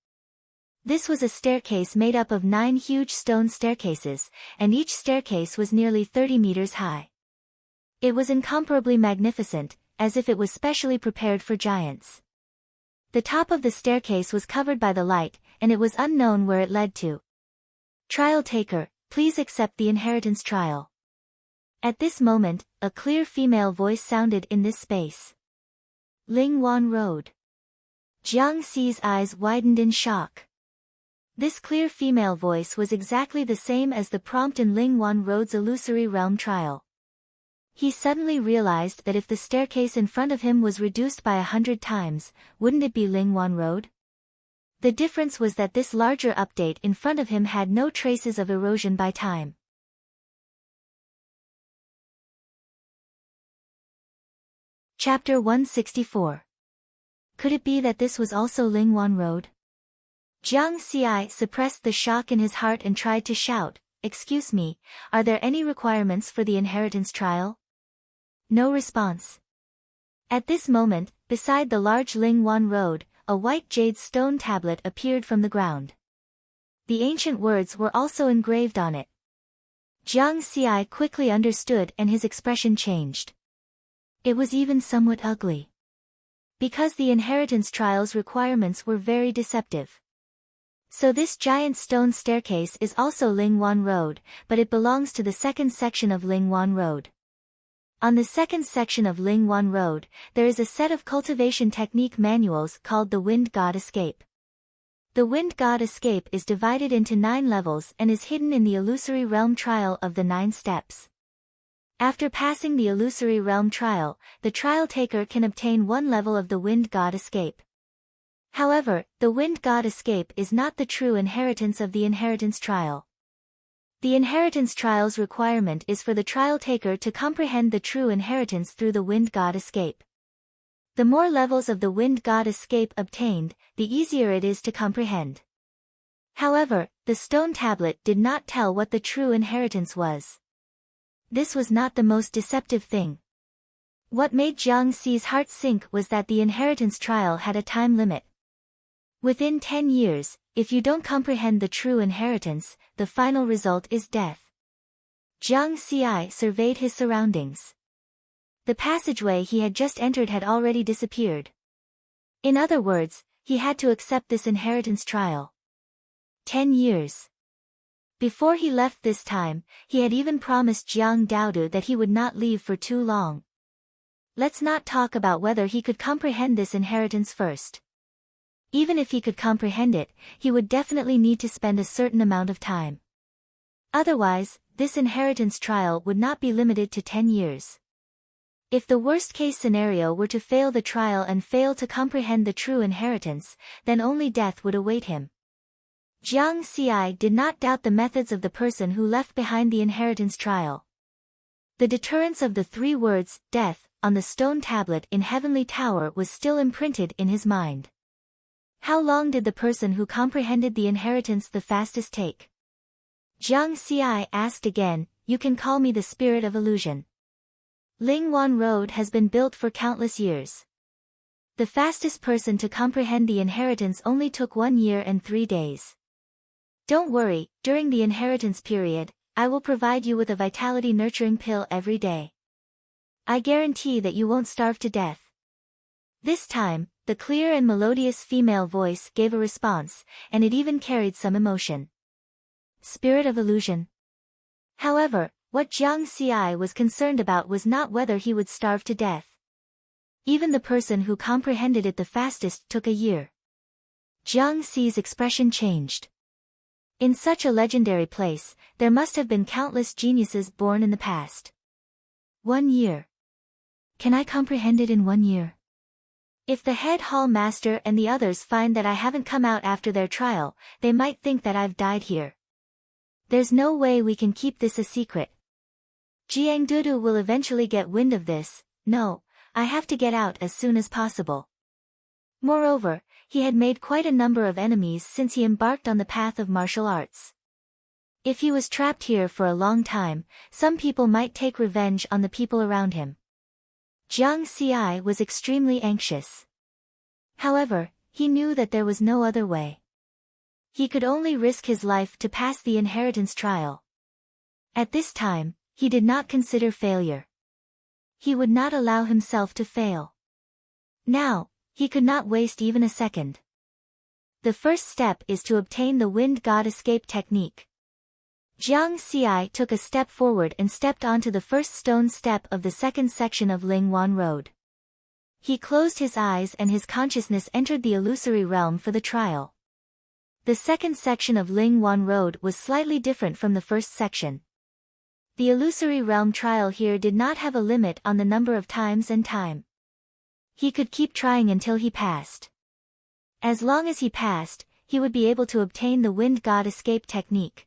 This was a staircase made up of 9 huge stone staircases, and each staircase was nearly 30 meters high. It was incomparably magnificent, as if it was specially prepared for giants. The top of the staircase was covered by the light, and it was unknown where it led to. Trial taker, please accept the inheritance trial. At this moment, a clear female voice sounded in this space. Lingwan Road. Jiang Xi's eyes widened in shock. This clear female voice was exactly the same as the prompt in Lingwan Road's illusory realm trial. He suddenly realized that if the staircase in front of him was reduced by 100 times, wouldn't it be Lingwan Road? The difference was that this larger update in front of him had no traces of erosion by time. Chapter 164. Could it be that this was also Lingwan Road? Jiang Xi suppressed the shock in his heart and tried to shout, "Excuse me, are there any requirements for the inheritance trial?" No response. At this moment, beside the large Lingwan Road, a white jade stone tablet appeared from the ground. The ancient words were also engraved on it. Jiang Xi quickly understood and his expression changed. It was even somewhat ugly. Because the inheritance trial's requirements were very deceptive. So this giant stone staircase is also Lingwan Road, but it belongs to the second section of Lingwan Road. On the second section of Lingwan Road, there is a set of cultivation technique manuals called the Wind God Escape. The Wind God Escape is divided into 9 levels and is hidden in the illusory realm trial of the 9 steps. After passing the illusory realm trial, the trial taker can obtain 1 level of the Wind God Escape. However, the Wind God Escape is not the true inheritance of the inheritance trial. The inheritance trial's requirement is for the trial taker to comprehend the true inheritance through the Wind God Escape. The more levels of the Wind God Escape obtained, the easier it is to comprehend. However, the stone tablet did not tell what the true inheritance was. This was not the most deceptive thing. What made Jiang Xi's heart sink was that the inheritance trial had a time limit. Within 10 years, if you don't comprehend the true inheritance, the final result is death. Jiang Xi surveyed his surroundings. The passageway he had just entered had already disappeared. In other words, he had to accept this inheritance trial. 10 years. Before he left this time, he had even promised Jiang Daodu that he would not leave for too long. Let's not talk about whether he could comprehend this inheritance first. Even if he could comprehend it, he would definitely need to spend a certain amount of time. Otherwise, this inheritance trial would not be limited to 10 years. If the worst-case scenario were to fail the trial and fail to comprehend the true inheritance, then only death would await him. Jiang Xi did not doubt the methods of the person who left behind the inheritance trial. The deterrence of the 3 words, death, on the stone tablet in Heavenly Tower was still imprinted in his mind. How long did the person who comprehended the inheritance the fastest take? Jiang Xi asked again. You can call me the spirit of illusion. Lingwan Road has been built for countless years. The fastest person to comprehend the inheritance only took 1 year and 3 days. Don't worry, during the inheritance period, I will provide you with a vitality-nurturing pill every day. I guarantee that you won't starve to death. This time, the clear and melodious female voice gave a response, and it even carried some emotion. Spirit of illusion. However, what Jiang Xi was concerned about was not whether he would starve to death. Even the person who comprehended it the fastest took a year. Jiang Xi's expression changed. In such a legendary place, there must have been countless geniuses born in the past. 1 year. Can I comprehend it in 1 year? If the head hall master and the others find that I haven't come out after their trial, they might think that I've died here. There's no way we can keep this a secret. Jiang Dudu will eventually get wind of this. No, I have to get out as soon as possible. Moreover, he had made quite a number of enemies since he embarked on the path of martial arts. If he was trapped here for a long time, some people might take revenge on the people around him. Jiang Xi was extremely anxious. However, he knew that there was no other way. He could only risk his life to pass the inheritance trial. At this time, he did not consider failure. He would not allow himself to fail. Now, he could not waste even a second. The first step is to obtain the Wind God Escape technique. Jiang Xi took a step forward and stepped onto the first stone step of the second section of Lingwan Road. He closed his eyes and his consciousness entered the illusory realm for the trial. The second section of Lingwan Road was slightly different from the first section. The illusory realm trial here did not have a limit on the number of times and time. He could keep trying until he passed. As long as he passed, he would be able to obtain the Wind God Escape technique.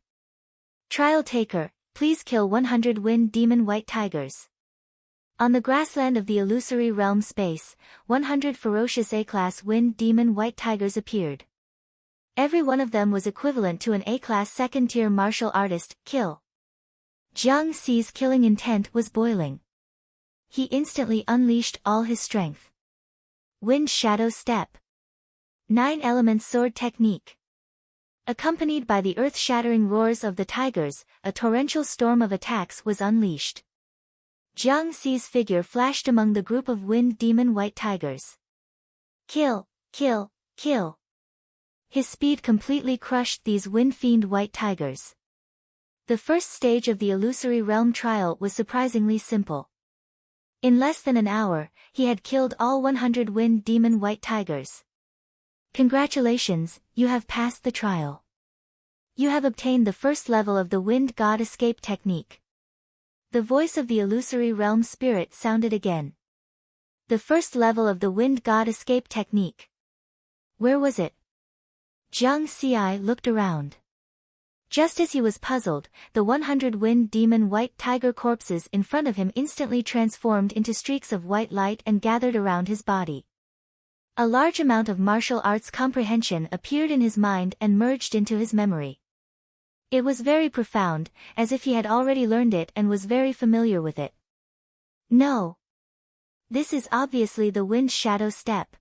Trial taker, please kill 100 Wind Demon White Tigers. On the grassland of the illusory realm space, 100 ferocious A-class Wind Demon White Tigers appeared. Every one of them was equivalent to an A-class second-tier martial artist, kill. Jiang Xi's killing intent was boiling. He instantly unleashed all his strength. Wind Shadow Step. 9 Elements Sword Technique. Accompanied by the earth-shattering roars of the tigers, a torrential storm of attacks was unleashed. Jiang Xi's figure flashed among the group of Wind Demon White Tigers. Kill, kill, kill. His speed completely crushed these Wind Fiend White Tigers. The first stage of the illusory realm trial was surprisingly simple. In less than an hour, he had killed all 100 Wind Demon White Tigers. Congratulations, you have passed the trial. You have obtained the first level of the Wind God Escape technique. The voice of the illusory realm spirit sounded again. The first level of the Wind God Escape technique. Where was it? Jiang Xi looked around. Just as he was puzzled, the 100 Wind Demon White Tiger corpses in front of him instantly transformed into streaks of white light and gathered around his body. A large amount of martial arts comprehension appeared in his mind and merged into his memory. It was very profound, as if he had already learned it and was very familiar with it. No. This is obviously the Wind Shadow Step.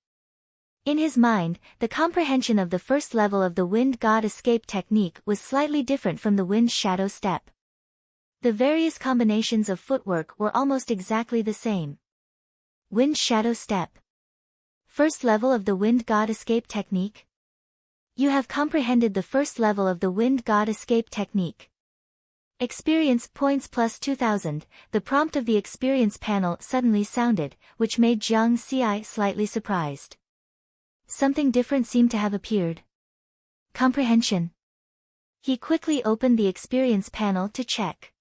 In his mind, the comprehension of the first level of the Wind God Escape technique was slightly different from the Wind Shadow Step. The various combinations of footwork were almost exactly the same. Wind Shadow Step. First level of the Wind God Escape technique? You have comprehended the first level of the Wind God Escape technique. Experience points plus 2000, the prompt of the experience panel suddenly sounded, which made Jiang Xi slightly surprised. Something different seemed to have appeared. Comprehension. He quickly opened the experience panel to check.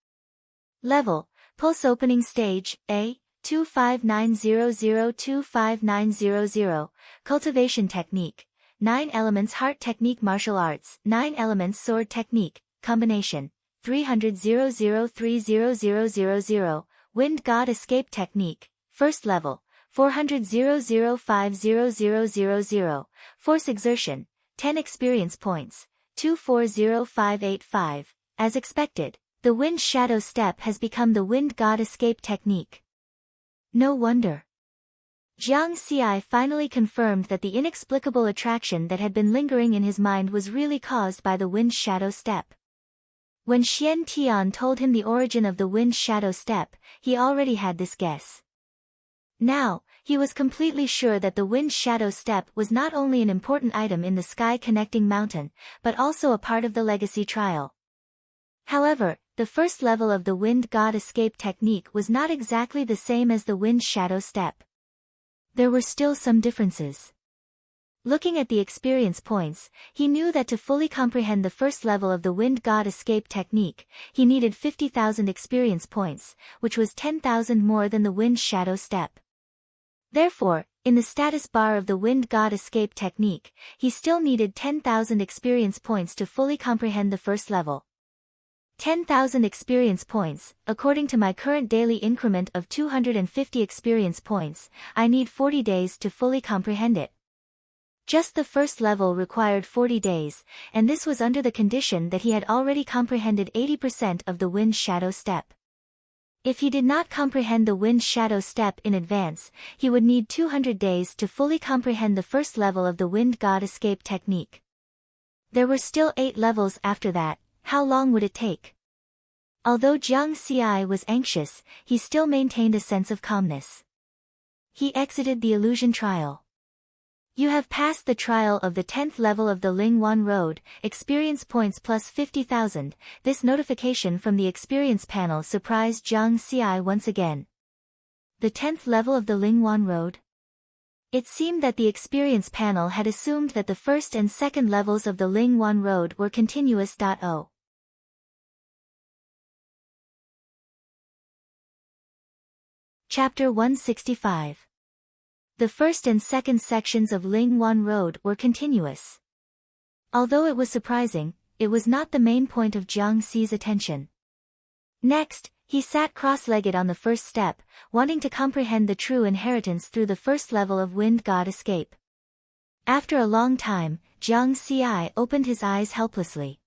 Level, Pulse Opening Stage, A, 25900-25900, Cultivation Technique, 9 Elements Heart Technique Martial Arts, 9 Elements Sword Technique, Combination, 300-0030000, Wind God Escape Technique, First Level, 400-0050000, Force Exertion, 10 Experience Points, 240585, as expected. The Wind Shadow Step has become the Wind God Escape Technique. No wonder. Jiang Xi finally confirmed that the inexplicable attraction that had been lingering in his mind was really caused by the Wind Shadow Step. When Xian Tian told him the origin of the Wind Shadow Step, he already had this guess. Now, he was completely sure that the Wind Shadow Step was not only an important item in the Sky Connecting Mountain, but also a part of the Legacy Trial. However, the first level of the Wind God Escape Technique was not exactly the same as the Wind Shadow Step. There were still some differences. Looking at the experience points, he knew that to fully comprehend the first level of the Wind God Escape Technique, he needed 50,000 experience points, which was 10,000 more than the Wind Shadow Step. Therefore, in the status bar of the Wind God Escape Technique, he still needed 10,000 experience points to fully comprehend the first level. 10,000 experience points, according to my current daily increment of 250 experience points, I need 40 days to fully comprehend it. Just the first level required 40 days, and this was under the condition that he had already comprehended 80% of the Wind Shadow Step. If he did not comprehend the Wind Shadow Step in advance, he would need 200 days to fully comprehend the first level of the Wind God Escape Technique. There were still 8 levels after that. How long would it take? Although Jiang Xi was anxious, he still maintained a sense of calmness. He exited the illusion trial. You have passed the trial of the 10th level of the Lingwan Road, experience points plus 50,000. This notification from the experience panel surprised Jiang Xi once again. The 10th level of the Lingwan Road? It seemed that the experience panel had assumed that the first and second levels of the Lingwan Road were continuous. Chapter 165. The first and second sections of Lingwan Road were continuous. Although it was surprising, it was not the main point of Jiang Xi's attention. Next, he sat cross-legged on the first step, wanting to comprehend the true inheritance through the first level of Wind God Escape. After a long time, Jiang Xi opened his eyes helplessly.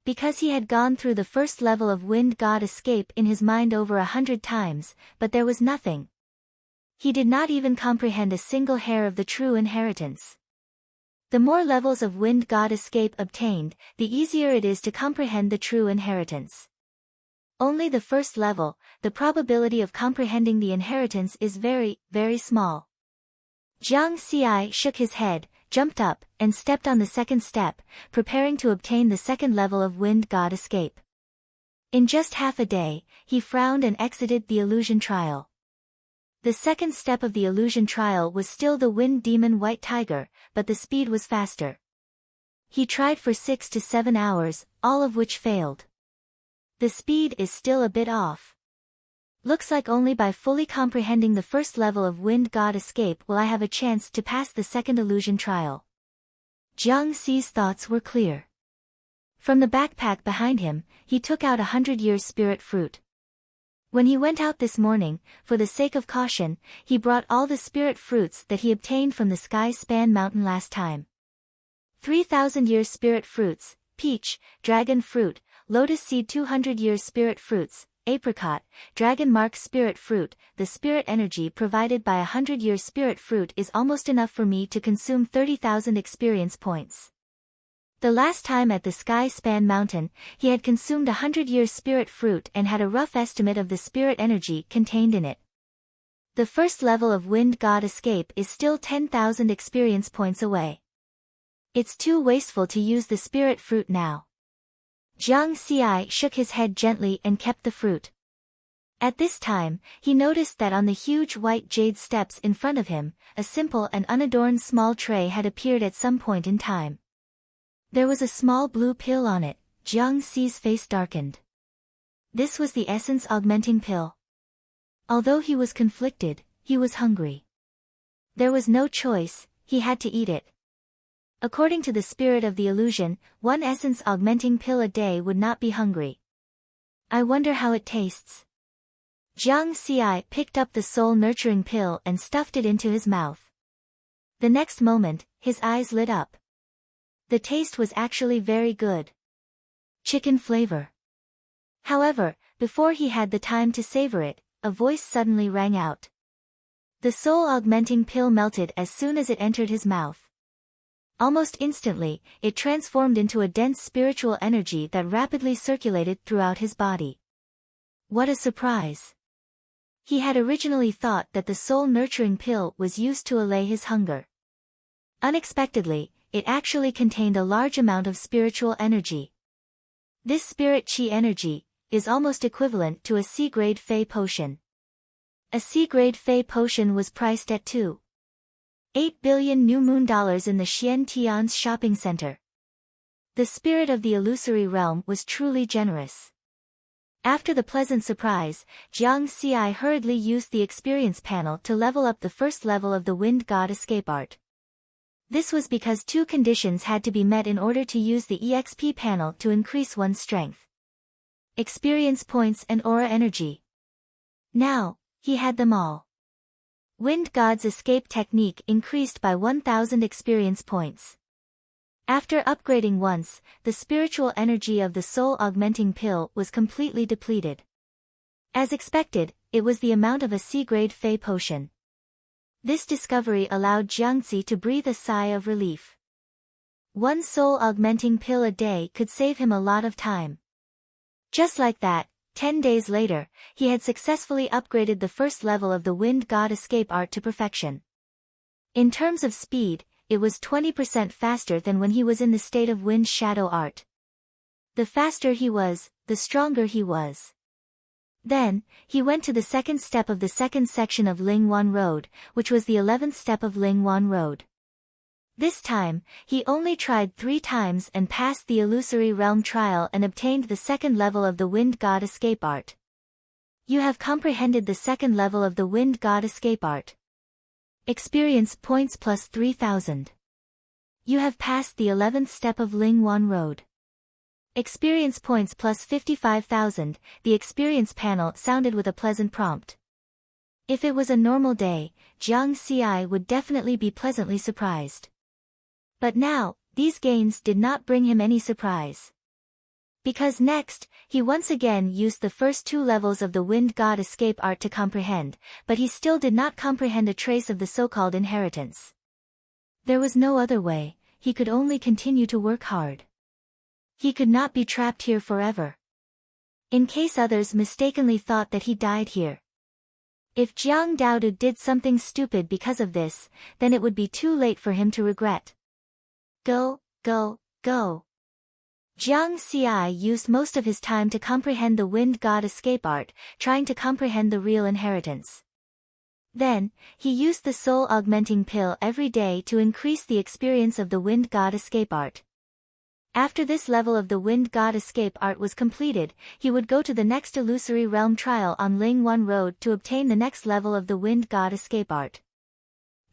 Because he had gone through the first level of Wind God Escape in his mind over 100 times, but there was nothing. He did not even comprehend a single hair of the true inheritance. The more levels of Wind God Escape obtained, the easier it is to comprehend the true inheritance. Only the first level, the probability of comprehending the inheritance is very, very small. Jiang Xi shook his head, jumped up, and stepped on the second step, preparing to obtain the second level of Wind God Escape. In just half a day, he frowned and exited the illusion trial. The second step of the illusion trial was still the Wind Demon White Tiger, but the speed was faster. He tried for 6 to 7 hours, all of which failed. The speed is still a bit off. Looks like only by fully comprehending the first level of Wind God Escape will I have a chance to pass the second illusion trial. Jiang Xi's thoughts were clear. From the backpack behind him, he took out 100 years spirit fruit. When he went out this morning, for the sake of caution, he brought all the spirit fruits that he obtained from the Sky Span Mountain last time. 3,000 years spirit fruits, peach, dragon fruit, lotus seed 200 years spirit fruits, apricot, dragon mark spirit fruit. The spirit energy provided by 100 years spirit fruit is almost enough for me to consume 30,000 experience points. The last time at the Sky Span Mountain, he had consumed 100 years spirit fruit and had a rough estimate of the spirit energy contained in it. The first level of Wind God Escape is still 10,000 experience points away. It's too wasteful to use the spirit fruit now. Jiang Xi shook his head gently and kept the fruit. At this time, he noticed that on the huge white jade steps in front of him, a simple and unadorned small tray had appeared at some point in time. There was a small blue pill on it. Jiang Xi's face darkened. This was the essence augmenting pill. Although he was conflicted, he was hungry. There was no choice, he had to eat it. According to the spirit of the illusion, one essence augmenting pill a day would not be hungry. I wonder how it tastes. Jiang Xi picked up the soul-nurturing pill and stuffed it into his mouth. The next moment, his eyes lit up. The taste was actually very good. Chicken flavor. However, before he had the time to savor it, a voice suddenly rang out. The soul-augmenting pill melted as soon as it entered his mouth. Almost instantly, it transformed into a dense spiritual energy that rapidly circulated throughout his body. What a surprise! He had originally thought that the soul-nurturing pill was used to allay his hunger. Unexpectedly, it actually contained a large amount of spiritual energy. This spirit chi energy is almost equivalent to a C-grade Fey potion. A C-grade Fey potion was priced at 2.8 billion new moon dollars in the Xian Tian's shopping center. The spirit of the illusory realm was truly generous. After the pleasant surprise, Jiang Xi hurriedly used the experience panel to level up the first level of the Wind God escape art. This was because two conditions had to be met in order to use the EXP panel to increase one's strength: experience points and aura energy. Now, he had them all. Wind God's escape technique increased by 1,000 experience points. After upgrading once, the spiritual energy of the soul-augmenting pill was completely depleted. As expected, it was the amount of a C-grade Fey potion. This discovery allowed Jiangxi to breathe a sigh of relief. One soul-augmenting pill a day could save him a lot of time. Just like that, 10 days later, he had successfully upgraded the first level of the Wind God escape art to perfection. In terms of speed, it was 20% faster than when he was in the state of Wind Shadow art. The faster he was, the stronger he was. Then, he went to the second step of the second section of Lingwan Road, which was the 11th step of Lingwan Road. This time, he only tried 3 times and passed the illusory realm trial and obtained the second level of the Wind God escape art. You have comprehended the second level of the Wind God escape art. Experience points plus 3,000. You have passed the 11th step of Lingwan Road. Experience points plus 55,000. The experience panel sounded with a pleasant prompt. If it was a normal day, Jiang Xi would definitely be pleasantly surprised. But now, these gains did not bring him any surprise. Because next, he once again used the first 2 levels of the Wind God escape art to comprehend, but he still did not comprehend a trace of the so-called inheritance. There was no other way, he could only continue to work hard. He could not be trapped here forever. In case others mistakenly thought that he died here. If Jiang Daodu did something stupid because of this, then it would be too late for him to regret. Go, go, go. Jiang Xi used most of his time to comprehend the Wind God escape art, trying to comprehend the real inheritance. Then, he used the soul-augmenting pill every day to increase the experience of the Wind God escape art. After this level of the Wind God escape art was completed, he would go to the next illusory realm trial on Lingwan Road to obtain the next level of the Wind God escape art.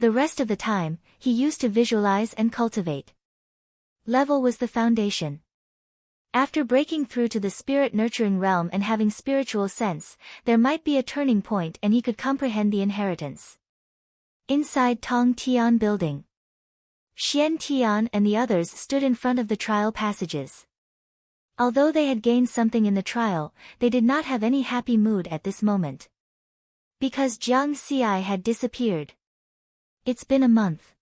The rest of the time, he used to visualize and cultivate. Level was the foundation. After breaking through to the spirit-nurturing realm and having spiritual sense, there might be a turning point and he could comprehend the inheritance. Inside Tong Tian building, Xian Tian and the others stood in front of the trial passages. Although they had gained something in the trial, they did not have any happy mood at this moment. Because Jiang Xi had disappeared. It's been a month.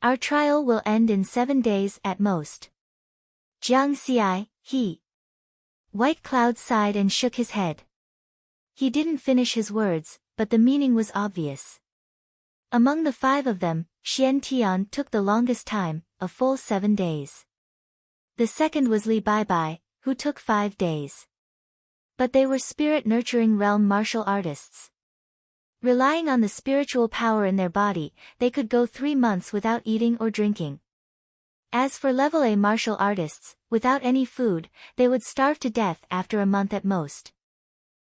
Our trial will end in 7 days at most. Jiang Xi, he. White Cloud sighed and shook his head. He didn't finish his words, but the meaning was obvious. Among the 5 of them, Xian Tian took the longest time, a full 7 days. The second was Li Baibai, who took 5 days. But they were spirit-nurturing realm martial artists. Relying on the spiritual power in their body, they could go 3 months without eating or drinking. As for level A martial artists, without any food, they would starve to death after a month at most.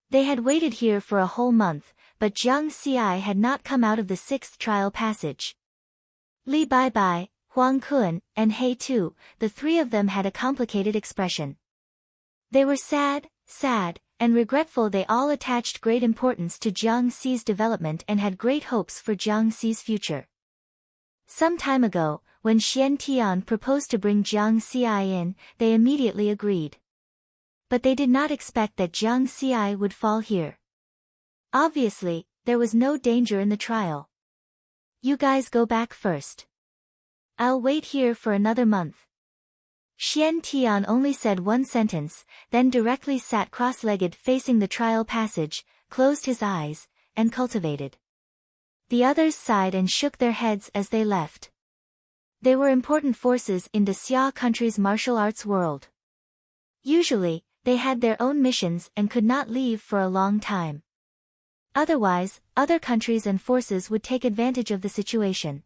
They had waited here for a whole month, but Jiang Xi had not come out of the 6th trial passage. Li Baibai, Huang Kun, and He Tu, the 3 of them had a complicated expression. They were sad, and regretful. They all attached great importance to Jiang Xi's development and had great hopes for Jiang Xi's future. Some time ago, when Xian Tian proposed to bring Jiang Xi in, they immediately agreed. But they did not expect that Jiang Xi would fall here. Obviously, there was no danger in the trial. You guys go back first. I'll wait here for another month. Xian Tian only said one sentence, then directly sat cross-legged facing the trial passage, closed his eyes, and cultivated. The others sighed and shook their heads as they left. They were important forces in the Xia country's martial arts world. Usually, they had their own missions and could not leave for a long time. Otherwise, other countries and forces would take advantage of the situation.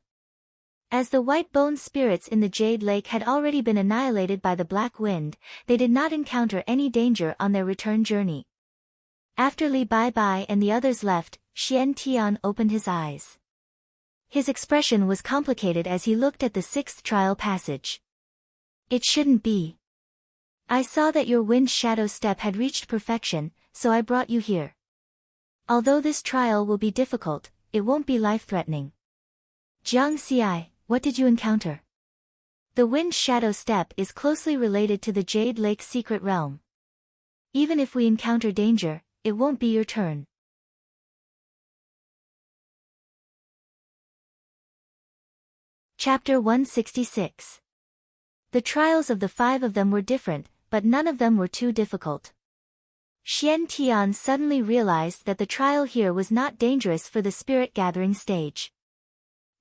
As the white bone spirits in the Jade Lake had already been annihilated by the Black Wind, they did not encounter any danger on their return journey. After Li Baibai and the others left, Xian Tian opened his eyes. His expression was complicated as he looked at the 6th trial passage. It shouldn't be. I saw that your wind shadow step had reached perfection, so I brought you here. Although this trial will be difficult, it won't be life-threatening. Jiang Xi, what did you encounter? The wind shadow step is closely related to the Jade Lake secret realm. Even if we encounter danger, it won't be your turn. Chapter 166. The trials of the 5 of them were different, but none of them were too difficult. Xian Tian suddenly realized that the trial here was not dangerous for the spirit-gathering stage.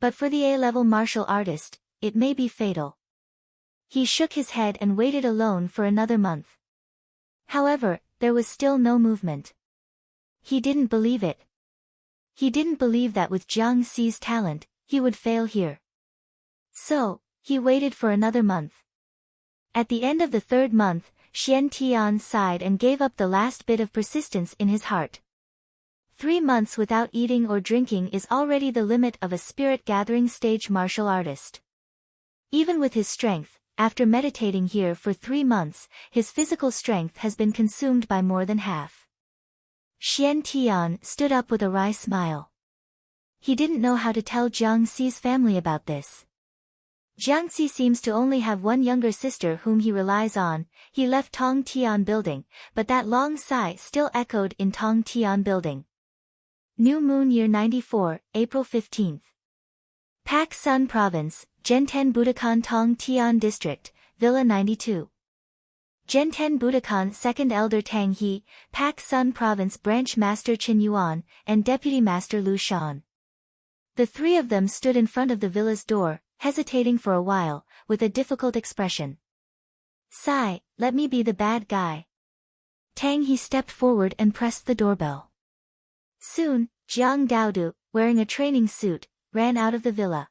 But for the A-level martial artist, it may be fatal. He shook his head and waited alone for another month. However, there was still no movement. He didn't believe it. He didn't believe that with Jiang Xi's talent, he would fail here. So, he waited for another month. At the end of the 3rd month, Xian Tian sighed and gave up the last bit of persistence in his heart. 3 months without eating or drinking is already the limit of a spirit-gathering stage martial artist. Even with his strength, after meditating here for 3 months, his physical strength has been consumed by more than half. Xian Tian stood up with a wry smile. He didn't know how to tell Jiang Xi's family about this. Jiang Xi seems to only have one younger sister whom he relies on. He left Tong Tian building, but that long sigh still echoed in Tong Tian building. New Moon Year 94, April 15th. Pak Sun Province, Zhenten Budokan Tong Tian District, Villa 92. Zhenten Budokan 2nd Elder Tang He, Pak Sun Province Branch Master Qin Yuan, and Deputy Master Lu Shan. The 3 of them stood in front of the villa's door, hesitating for a while, with a difficult expression. Sigh, let me be the bad guy. Tang He stepped forward and pressed the doorbell. Soon, Jiang Daodu, wearing a training suit, ran out of the villa.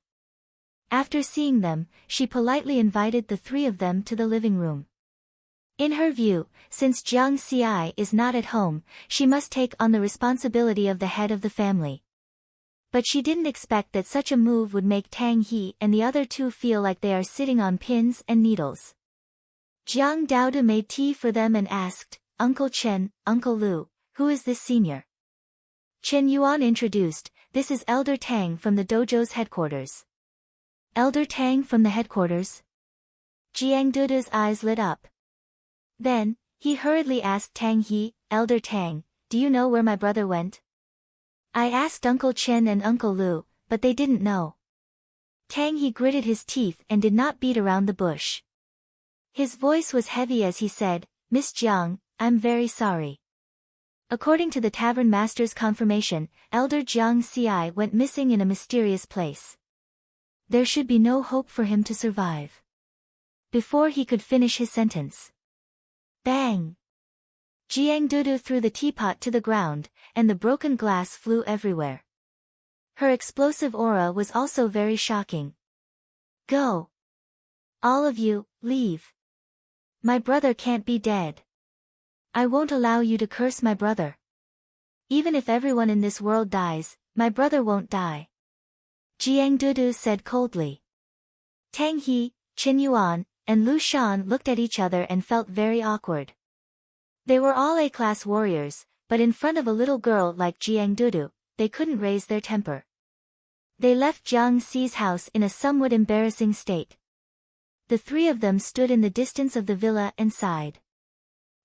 After seeing them, she politely invited the 3 of them to the living room. In her view, since Jiang Xi is not at home, she must take on the responsibility of the head of the family. But she didn't expect that such a move would make Tang He and the other 2 feel like they are sitting on pins and needles. Jiang Daodu made tea for them and asked, Uncle Chen, Uncle Lu, who is this senior? Chen Yuan introduced, this is Elder Tang from the dojo's headquarters. Elder Tang from the headquarters? Jiang Duda's eyes lit up. Then, he hurriedly asked Tang He, Elder Tang, do you know where my brother went? I asked Uncle Chen and Uncle Lu, but they didn't know. Tang He gritted his teeth and did not beat around the bush. His voice was heavy as he said, Miss Jiang, I'm very sorry. According to the tavern master's confirmation, Elder Jiang Xi went missing in a mysterious place. There should be no hope for him to survive. Before he could finish his sentence, Bang! Jiang Dudu threw the teapot to the ground, and the broken glass flew everywhere. Her explosive aura was also very shocking. Go! All of you, leave. My brother can't be dead. I won't allow you to curse my brother. Even if everyone in this world dies, my brother won't die. Jiang Dudu said coldly. Tang He, Qin Yuan, and Lu Shan looked at each other and felt very awkward. They were all A-class warriors, but in front of a little girl like Jiang Dudu, they couldn't raise their temper. They left Jiang Xi's house in a somewhat embarrassing state. The three of them stood in the distance of the villa and sighed.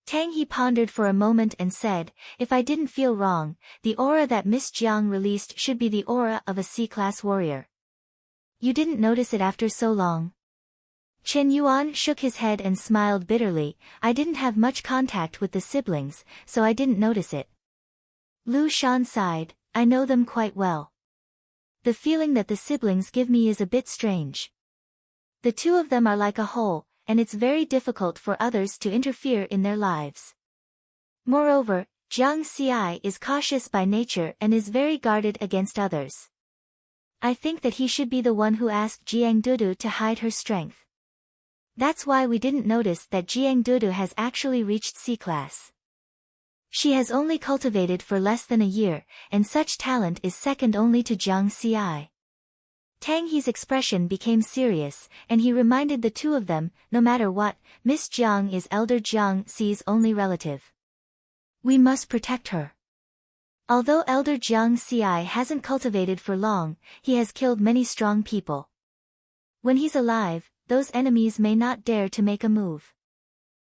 Tang He pondered for a moment and said, if I didn't feel wrong, the aura that Miss Jiang released should be the aura of a C-class warrior. You didn't notice it after so long? Chen Yuan shook his head and smiled bitterly. I didn't have much contact with the siblings, so I didn't notice it. Lu Shan sighed, I know them quite well. The feeling that the siblings give me is a bit strange. The two of them are like a whole, and it's very difficult for others to interfere in their lives. Moreover, Jiang Xi is cautious by nature and is very guarded against others. I think that he should be the one who asked Jiang Dudu to hide her strength. That's why we didn't notice that Jiang Dudu has actually reached C-class. She has only cultivated for less than a year, and such talent is second only to Jiang Xi. Tang He's expression became serious, and he reminded the two of them, no matter what, Miss Jiang is elder Jiang Xi's only relative. We must protect her. Although elder Jiang Xi hasn't cultivated for long, he has killed many strong people. When he's alive, those enemies may not dare to make a move.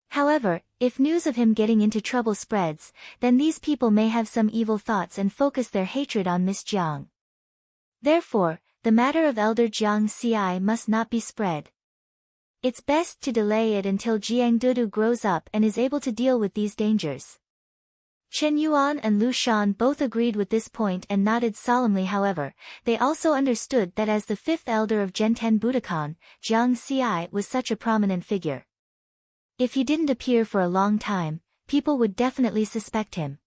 However, if news of him getting into trouble spreads, then these people may have some evil thoughts and focus their hatred on Miss Jiang. Therefore, the matter of elder Jiang Xi must not be spread. It's best to delay it until Jiang Dudu grows up and is able to deal with these dangers. Chen Yuan and Lu Shan both agreed with this point and nodded solemnly. However, they also understood that as the fifth elder of Genten Budokan, Jiang Xi was such a prominent figure. If he didn't appear for a long time, people would definitely suspect him.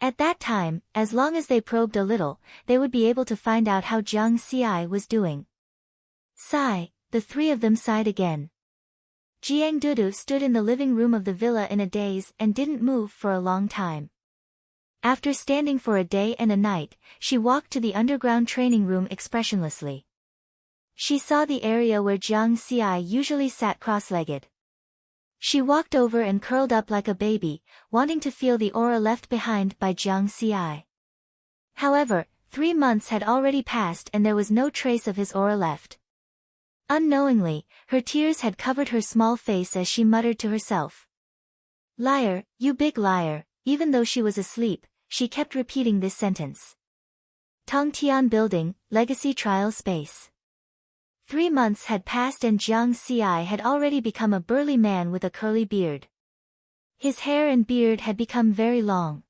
At that time, as long as they probed a little, they would be able to find out how Jiang Xi was doing. Sigh, the three of them sighed again. Jiang Dudu stood in the living room of the villa in a daze and didn't move for a long time. After standing for a day and a night, she walked to the underground training room expressionlessly. She saw the area where Jiang Xi usually sat cross-legged. She walked over and curled up like a baby, wanting to feel the aura left behind by Jiang Xi. However, 3 months had already passed and there was no trace of his aura left. Unknowingly, her tears had covered her small face as she muttered to herself. Liar, you big liar. Even though she was asleep, she kept repeating this sentence. Tongtian Building, Legacy Trial Space. 3 months had passed and Jiang Xi had already become a burly man with a curly beard. His hair and beard had become very long.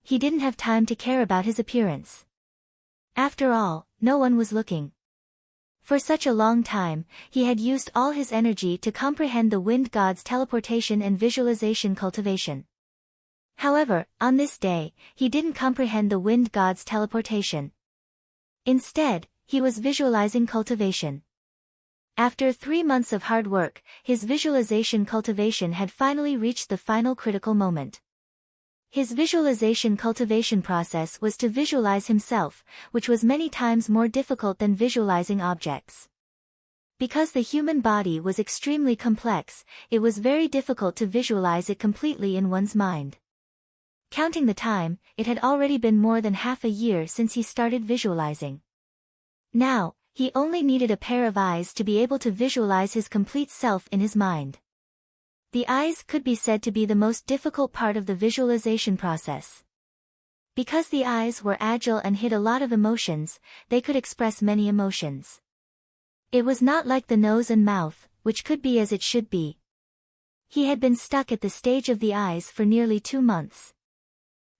He didn't have time to care about his appearance. After all, no one was looking. For such a long time, he had used all his energy to comprehend the wind god's teleportation and visualization cultivation. However, on this day, he didn't comprehend the wind god's teleportation. Instead, he was visualizing cultivation. After 3 months of hard work, his visualization cultivation had finally reached the final critical moment. His visualization cultivation process was to visualize himself, which was many times more difficult than visualizing objects. Because the human body was extremely complex, it was very difficult to visualize it completely in one's mind. Counting the time, it had already been more than half a year since he started visualizing. Now, he only needed a pair of eyes to be able to visualize his complete self in his mind. The eyes could be said to be the most difficult part of the visualization process. Because the eyes were agile and hid a lot of emotions, they could express many emotions. It was not like the nose and mouth, which could be as it should be. He had been stuck at the stage of the eyes for nearly 2 months.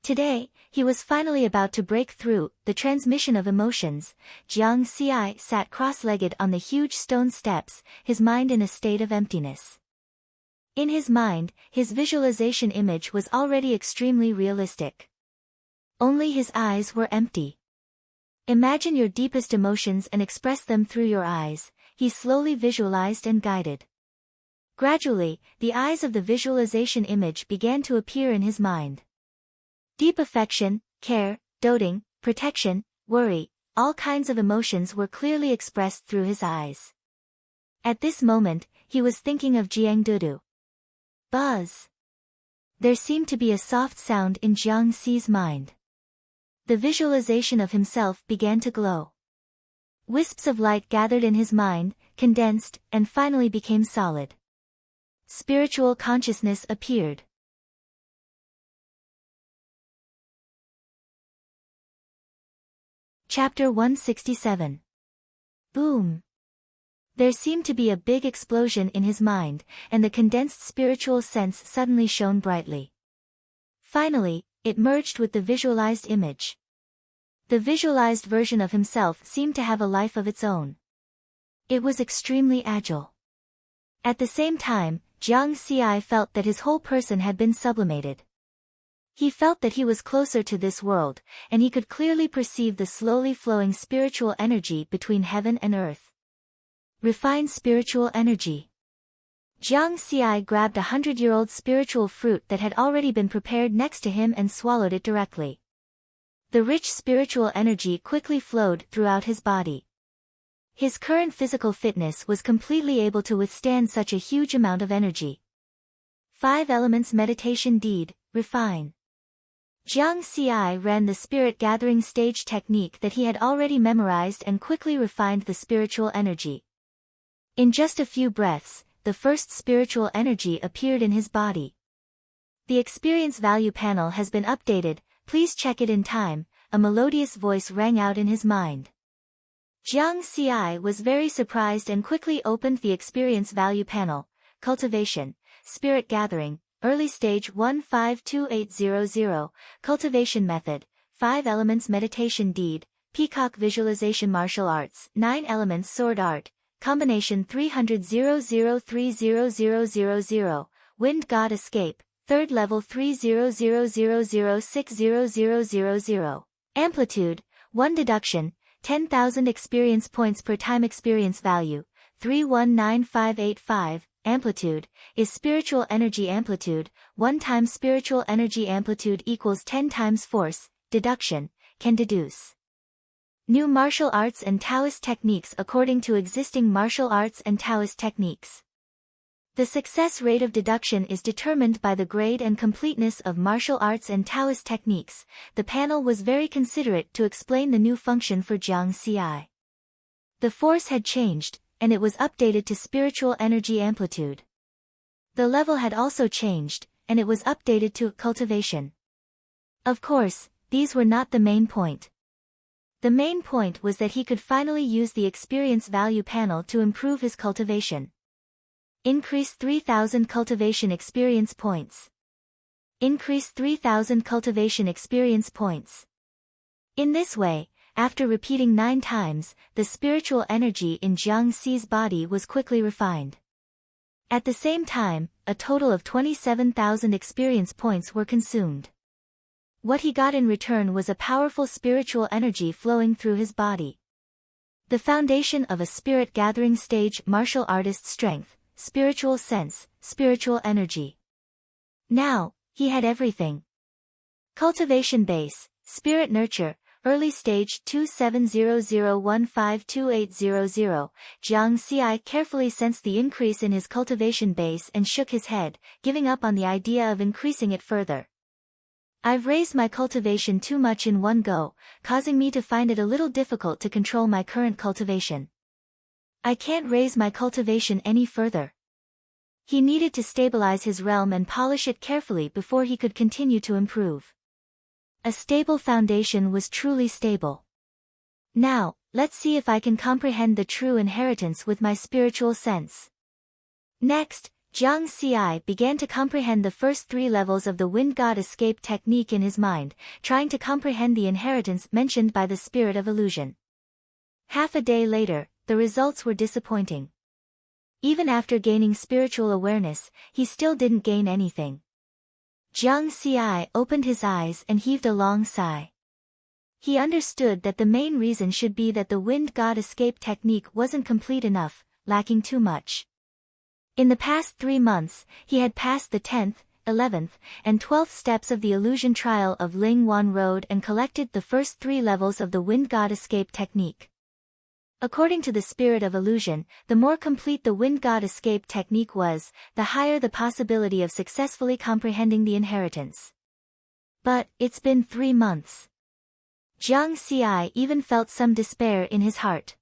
Today, he was finally about to break through the transmission of emotions. Jiang Xi sat cross-legged on the huge stone steps, his mind in a state of emptiness. In his mind, his visualization image was already extremely realistic. Only his eyes were empty. Imagine your deepest emotions and express them through your eyes, he slowly visualized and guided. Gradually, the eyes of the visualization image began to appear in his mind. Deep affection, care, doting, protection, worry, all kinds of emotions were clearly expressed through his eyes. At this moment, he was thinking of Jiang Dudu. Buzz. There seemed to be a soft sound in Jiang Xi's mind. The visualization of himself began to glow. Wisps of light gathered in his mind, condensed, and finally became solid. Spiritual consciousness appeared. Chapter 167. Boom. There seemed to be a big explosion in his mind, and the condensed spiritual sense suddenly shone brightly. Finally, it merged with the visualized image. The visualized version of himself seemed to have a life of its own. It was extremely agile. At the same time, Jiang Xi felt that his whole person had been sublimated. He felt that he was closer to this world, and he could clearly perceive the slowly flowing spiritual energy between heaven and earth. Refined spiritual energy. Jiang Xi grabbed a 100-year-old spiritual fruit that had already been prepared next to him and swallowed it directly. The rich spiritual energy quickly flowed throughout his body. His current physical fitness was completely able to withstand such a huge amount of energy. 5 Elements Meditation Deed, Refine. Jiang Xi ran the spirit gathering stage technique that he had already memorized and quickly refined the spiritual energy. In just a few breaths, the first spiritual energy appeared in his body. The experience value panel has been updated, please check it in time, a melodious voice rang out in his mind. Jiang Xi was very surprised and quickly opened the experience value panel. Cultivation, Spirit Gathering, Early Stage 152800, Cultivation Method, 5 Elements Meditation Deed, Peacock Visualization Martial Arts, 9 Elements Sword Art, Combination 300 Wind God Escape, 3rd Level 30000600000, Amplitude, 1 Deduction, 10,000 experience points per time. Experience value, 319585, amplitude, is spiritual energy amplitude, 1 times spiritual energy amplitude equals 10 times force, deduction, can deduce. New martial arts and Taoist techniques according to existing martial arts and Taoist techniques. The success rate of deduction is determined by the grade and completeness of martial arts and Taoist techniques. The panel was very considerate to explain the new function for Jiang Xi. The force had changed, and it was updated to spiritual energy amplitude. The level had also changed, and it was updated to cultivation. Of course, these were not the main point. The main point was that he could finally use the experience value panel to improve his cultivation. Increase 3,000 cultivation experience points. Increase 3,000 cultivation experience points. In this way, after repeating 9 times, the spiritual energy in Jiang Xi's body was quickly refined. At the same time, a total of 27,000 experience points were consumed. What he got in return was a powerful spiritual energy flowing through his body. The foundation of a spirit gathering stage: martial artist strength, spiritual sense, spiritual energy. Now, he had everything. Cultivation base, spirit nurture, early stage 2700152800. Jiang Xi carefully sensed the increase in his cultivation base and shook his head, giving up on the idea of increasing it further. I've raised my cultivation too much in one go, causing me to find it a little difficult to control my current cultivation. I can't raise my cultivation any further. He needed to stabilize his realm and polish it carefully before he could continue to improve. A stable foundation was truly stable. Now, let's see if I can comprehend the true inheritance with my spiritual sense. Next, Jiang Xi began to comprehend the first 3 levels of the Wind God Escape technique in his mind, trying to comprehend the inheritance mentioned by the spirit of illusion. Half a day later, the results were disappointing. Even after gaining spiritual awareness, he still didn't gain anything. Jiang Xi opened his eyes and heaved a long sigh. He understood that the main reason should be that the wind god escape technique wasn't complete enough, lacking too much. In the past 3 months, he had passed the 10th, 11th, and 12th steps of the illusion trial of Ling Wan Road and collected the first 3 levels of the wind god escape technique. According to the spirit of illusion, the more complete the wind god escape technique was, the higher the possibility of successfully comprehending the inheritance. But, it's been 3 months. Jiang Xi even felt some despair in his heart.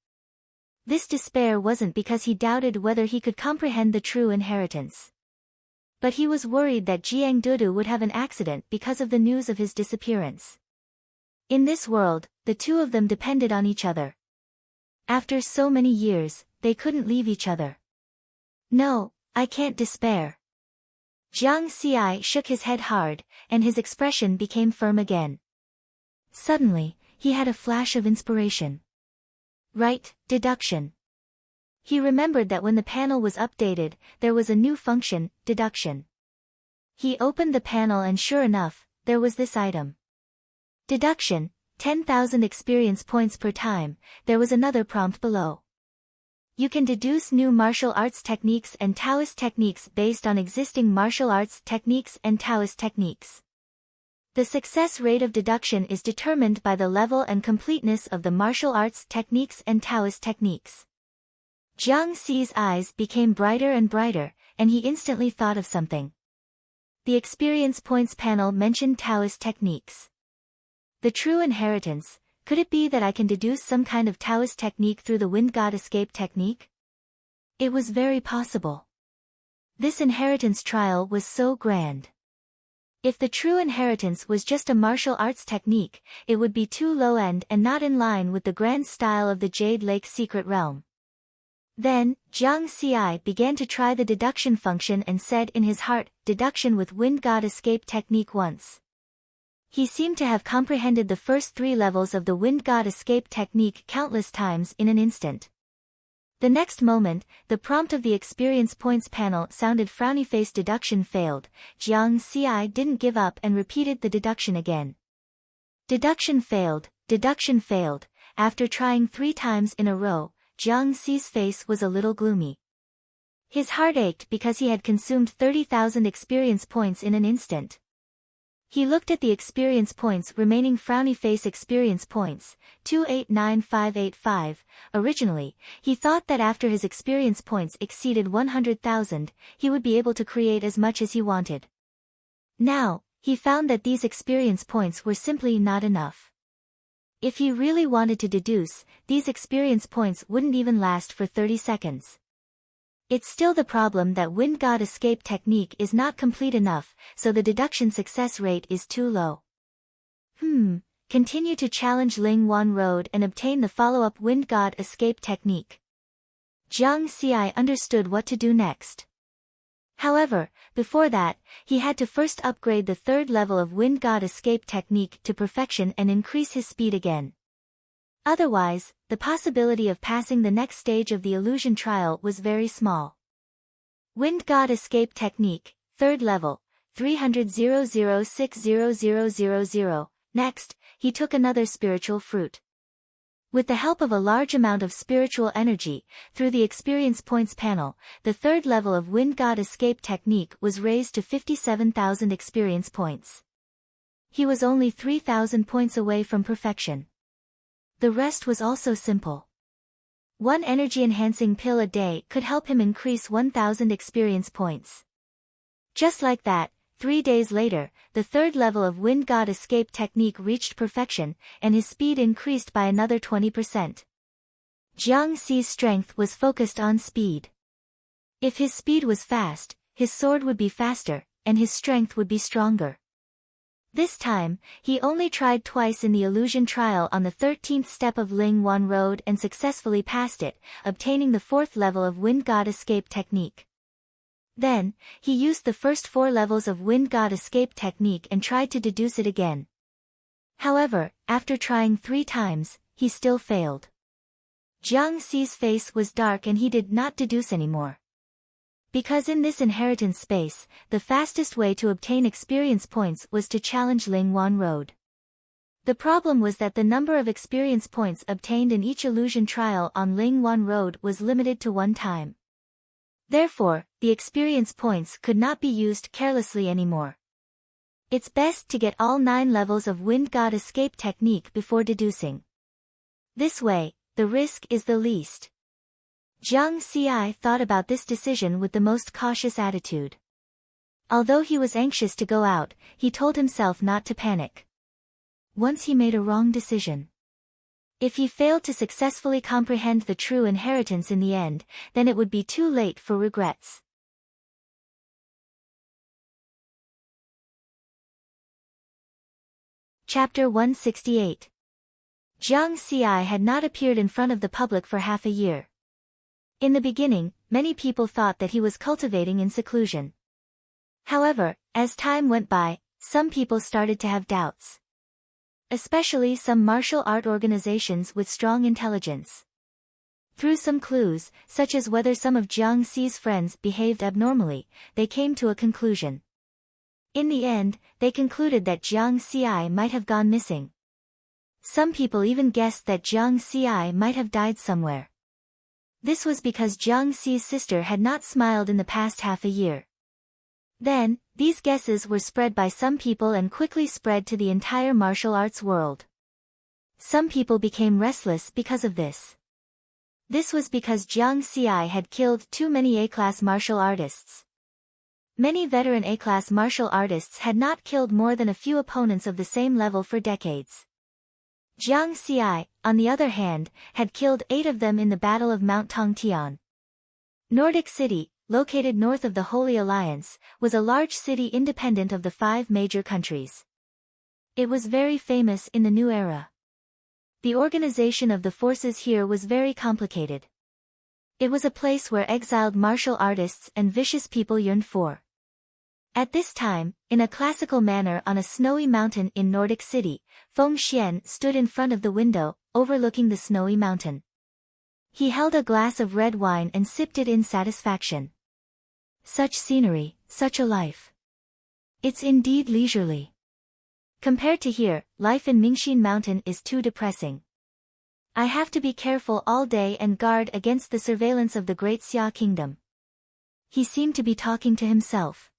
This despair wasn't because he doubted whether he could comprehend the true inheritance. But he was worried that Jiang Dudu would have an accident because of the news of his disappearance. In this world, the two of them depended on each other. After so many years, they couldn't leave each other. No, I can't despair. Jiang Xi shook his head hard, and his expression became firm again. Suddenly, he had a flash of inspiration. Right, deduction. He remembered that when the panel was updated, there was a new function, deduction. He opened the panel and sure enough, there was this item. Deduction, 10,000 experience points per time. There was another prompt below. You can deduce new martial arts techniques and Taoist techniques based on existing martial arts techniques and Taoist techniques. The success rate of deduction is determined by the level and completeness of the martial arts techniques and Taoist techniques. Jiang Xi's eyes became brighter and brighter, and he instantly thought of something. The experience points panel mentioned Taoist techniques. The true inheritance, could it be that I can deduce some kind of Taoist technique through the wind god escape technique? It was very possible. This inheritance trial was so grand. If the true inheritance was just a martial arts technique, it would be too low-end and not in line with the grand style of the Jade Lake Secret Realm. Then, Jiang Xi began to try the deduction function and said in his heart, deduction with wind god escape technique once. He seemed to have comprehended the first 3 levels of the wind god escape technique countless times in an instant. The next moment, the prompt of the experience points panel sounded frowny face deduction failed. Jiang Xi didn't give up and repeated the deduction again. Deduction failed, deduction failed. After trying 3 times in a row, Jiang Xi's face was a little gloomy. His heart ached because he had consumed 30,000 experience points in an instant. He looked at the experience points remaining frowny face experience points, 289585. Originally, he thought that after his experience points exceeded 100,000, he would be able to create as much as he wanted. Now, he found that these experience points were simply not enough. If he really wanted to deduce, these experience points wouldn't even last for 30 seconds. It's still the problem that wind god escape technique is not complete enough, so the deduction success rate is too low. Continue to challenge Ling Wan Road and obtain the follow-up wind god escape technique. Jiang Xi understood what to do next. However, before that, he had to first upgrade the 3rd level of wind god escape technique to perfection and increase his speed again. Otherwise, the possibility of passing the next stage of the illusion trial was very small. Wind god escape technique, 3rd level, 300,006,0000. Next, he took another spiritual fruit. With the help of a large amount of spiritual energy, through the experience points panel, the 3rd level of wind god escape technique was raised to 57,000 experience points. He was only 3,000 points away from perfection. The rest was also simple. 1 energy-enhancing pill a day could help him increase 1,000 experience points. Just like that, 3 days later, the 3rd level of wind god escape technique reached perfection, and his speed increased by another 20%. Jiang Xi's strength was focused on speed. If his speed was fast, his sword would be faster, and his strength would be stronger. This time, he only tried twice in the illusion trial on the 13th step of Ling Wan Road and successfully passed it, obtaining the 4th level of wind god escape technique. Then, he used the first 4 levels of wind god escape technique and tried to deduce it again. However, after trying 3 times, he still failed. Jiang Xi's face was dark and he did not deduce anymore. Because in this inheritance space, the fastest way to obtain experience points was to challenge Ling Wan Road. The problem was that the number of experience points obtained in each illusion trial on Ling Wan Road was limited to one time. Therefore, the experience points could not be used carelessly anymore. It's best to get all 9 levels of Wind God escape technique before deducing. This way, the risk is the least. Jiang Ci thought about this decision with the most cautious attitude. Although he was anxious to go out, he told himself not to panic. Once he made a wrong decision. If he failed to successfully comprehend the true inheritance in the end, then it would be too late for regrets. Chapter 168. Jiang Ci had not appeared in front of the public for half a year. In the beginning, many people thought that he was cultivating in seclusion. However, as time went by, some people started to have doubts. Especially some martial art organizations with strong intelligence. Through some clues, such as whether some of Jiang Ci's friends behaved abnormally, they came to a conclusion. In the end, they concluded that Jiang Ci might have gone missing. Some people even guessed that Jiang Ci might have died somewhere. This was because Jiang Ci's sister had not smiled in the past half a year. Then, these guesses were spread by some people and quickly spread to the entire martial arts world. Some people became restless because of this. This was because Jiang Ci had killed too many A-class martial artists. Many veteran A-class martial artists had not killed more than a few opponents of the same level for decades. Jiang Ci, on the other hand, had killed 8 of them in the Battle of Mount Tongtian. Nordic City, located north of the Holy Alliance, was a large city independent of the 5 major countries. It was very famous in the new era. The organization of the forces here was very complicated. It was a place where exiled martial artists and vicious people yearned for. At this time, in a classical manner on a snowy mountain in Nordic City, Feng Xian stood in front of the window, overlooking the snowy mountain. He held a glass of red wine and sipped it in satisfaction. Such scenery, such a life. It's indeed leisurely. Compared to here, life in Mingxin Mountain is too depressing. I have to be careful all day and guard against the surveillance of the Great Xia Kingdom. He seemed to be talking to himself.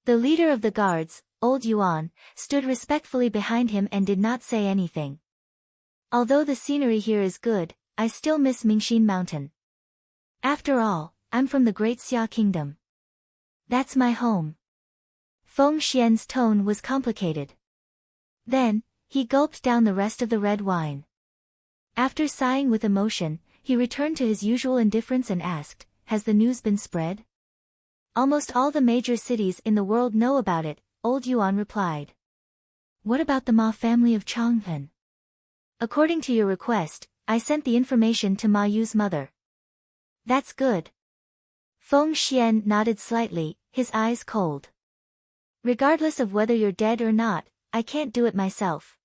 The leader of the guards, Old Yuan, stood respectfully behind him and did not say anything. Although the scenery here is good, I still miss Mingxin Mountain. After all, I'm from the Great Xia Kingdom. That's my home. Feng Xian's tone was complicated. Then, he gulped down the rest of the red wine. After sighing with emotion, he returned to his usual indifference and asked, "Has the news been spread?" "Almost all the major cities in the world know about it," Old Yuan replied. "What about the Ma family of Changhen?" "According to your request, I sent the information to Ma Yu's mother." "That's good." Feng Xian nodded slightly, his eyes cold. "Regardless of whether you're dead or not, I can't do it myself.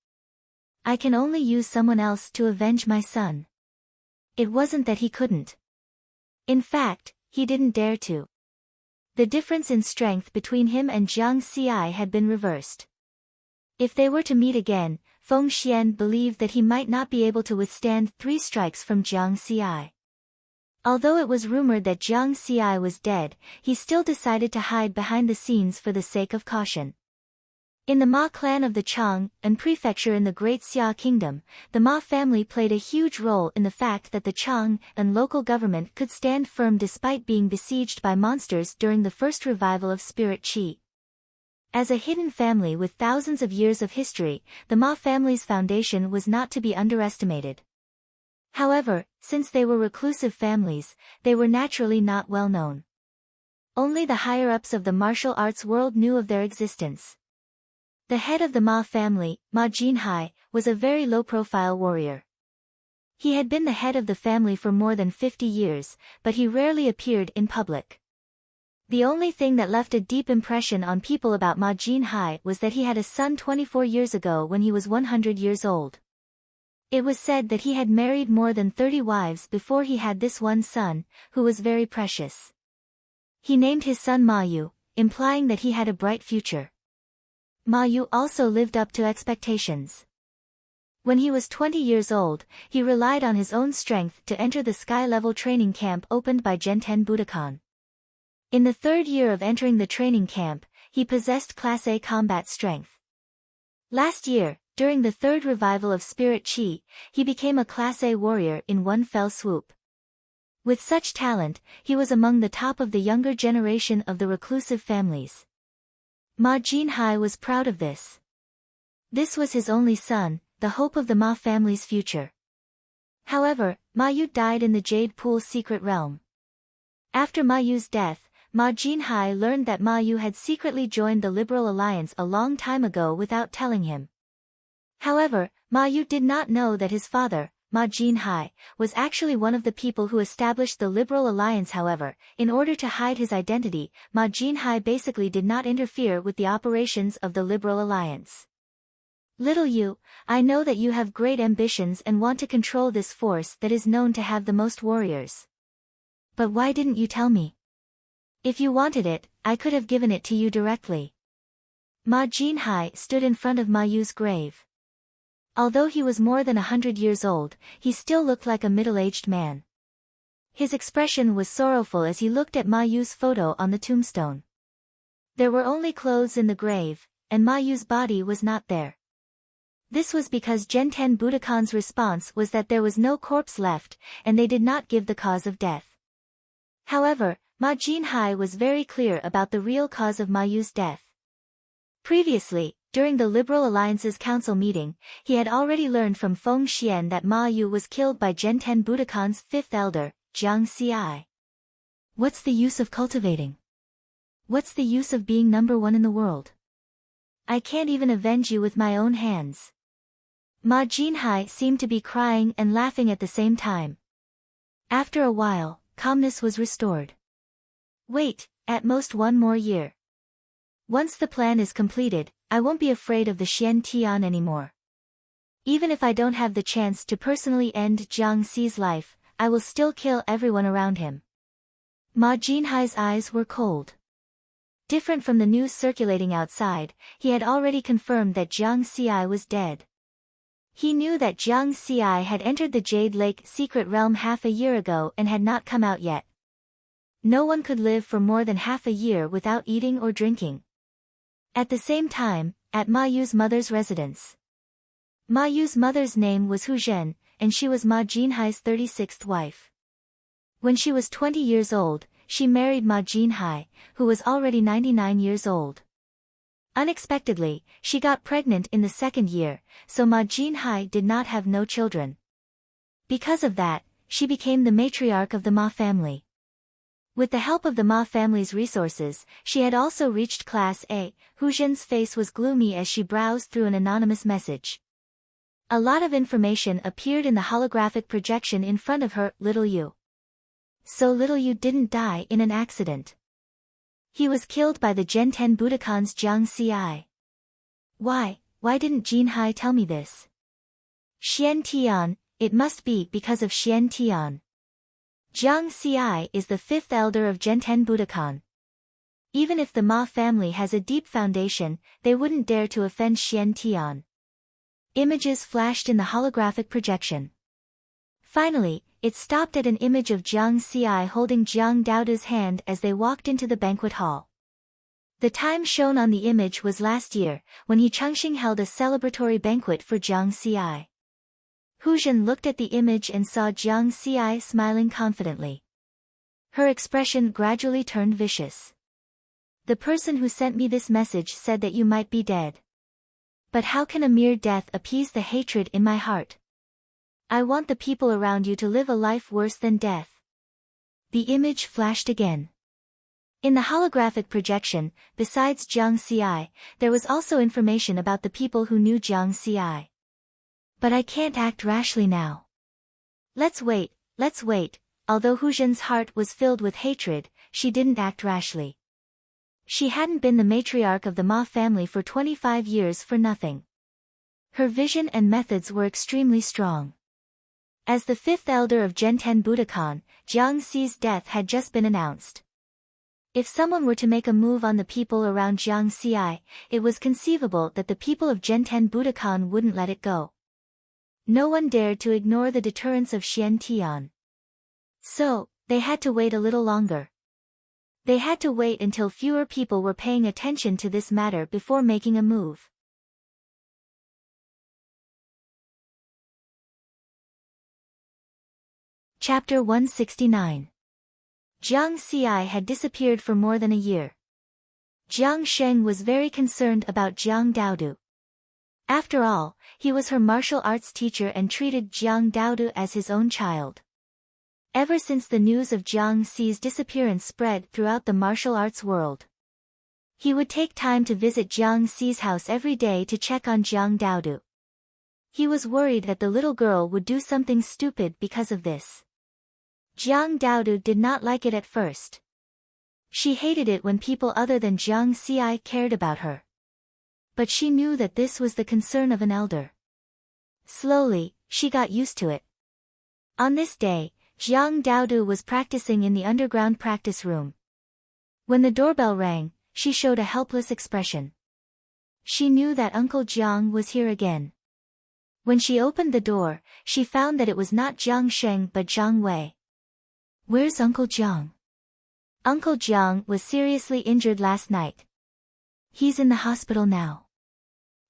I can only use someone else to avenge my son." It wasn't that he couldn't. In fact, he didn't dare to. The difference in strength between him and Jiang Ci had been reversed. If they were to meet again, Feng Xian believed that he might not be able to withstand 3 strikes from Jiang Ci. Although it was rumored that Jiang Ci was dead, he still decided to hide behind the scenes for the sake of caution. In the Ma clan of the Chang and prefecture in the Great Xia Kingdom, the Ma family played a huge role in the fact that the Chang and local government could stand firm despite being besieged by monsters during the first revival of spirit qi. As a hidden family with thousands of years of history, the Ma family's foundation was not to be underestimated. However, since they were reclusive families, they were naturally not well known. Only the higher-ups of the martial arts world knew of their existence. The head of the Ma family, Ma Jinhai, was a very low-profile warrior. He had been the head of the family for more than 50 years, but he rarely appeared in public. The only thing that left a deep impression on people about Ma Jinhai was that he had a son 24 years ago when he was 100 years old. It was said that he had married more than 30 wives before he had this one son, who was very precious. He named his son Ma Yu, implying that he had a bright future. Ma Yu also lived up to expectations. When he was 20 years old, he relied on his own strength to enter the sky-level training camp opened by Genten Budokan. In the third year of entering the training camp, he possessed Class A combat strength. Last year, during the third revival of Spirit Chi, he became a Class A warrior in one fell swoop. With such talent, he was among the top of the younger generation of the reclusive families. Ma Jinhai was proud of this. This was his only son, the hope of the Ma family's future. However, Ma Yu died in the Jade Pool's secret realm. After Ma Yu's death, Ma Jinhai learned that Ma Yu had secretly joined the Liberal Alliance a long time ago without telling him. However, Ma Yu did not know that his father, Ma Jinhai, was actually one of the people who established the Liberal Alliance. However, in order to hide his identity, Ma Jinhai basically did not interfere with the operations of the Liberal Alliance. Little Yu, I know that you have great ambitions and want to control this force that is known to have the most warriors. But why didn't you tell me? If you wanted it, I could have given it to you directly. Ma Jinhai stood in front of Ma Yu's grave. Although he was more than 100 years old, he still looked like a middle-aged man. His expression was sorrowful as he looked at Ma Yu's photo on the tombstone. There were only clothes in the grave, and Ma Yu's body was not there. This was because Genten Budokan's response was that there was no corpse left, and they did not give the cause of death. However, Ma Jinhai was very clear about the real cause of Ma Yu's death. Previously, during the Liberal Alliance's council meeting, he had already learned from Feng Xian that Ma Yu was killed by Genten Budokan's fifth elder, Jiang Ci. What's the use of cultivating? What's the use of being number one in the world? I can't even avenge you with my own hands. Ma Jinhai seemed to be crying and laughing at the same time. After a while, calmness was restored. Wait, at most one more year. Once the plan is completed, I won't be afraid of the Xian Tian anymore. Even if I don't have the chance to personally end Jiang Ci's life, I will still kill everyone around him. Ma Jinhai's eyes were cold. Different from the news circulating outside, he had already confirmed that Jiang Ci was dead. He knew that Jiang Ci had entered the Jade Lake secret realm half a year ago and had not come out yet. No one could live for more than half a year without eating or drinking. At the same time, at Ma Yu's mother's residence. Ma Yu's mother's name was Hu Zhen, and she was Ma Jinhai's 36th wife. When she was 20 years old, she married Ma Jinhai, who was already 99 years old. Unexpectedly, she got pregnant in the second year, so Ma Jinhai did not have no children. Because of that, she became the matriarch of the Ma family. With the help of the Ma family's resources, she had also reached Class A. Hu Zhen's face was gloomy as she browsed through an anonymous message. A lot of information appeared in the holographic projection in front of her. Little Yu. So Little Yu didn't die in an accident. He was killed by the Genten Budokan's Jiang Ci. Why didn't Jinhai tell me this? Xian Tian, it must be because of Xian Tian. Jiang Ci is the fifth elder of Genten Budokan. Even if the Ma family has a deep foundation, they wouldn't dare to offend Xian Tian. Images flashed in the holographic projection. Finally, it stopped at an image of Jiang Ci holding Jiang Daoda's hand as they walked into the banquet hall. The time shown on the image was last year, when He Chengxing held a celebratory banquet for Jiang Ci. Hu Zhen looked at the image and saw Jiang Ci smiling confidently. Her expression gradually turned vicious. The person who sent me this message said that you might be dead. But how can a mere death appease the hatred in my heart? I want the people around you to live a life worse than death. The image flashed again. In the holographic projection, besides Jiang Ci, there was also information about the people who knew Jiang Ci. But I can't act rashly now. Let's wait. Although Hu Zhen's heart was filled with hatred, she didn't act rashly. She hadn't been the matriarch of the Ma family for 25 years for nothing. Her vision and methods were extremely strong. As the fifth elder of Genten Budokan, Jiang Ci's death had just been announced. If someone were to make a move on the people around Jiang Xi, it was conceivable that the people of Zhenten Budokan wouldn't let it go. No one dared to ignore the deterrence of Xian Tian. So, they had to wait a little longer. They had to wait until fewer people were paying attention to this matter before making a move. Chapter 169. Jiang Xi had disappeared for more than a year. Jiang Sheng was very concerned about Jiang Daodu. After all, he was her martial arts teacher and treated Jiang Daodu as his own child. Ever since the news of Jiang Xi's disappearance spread throughout the martial arts world, he would take time to visit Jiang Xi's house every day to check on Jiang Daodu. He was worried that the little girl would do something stupid because of this. Jiang Daodu did not like it at first. She hated it when people other than Jiang Xi cared about her. But she knew that this was the concern of an elder. Slowly, she got used to it. On this day, Jiang Daodu was practicing in the underground practice room. When the doorbell rang, she showed a helpless expression. She knew that Uncle Jiang was here again. When she opened the door, she found that it was not Jiang Sheng but Jiang Wei. "Where's Uncle Jiang?" "Uncle Jiang was seriously injured last night. He's in the hospital now."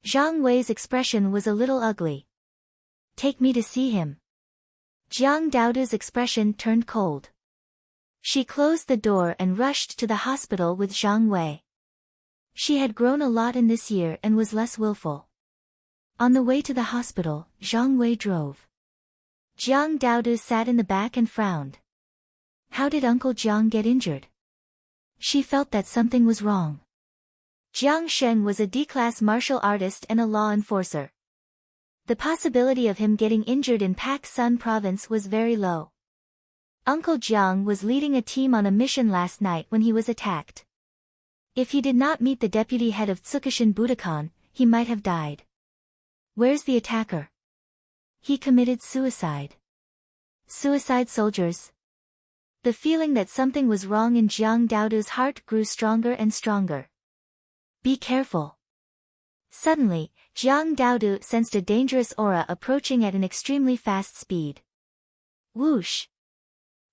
Jiang Wei's expression was a little ugly. "Take me to see him." Jiang Daodu's expression turned cold. She closed the door and rushed to the hospital with Jiang Wei. She had grown a lot in this year and was less willful. On the way to the hospital, Jiang Wei drove. Jiang Daodu sat in the back and frowned. How did Uncle Jiang get injured? She felt that something was wrong. Jiang Sheng was a D-class martial artist and a law enforcer. The possibility of him getting injured in Pak Sun province was very low. Uncle Jiang was leading a team on a mission last night when he was attacked. If he did not meet the deputy head of Tsukishin Budokan, he might have died. Where's the attacker? He committed suicide. Suicide soldiers. The feeling that something was wrong in Jiang Daodu's heart grew stronger and stronger. Be careful. Suddenly, Jiang Daodu sensed a dangerous aura approaching at an extremely fast speed. Whoosh!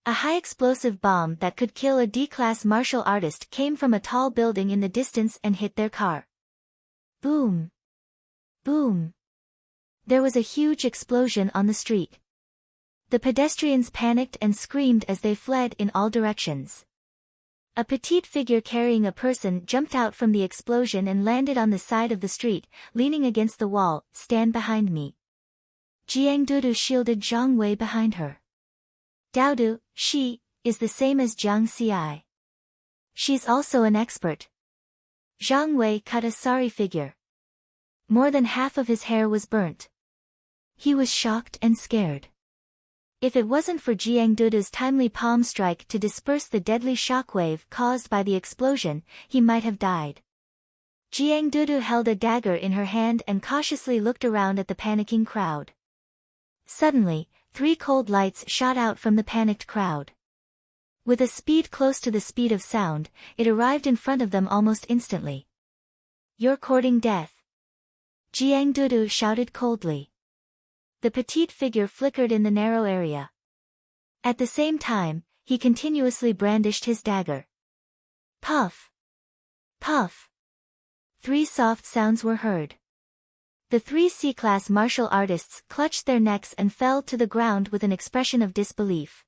A high explosive bomb that could kill a D-class martial artist came from a tall building in the distance and hit their car. Boom! Boom! There was a huge explosion on the street. The pedestrians panicked and screamed as they fled in all directions. A petite figure carrying a person jumped out from the explosion and landed on the side of the street, leaning against the wall. "Stand behind me." Jiang Daodu shielded Jiang Wei behind her. "Daodu, she is the same as Jiang Xi. She's also an expert." Jiang Wei cut a sorry figure. More than half of his hair was burnt. He was shocked and scared. If it wasn't for Jiang Daodu's timely palm strike to disperse the deadly shockwave caused by the explosion, he might have died. Jiang Daodu held a dagger in her hand and cautiously looked around at the panicking crowd. Suddenly, 3 cold lights shot out from the panicked crowd. With a speed close to the speed of sound, it arrived in front of them almost instantly. "You're courting death," Jiang Daodu shouted coldly. The petite figure flickered in the narrow area. At the same time, he continuously brandished his dagger. Puff! Puff! 3 soft sounds were heard. The 3 C-class martial artists clutched their necks and fell to the ground with an expression of disbelief.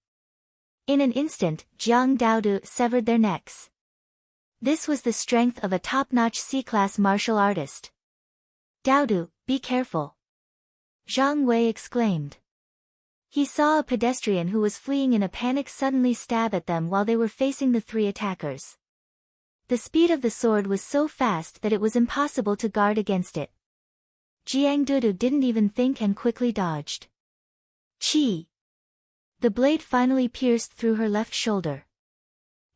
In an instant, Jiang Daodu severed their necks. This was the strength of a top-notch C-class martial artist. "Daodu, be careful," Jiang Wei exclaimed. He saw a pedestrian who was fleeing in a panic suddenly stab at them while they were facing the 3 attackers. The speed of the sword was so fast that it was impossible to guard against it. Jiang Daodu didn't even think and quickly dodged. Chi! The blade finally pierced through her left shoulder.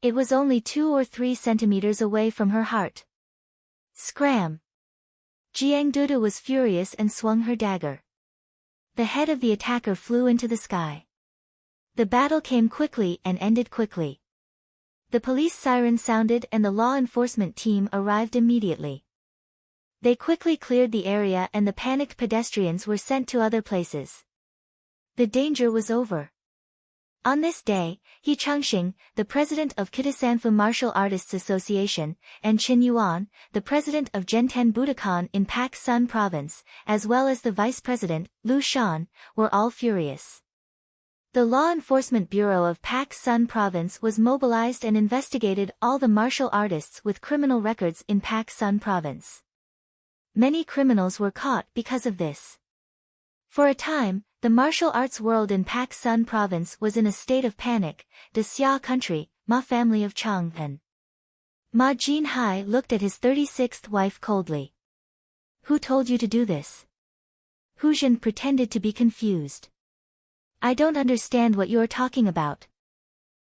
It was only 2 or 3 centimeters away from her heart. Scram! Jiang Daodu was furious and swung her dagger. The head of the attacker flew into the sky. The battle came quickly and ended quickly. The police siren sounded and the law enforcement team arrived immediately. They quickly cleared the area and the panicked pedestrians were sent to other places. The danger was over. On this day, He Changxing, the president of Kitasanfu Martial Artists Association, and Qin Yuan, the president of Zhenten Budokan in Pak Sun Province, as well as the vice president, Lu Shan, were all furious. The Law Enforcement Bureau of Pak Sun Province was mobilized and investigated all the martial artists with criminal records in Pak Sun Province. Many criminals were caught because of this. For a time, the martial arts world in Pak Sun Province was in a state of panic. The Xia country, Ma family of Chang'an. Ma Jinhai looked at his 36th wife coldly. Who told you to do this? Hu Zhen pretended to be confused. I don't understand what you are talking about.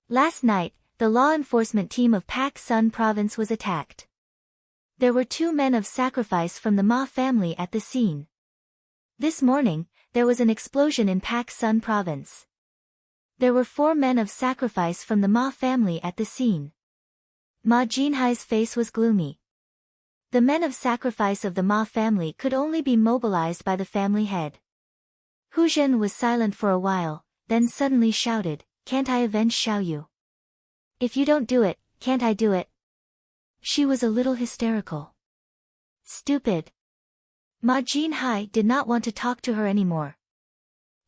Last night, the law enforcement team of Pak Sun Province was attacked. There were 2 men of sacrifice from the Ma family at the scene. This morning, there was an explosion in Pak Sun Province. There were 4 men of sacrifice from the Ma family at the scene. Ma Jinhai's face was gloomy. The men of sacrifice of the Ma family could only be mobilized by the family head. Hu Zhen was silent for a while, then suddenly shouted, "Can't I avenge Xiaoyu? If you don't do it, can't I do it?" She was a little hysterical. Stupid. Ma Jinhai did not want to talk to her anymore.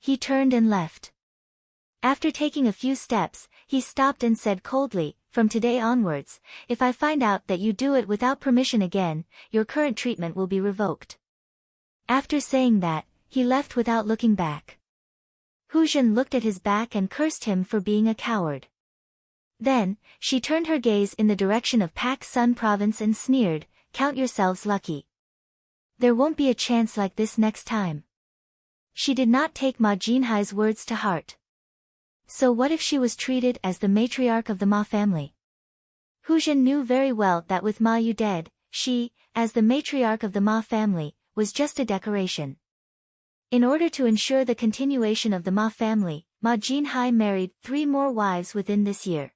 He turned and left. After taking a few steps, he stopped and said coldly, "From today onwards, if I find out that you do it without permission again, your current treatment will be revoked." After saying that, he left without looking back. Hu Zhen looked at his back and cursed him for being a coward. Then, she turned her gaze in the direction of Pak Sun Province and sneered, "Count yourselves lucky. There won't be a chance like this next time." She did not take Ma Jinhai's words to heart. So what if she was treated as the matriarch of the Ma family? Hu Zhen knew very well that with Ma Yu dead, she, as the matriarch of the Ma family, was just a decoration. In order to ensure the continuation of the Ma family, Ma Jinhai married 3 more wives within this year.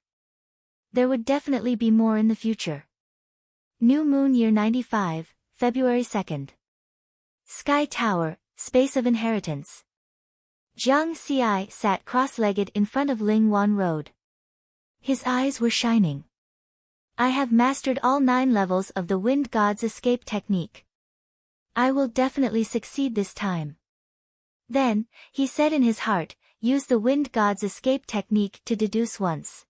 There would definitely be more in the future. New Moon Year 95, February 2nd. Sky Tower, Space of Inheritance. Jiang Xi sat cross-legged in front of Ling Wan Road. His eyes were shining. I have mastered all 9 levels of the Wind God's escape technique. I will definitely succeed this time. Then, he said in his heart, use the Wind God's escape technique to deduce once.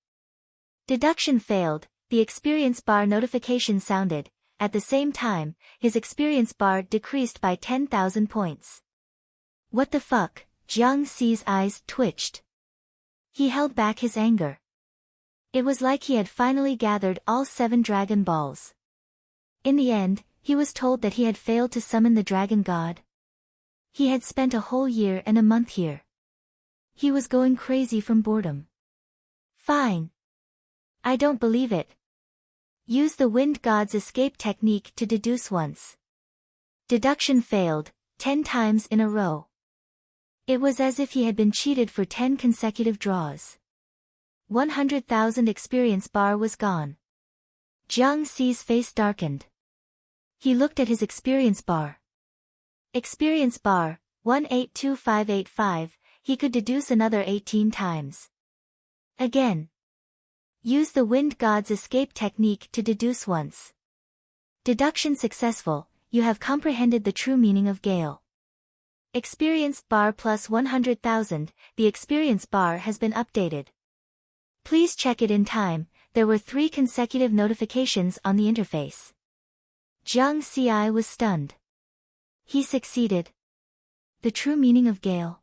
Deduction failed, the experience bar notification sounded. At the same time, his experience bar decreased by 10,000 points. What the fuck? Jiang Xi's eyes twitched. He held back his anger. It was like he had finally gathered all 7 Dragon Balls. In the end, he was told that he had failed to summon the Dragon God. He had spent a whole year and a month here. He was going crazy from boredom. Fine. I don't believe it. Use the Wind God's escape technique to deduce once. Deduction failed, 10 times in a row. It was as if he had been cheated for 10 consecutive draws. 100,000 experience bar was gone. Jiang Xi's face darkened. He looked at his experience bar. Experience bar, 182585, he could deduce another 18 times. Again. Use the Wind God's escape technique to deduce once. Deduction successful, you have comprehended the true meaning of Gale. Experience bar plus 100,000, the experience bar has been updated. Please check it in time, there were 3 consecutive notifications on the interface. Jiang Xi was stunned. He succeeded. The true meaning of Gale.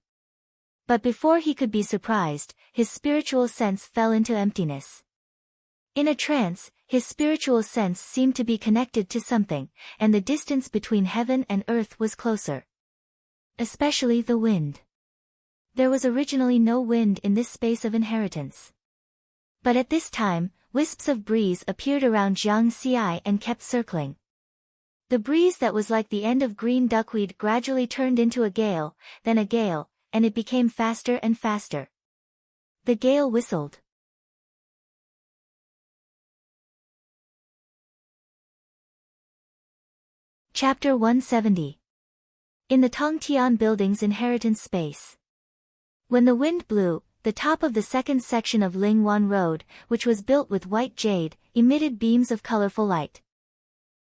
But before he could be surprised, his spiritual sense fell into emptiness. In a trance, his spiritual sense seemed to be connected to something, and the distance between heaven and earth was closer. Especially the wind. There was originally no wind in this space of inheritance. But at this time, wisps of breeze appeared around Jiang Xi and kept circling. The breeze that was like the end of green duckweed gradually turned into a gale, then a gale, and it became faster and faster. The gale whistled. Chapter 170. In the Tongtian Building's inheritance space. When the wind blew, the top of the second section of Lingwan Road, which was built with white jade, emitted beams of colorful light.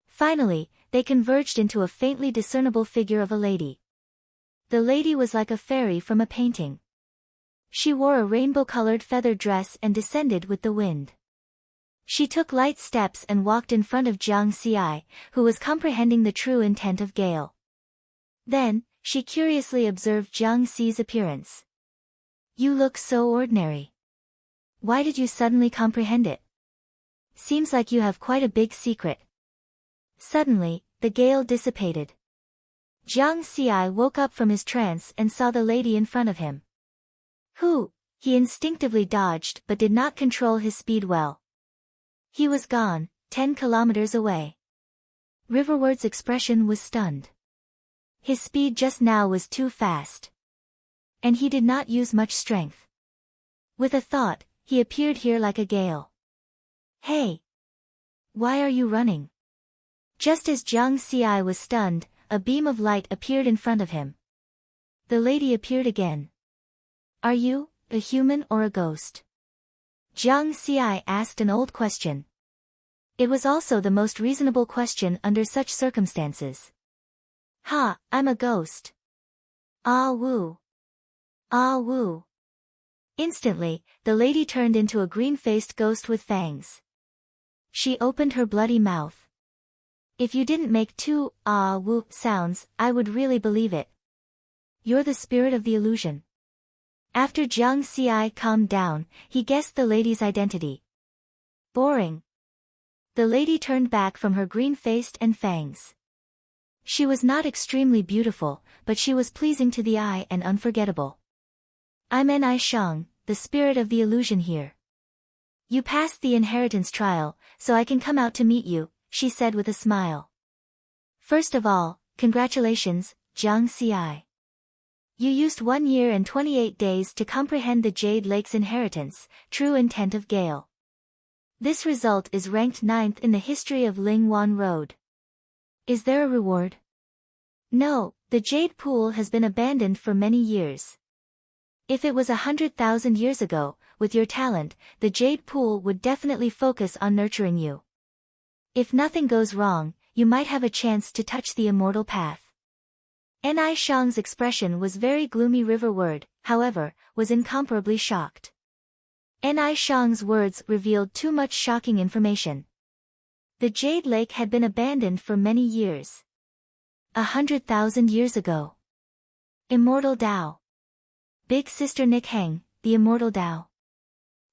Finally, they converged into a faintly discernible figure of a lady. The lady was like a fairy from a painting. She wore a rainbow-colored feather dress and descended with the wind. She took light steps and walked in front of Jiang Xi, who was comprehending the true intent of Gale. Then, she curiously observed Jiang Xi's appearance. "You look so ordinary. Why did you suddenly comprehend it? Seems like you have quite a big secret." Suddenly, the gale dissipated. Jiang Xi woke up from his trance and saw the lady in front of him. He instinctively dodged but did not control his speed well. He was gone, 10 kilometers away. Riverward's expression was stunned. His speed just now was too fast. And he did not use much strength. With a thought, he appeared here like a gale. "Hey! Why are you running?" Just as Jiang Xi was stunned, a beam of light appeared in front of him. The lady appeared again. "Are you a human or a ghost?" Jiang Xi asked an old question. It was also the most reasonable question under such circumstances. "Ha, I'm a ghost." "Ah woo. Ah woo." Instantly, the lady turned into a green-faced ghost with fangs. She opened her bloody mouth. "If you didn't make two ah woo sounds, I would really believe it. You're the spirit of the illusion." After Jiang Xi calmed down, he guessed the lady's identity. "Boring." The lady turned back from her green-faced and fangs. She was not extremely beautiful, but she was pleasing to the eye and unforgettable. "I'm Ni Shang, the spirit of the illusion here. You passed the inheritance trial, so I can come out to meet you," she said with a smile. "First of all, congratulations, Jiang Xi. You used 1 year and 28 days to comprehend the Jade Lake's inheritance, true intent of Gale. This result is ranked 9th in the history of Lingwan Road. Is there a reward?" "No, the Jade Pool has been abandoned for many years. If it was 100,000 years ago, with your talent, the Jade Pool would definitely focus on nurturing you. If nothing goes wrong, you might have a chance to touch the immortal path." Ni Shang's expression was very gloomy. Riverward, however, was incomparably shocked. Ni Shang's words revealed too much shocking information. The Jade Lake had been abandoned for many years. 100,000 years ago. Immortal Tao. Big Sister Nick Heng, the immortal Tao.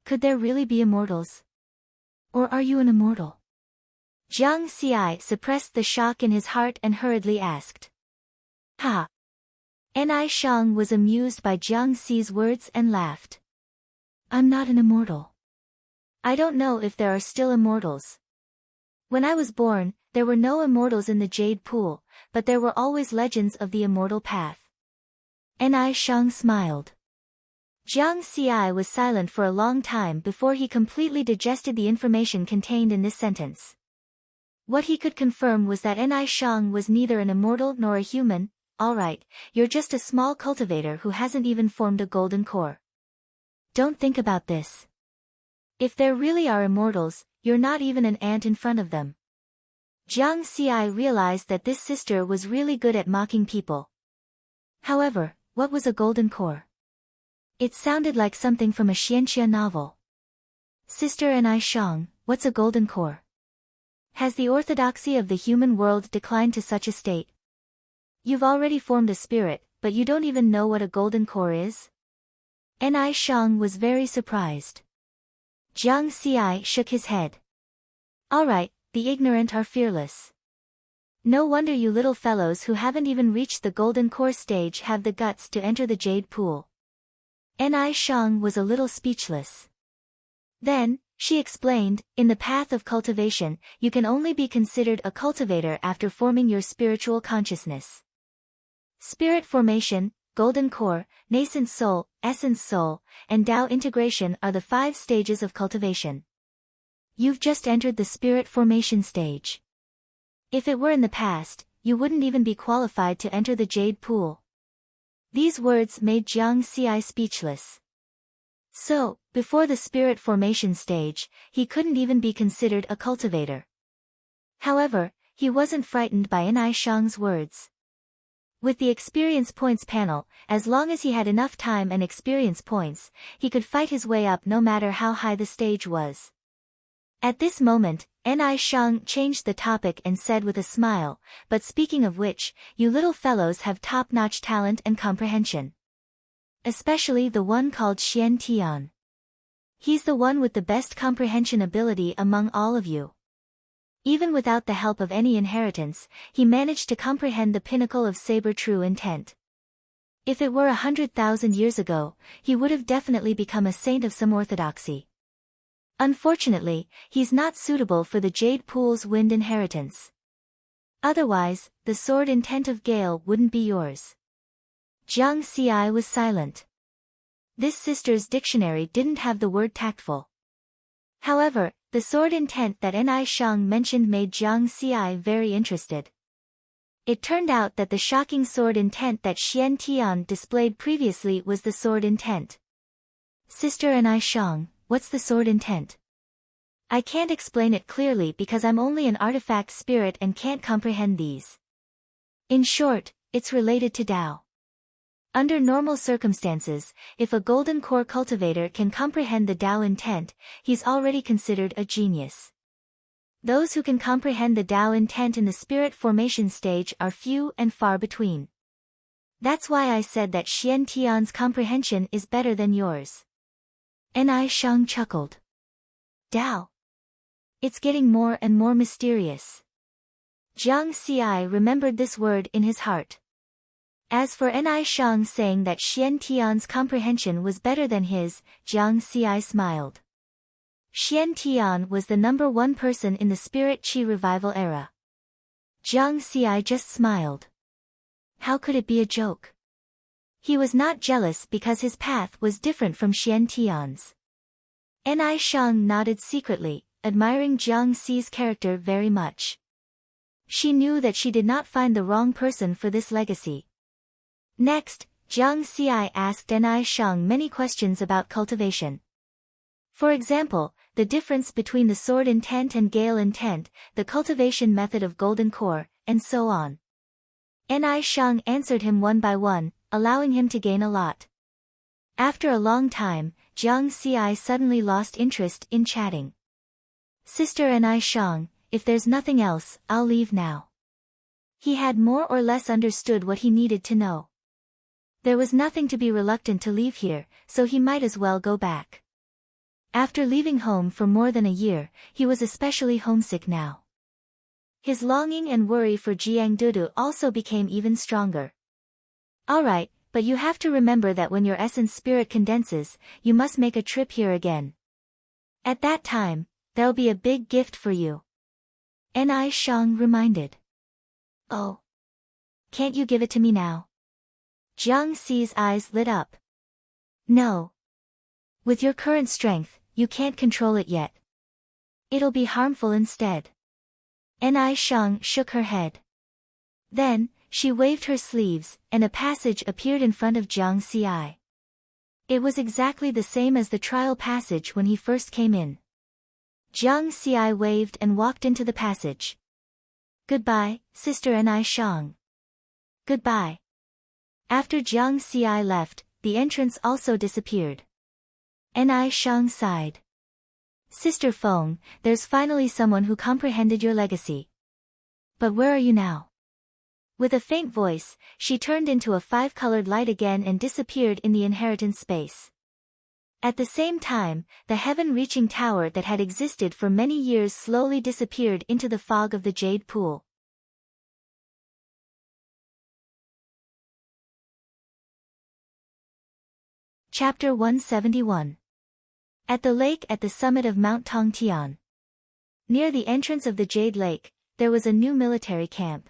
Could there really be immortals? Or are you an immortal? Jiang Xi suppressed the shock in his heart and hurriedly asked. "Ha!" Ni Shang was amused by Jiang Xi's words and laughed. "I'm not an immortal. I don't know if there are still immortals. When I was born, there were no immortals in the Jade Pool, but there were always legends of the immortal path." Ni Shang smiled. Jiang Xi was silent for a long time before he completely digested the information contained in this sentence. What he could confirm was that Ni Shang was neither an immortal nor a human. "All right, you're just a small cultivator who hasn't even formed a golden core. Don't think about this. If there really are immortals, you're not even an ant in front of them." Jiang Xi realized that this sister was really good at mocking people. However, what was a golden core? It sounded like something from a xianxia novel. "Sister Ni Shang, what's a golden core? Has the orthodoxy of the human world declined to such a state? You've already formed a spirit, but you don't even know what a golden core is?" Ni Shang was very surprised. Jiang Xi shook his head. "All right, the ignorant are fearless. No wonder you little fellows who haven't even reached the golden core stage have the guts to enter the Jade Pool." Ni Shang was a little speechless. Then, she explained, "In the path of cultivation, you can only be considered a cultivator after forming your spiritual consciousness. Spirit formation, golden core, nascent soul, essence soul, and Tao integration are the 5 stages of cultivation. You've just entered the spirit formation stage. If it were in the past, you wouldn't even be qualified to enter the Jade Pool." These words made Jiang Xi speechless. So, before the spirit formation stage, he couldn't even be considered a cultivator. However, he wasn't frightened by Nai Shang's words. With the experience points panel, as long as he had enough time and experience points, he could fight his way up no matter how high the stage was. At this moment, Nai Shang changed the topic and said with a smile, "But speaking of which, you little fellows have top-notch talent and comprehension. Especially the one called Xian Tian. He's the one with the best comprehension ability among all of you. Even without the help of any inheritance, he managed to comprehend the pinnacle of saber true intent. If it were 100,000 years ago, he would have definitely become a saint of some orthodoxy. Unfortunately, he's not suitable for the Jade Pool's wind inheritance. Otherwise, the sword intent of Gale wouldn't be yours." Jiang Xi was silent. This sister's dictionary didn't have the word tactful. However, the sword intent that Nai Shang mentioned made Jiang Xi very interested. It turned out that the shocking sword intent that Xian Tian displayed previously was the sword intent. "Sister Nai Shang, what's the sword intent?" "I can't explain it clearly because I'm only an artifact spirit and can't comprehend these. In short, it's related to Tao. Under normal circumstances, if a golden core cultivator can comprehend the Tao intent, he's already considered a genius. Those who can comprehend the Tao intent in the spirit formation stage are few and far between. That's why I said that Xian Tian's comprehension is better than yours." Nai Shang chuckled. "Tao. It's getting more and more mysterious." Jiang Xi remembered this word in his heart. As for Nai Shang saying that Xian Tian's comprehension was better than his, Jiang Xi smiled. Xian Tian was the #1 person in the Spirit Qi revival era. Jiang Xi just smiled. How could it be a joke? He was not jealous because his path was different from Xian Tian's. Nai Shang nodded secretly, admiring Jiang Xi's character very much. She knew that she did not find the wrong person for this legacy. Next, Jiang Xi asked Nai Shang many questions about cultivation. For example, the difference between the sword intent and Gale intent, the cultivation method of golden core, and so on. Nai Shang answered him one by one, allowing him to gain a lot. After a long time, Jiang Xi suddenly lost interest in chatting. "Sister Nai Shang, if there's nothing else, I'll leave now." He had more or less understood what he needed to know. There was nothing to be reluctant to leave here, so he might as well go back. After leaving home for more than a year, he was especially homesick now. His longing and worry for Jiangdudu also became even stronger. "Alright, but you have to remember that when your essence spirit condenses, you must make a trip here again. At that time, there'll be a big gift for you." Nai Shang reminded. "Oh. Can't you give it to me now?" Jiang Xi's eyes lit up. "No. With your current strength, you can't control it yet. It'll be harmful instead." Nai Shang shook her head. Then, she waved her sleeves, and a passage appeared in front of Jiang Xi. It was exactly the same as the trial passage when he first came in. Jiang Xi waved and walked into the passage. "Goodbye, Sister Nai Shang." "Goodbye." After Jiang Xi left, the entrance also disappeared. Nai Shang sighed. "Sister Feng, there's finally someone who comprehended your legacy. But where are you now?" With a faint voice, she turned into a 5-colored light again and disappeared in the inheritance space. At the same time, the heaven-reaching tower that had existed for many years slowly disappeared into the fog of the Jade Pool. Chapter 171. At the lake at the summit of Mount Tongtian. Near the entrance of the Jade Lake, there was a new military camp.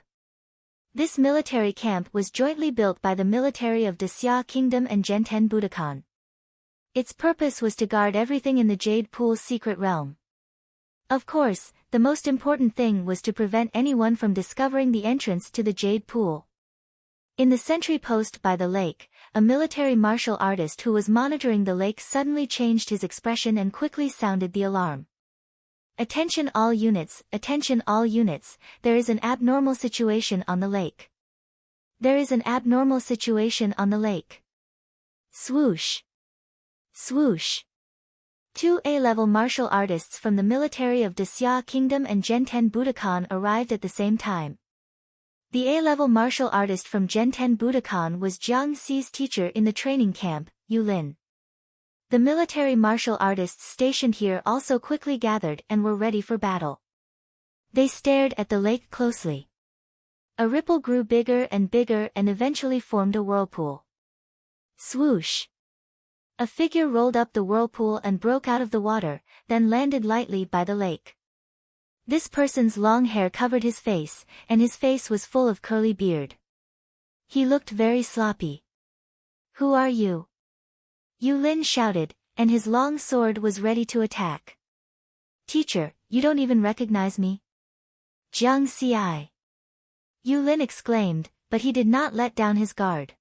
This military camp was jointly built by the military of Xia Kingdom and Zhenten Budokan. Its purpose was to guard everything in the Jade Pool's secret realm. Of course, the most important thing was to prevent anyone from discovering the entrance to the Jade Pool. In the sentry post by the lake, a military martial artist who was monitoring the lake suddenly changed his expression and quickly sounded the alarm. Attention all units, there is an abnormal situation on the lake. There is an abnormal situation on the lake. Swoosh. Swoosh. Two A-level martial artists from the military of Xia Kingdom and Genten Budokan arrived at the same time. The A-level martial artist from Genten Budokan was Jiang Xi's teacher in the training camp, Yulin. The military martial artists stationed here also quickly gathered and were ready for battle. They stared at the lake closely. A ripple grew bigger and eventually formed a whirlpool. Swoosh! A figure rolled up the whirlpool and broke out of the water, then landed lightly by the lake. This person's long hair covered his face, and his face was full of curly beard. He looked very sloppy. "Who are you?" Yulin shouted, and his long sword was ready to attack. "Teacher, you don't even recognize me?" "Jiang Xi." Yulin exclaimed, but he did not let down his guard.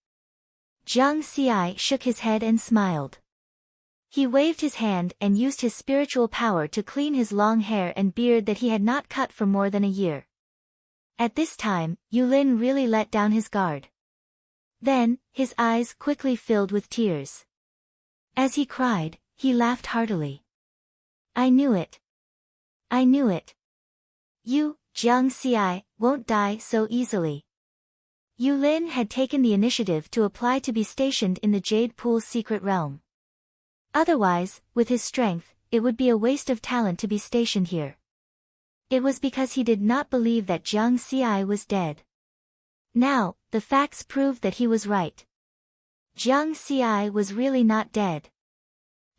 Jiang Xi shook his head and smiled. He waved his hand and used his spiritual power to clean his long hair and beard that he had not cut for more than a year. At this time, Yulin really let down his guard. Then, his eyes quickly filled with tears. As he cried, he laughed heartily. "I knew it. I knew it. You, Jiang Xi, won't die so easily." Yulin had taken the initiative to apply to be stationed in the Jade Pool's secret realm. Otherwise, with his strength, it would be a waste of talent to be stationed here. It was because he did not believe that Jiang Xi was dead. Now, the facts proved that he was right. Jiang Xi was really not dead.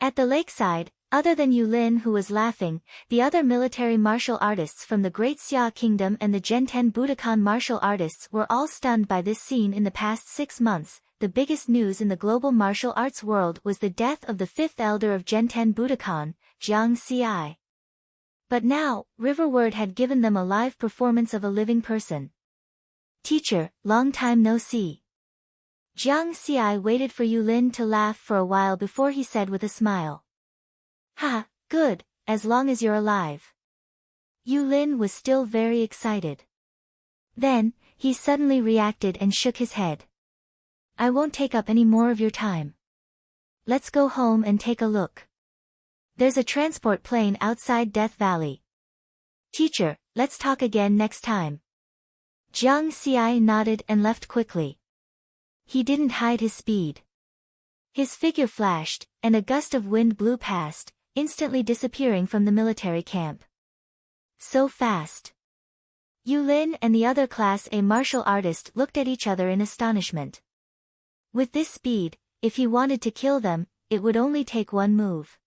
At the lakeside, other than Yulin who was laughing, the other military martial artists from the Great Xia Kingdom and the Genten Budokan martial artists were all stunned by this scene. In the past 6 months, the biggest news in the global martial arts world was the death of the fifth elder of Genten Budokan, Jiang Xi. But now, Riverward had given them a live performance of a living person. "Teacher, long time no see." Jiang Xi waited for Yulin to laugh for a while before he said with a smile. "Ha, good, as long as you're alive." Yulin was still very excited. Then, he suddenly reacted and shook his head. "I won't take up any more of your time. Let's go home and take a look. There's a transport plane outside Death Valley." "Teacher, let's talk again next time." Jiang Xi nodded and left quickly. He didn't hide his speed. His figure flashed, and a gust of wind blew past, instantly disappearing from the military camp. So fast. Yulin and the other Class A martial artist looked at each other in astonishment. With this speed, if he wanted to kill them, it would only take one move.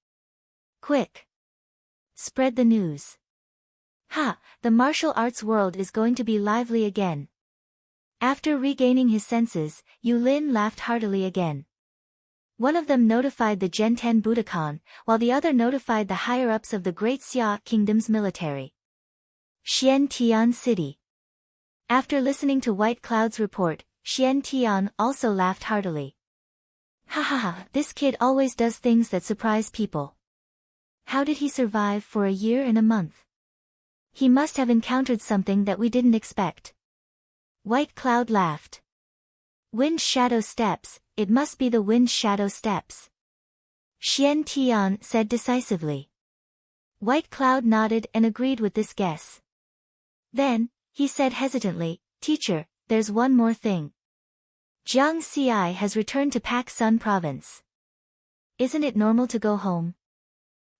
"Quick! Spread the news. Ha, the martial arts world is going to be lively again." After regaining his senses, Yulin laughed heartily again. One of them notified the Genten Budokan, while the other notified the higher-ups of the Great Xia Kingdom's military. Xiantian City. After listening to White Cloud's report, Xiantian also laughed heartily. "Ha ha ha, this kid always does things that surprise people. How did he survive for a year and a month? He must have encountered something that we didn't expect." White Cloud laughed. "Wind Shadow Steps, it must be the Wind Shadow Steps," Xiantian said decisively. White Cloud nodded and agreed with this guess. Then, he said hesitantly, "Teacher, there's one more thing. Jiang Xi has returned to Pak Sun Province. Isn't it normal to go home?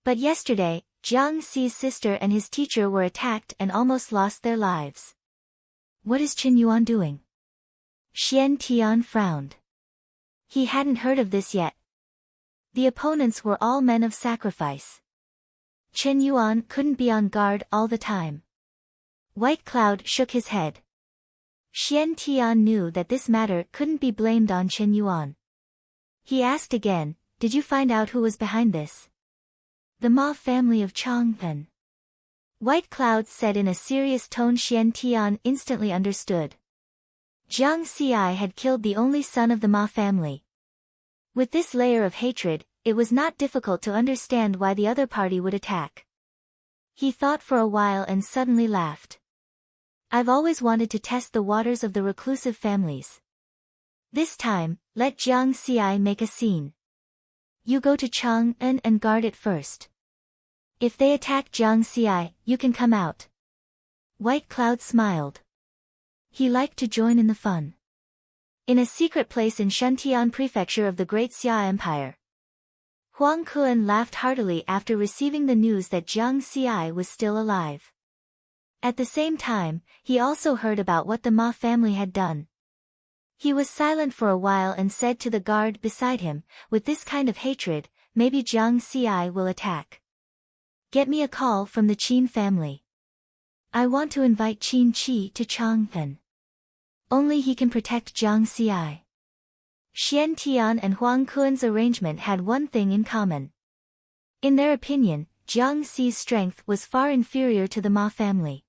But yesterday, Jiang Xi's sister and his teacher were attacked and almost lost their lives. What is Chen Yuan doing?" Xiantian frowned. He hadn't heard of this yet. The opponents were all men of sacrifice. Chen Yuan couldn't be on guard all the time. White Cloud shook his head. Xiantian knew that this matter couldn't be blamed on Chen Yuan. He asked again, "Did you find out who was behind this?" "The Ma family of Chang'an." White Cloud said in a serious tone. Xian Tian instantly understood. Jiang Xi had killed the only son of the Ma family. With this layer of hatred, it was not difficult to understand why the other party would attack. He thought for a while and suddenly laughed. I've always wanted to test the waters of the reclusive families. This time, let Jiang Xi make a scene. You go to Chang'an and guard it first. If they attack Jiang Xi, you can come out. White Cloud smiled. He liked to join in the fun. In a secret place in Shentian Prefecture of the Great Xia Empire, Huang Kuan laughed heartily after receiving the news that Jiang Xi was still alive. At the same time, he also heard about what the Ma family had done. He was silent for a while and said to the guard beside him, with this kind of hatred, maybe Jiang Xi will attack. Get me a call from the Qin family. I want to invite Qin Qi to Chang'an. Only he can protect Jiang Xi. Xian Tian and Huang Kuan's arrangement had one thing in common. In their opinion, Jiang Xi's strength was far inferior to the Ma family.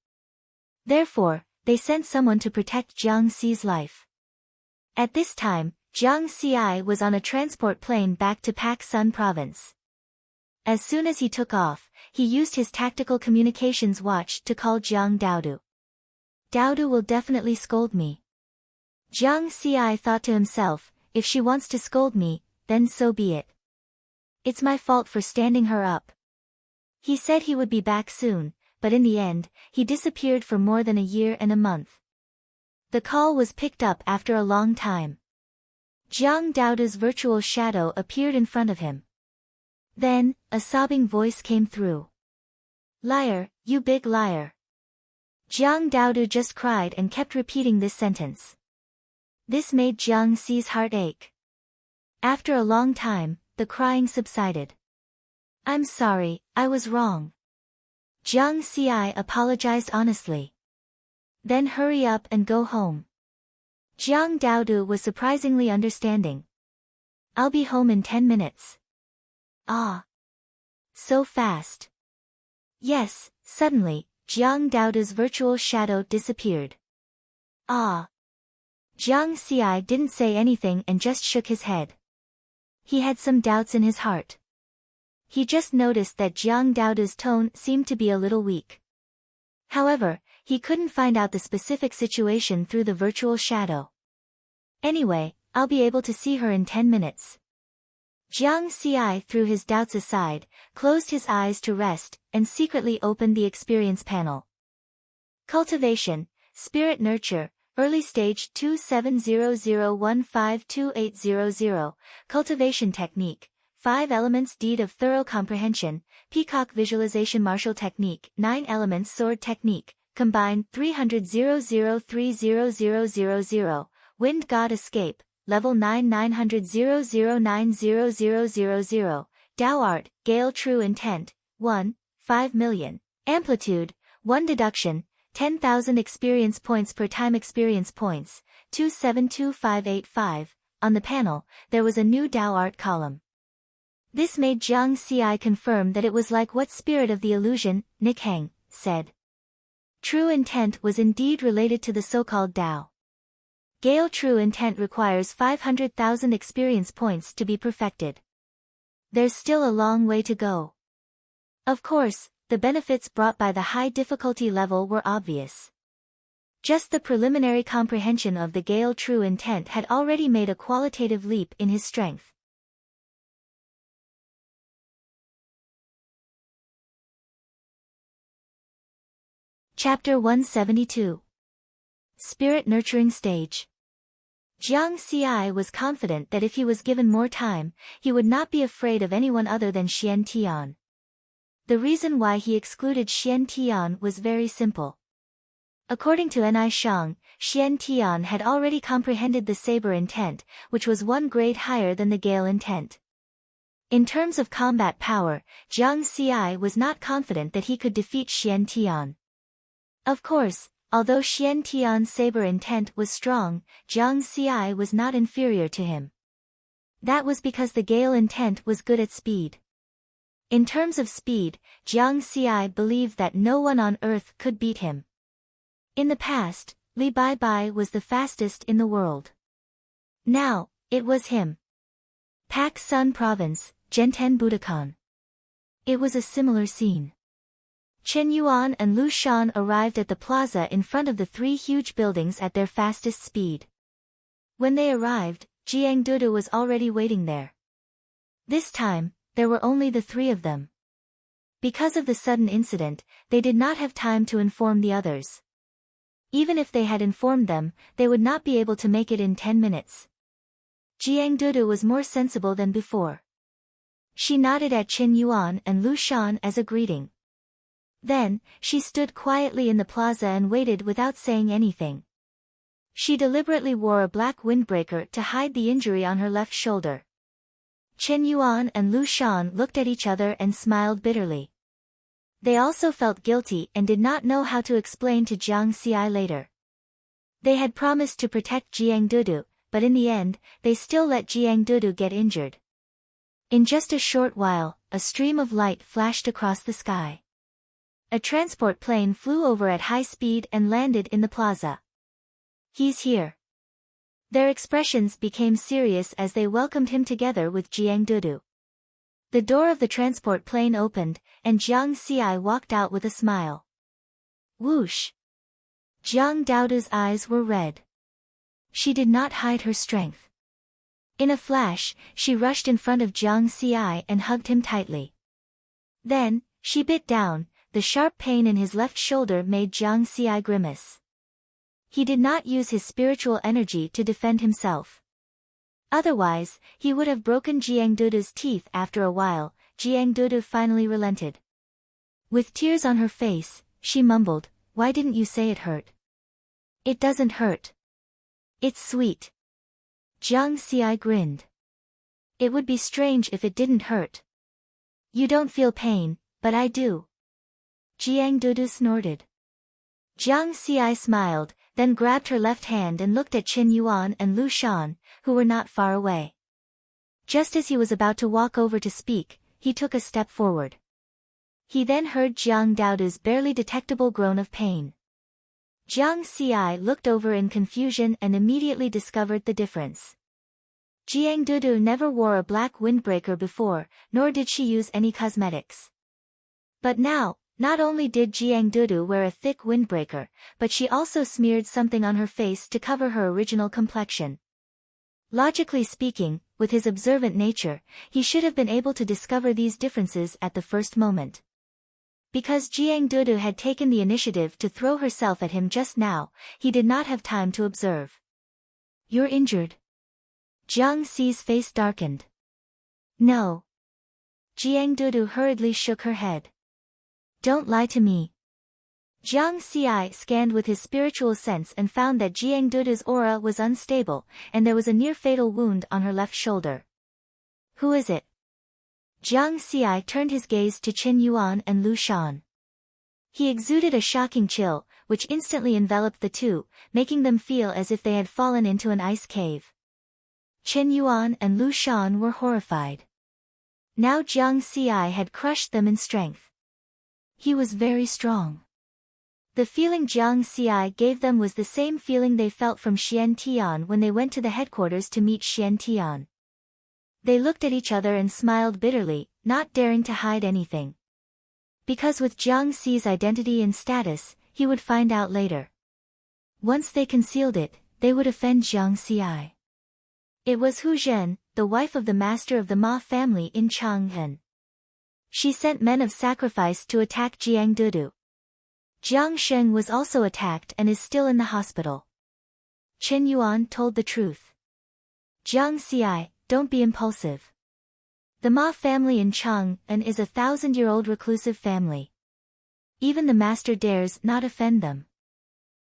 Therefore, they sent someone to protect Jiang Xi's life. At this time, Jiang Xi was on a transport plane back to Pak Sun province. As soon as he took off, he used his tactical communications watch to call Jiang Daodu. Daodu will definitely scold me. Jiang Xi thought to himself, if she wants to scold me, then so be it. It's my fault for standing her up. He said he would be back soon, but in the end, he disappeared for more than a year and a month. The call was picked up after a long time. Jiang Daoda's virtual shadow appeared in front of him. Then, a sobbing voice came through. Liar, you big liar. Jiang Daoda just cried and kept repeating this sentence. This made Jiang Xi's heart ache. After a long time, the crying subsided. I'm sorry, I was wrong. Jiang Xi apologized honestly. Then hurry up and go home. Jiang Daodu was surprisingly understanding. I'll be home in 10 minutes. Ah. So fast. Yes, suddenly, Jiang Daoda's virtual shadow disappeared. Ah. Jiang Xi didn't say anything and just shook his head. He had some doubts in his heart. He just noticed that Jiang Daoda's tone seemed to be a little weak. However, he couldn't find out the specific situation through the virtual shadow. Anyway, I'll be able to see her in 10 minutes. Jiang Xi threw his doubts aside, closed his eyes to rest, and secretly opened the experience panel. Cultivation, Spirit Nurture, Early Stage 2700152800, Cultivation Technique, 5 Elements Deed of Thorough Comprehension, Peacock Visualization Martial Technique, 9 Elements Sword Technique, Combined 300,003,000, Wind God Escape, Level 9 900,009,000, Tao Art, Gale True Intent, 1, 5 million, Amplitude, 1 Deduction, 10,000 Experience Points per Time Experience Points, 272585. On the panel, there was a new Tao Art column. This made Jiang Xi confirm that it was like what Spirit of the Illusion, Nick Heng, said. True Intent was indeed related to the so-called Tao. Gale True Intent requires 500,000 experience points to be perfected. There's still a long way to go. Of course, the benefits brought by the high difficulty level were obvious. Just the preliminary comprehension of the Gale True Intent had already made a qualitative leap in his strength. Chapter 172. Spirit Nurturing Stage. Jiang Xi was confident that if he was given more time, he would not be afraid of anyone other than Xian Tian. The reason why he excluded Xian Tian was very simple. According to Ni Shang, Xian Tian had already comprehended the Saber Intent, which was 1 grade higher than the Gale Intent. In terms of combat power, Jiang Xi was not confident that he could defeat Xian Tian. Of course, although Xian Tian's Saber Intent was strong, Jiang Xi was not inferior to him. That was because the Gale Intent was good at speed. In terms of speed, Jiang Xi believed that no one on earth could beat him. In the past, Li Baibai was the fastest in the world. Now, it was him. Pak Sun Province, Zhenten Budokan. It was a similar scene. Chen Yuan and Lu Shan arrived at the plaza in front of the three huge buildings at their fastest speed. When they arrived, Jiang Dudu was already waiting there. This time, there were only the three of them. Because of the sudden incident, they did not have time to inform the others. Even if they had informed them, they would not be able to make it in 10 minutes. Jiang Dudu was more sensible than before. She nodded at Chen Yuan and Lu Shan as a greeting. Then, she stood quietly in the plaza and waited without saying anything. She deliberately wore a black windbreaker to hide the injury on her left shoulder. Chen Yuan and Lu Shan looked at each other and smiled bitterly. They also felt guilty and did not know how to explain to Jiang Xi later. They had promised to protect Jiang Dudu, but in the end, they still let Jiang Dudu get injured. In just a short while, a stream of light flashed across the sky. A transport plane flew over at high speed and landed in the plaza. "He's here." Their expressions became serious as they welcomed him together with Jiang Dudu. The door of the transport plane opened, and Jiang Xi walked out with a smile. Whoosh! Jiang Dudu's eyes were red. She did not hide her strength. In a flash, she rushed in front of Jiang Xi and hugged him tightly. Then, she bit down. The sharp pain in his left shoulder made Jiang Xi grimace. He did not use his spiritual energy to defend himself. Otherwise, he would have broken Jiang Dudu's teeth after a while. Jiang Dudu finally relented. With tears on her face, she mumbled, "Why didn't you say it hurt?" "It doesn't hurt. It's sweet." Jiang Xi grinned. "It would be strange if it didn't hurt. You don't feel pain, but I do." Jiang Dudu snorted. Jiang Xi smiled, then grabbed her left hand and looked at Chen Yuan and Lu Shan, who were not far away. Just as he was about to walk over to speak, he took a step forward. He then heard Jiang Dudu's barely detectable groan of pain. Jiang Xi looked over in confusion and immediately discovered the difference. Jiang Dudu never wore a black windbreaker before, nor did she use any cosmetics. But now, not only did Jiang Dudu wear a thick windbreaker, but she also smeared something on her face to cover her original complexion. Logically speaking, with his observant nature, he should have been able to discover these differences at the first moment. Because Jiang Dudu had taken the initiative to throw herself at him just now, he did not have time to observe. "You're injured?" Jiang Xi's face darkened. "No." Jiang Dudu hurriedly shook her head. "Don't lie to me." Jiang Xi scanned with his spiritual sense and found that Jiang Dudu's aura was unstable, and there was a near-fatal wound on her left shoulder. "Who is it?" Jiang Xi turned his gaze to Chen Yuan and Lu Shan. He exuded a shocking chill, which instantly enveloped the two, making them feel as if they had fallen into an ice cave. Chen Yuan and Lu Shan were horrified. Now Jiang Xi had crushed them in strength. He was very strong. The feeling Jiang Xi gave them was the same feeling they felt from Xian Tian when they went to the headquarters to meet Xian Tian. They looked at each other and smiled bitterly, not daring to hide anything. Because with Jiang Xi's identity and status, he would find out later. Once they concealed it, they would offend Jiang Xi. It was Hu Zhen, the wife of the master of the Ma family in Chang'an. She sent men of sacrifice to attack Jiang Dudu. Jiang Sheng was also attacked and is still in the hospital. Chen Yuan told the truth. "Jiang Xi, don't be impulsive. The Ma family in Chang'an is a 1,000-year-old reclusive family. Even the master dares not offend them,"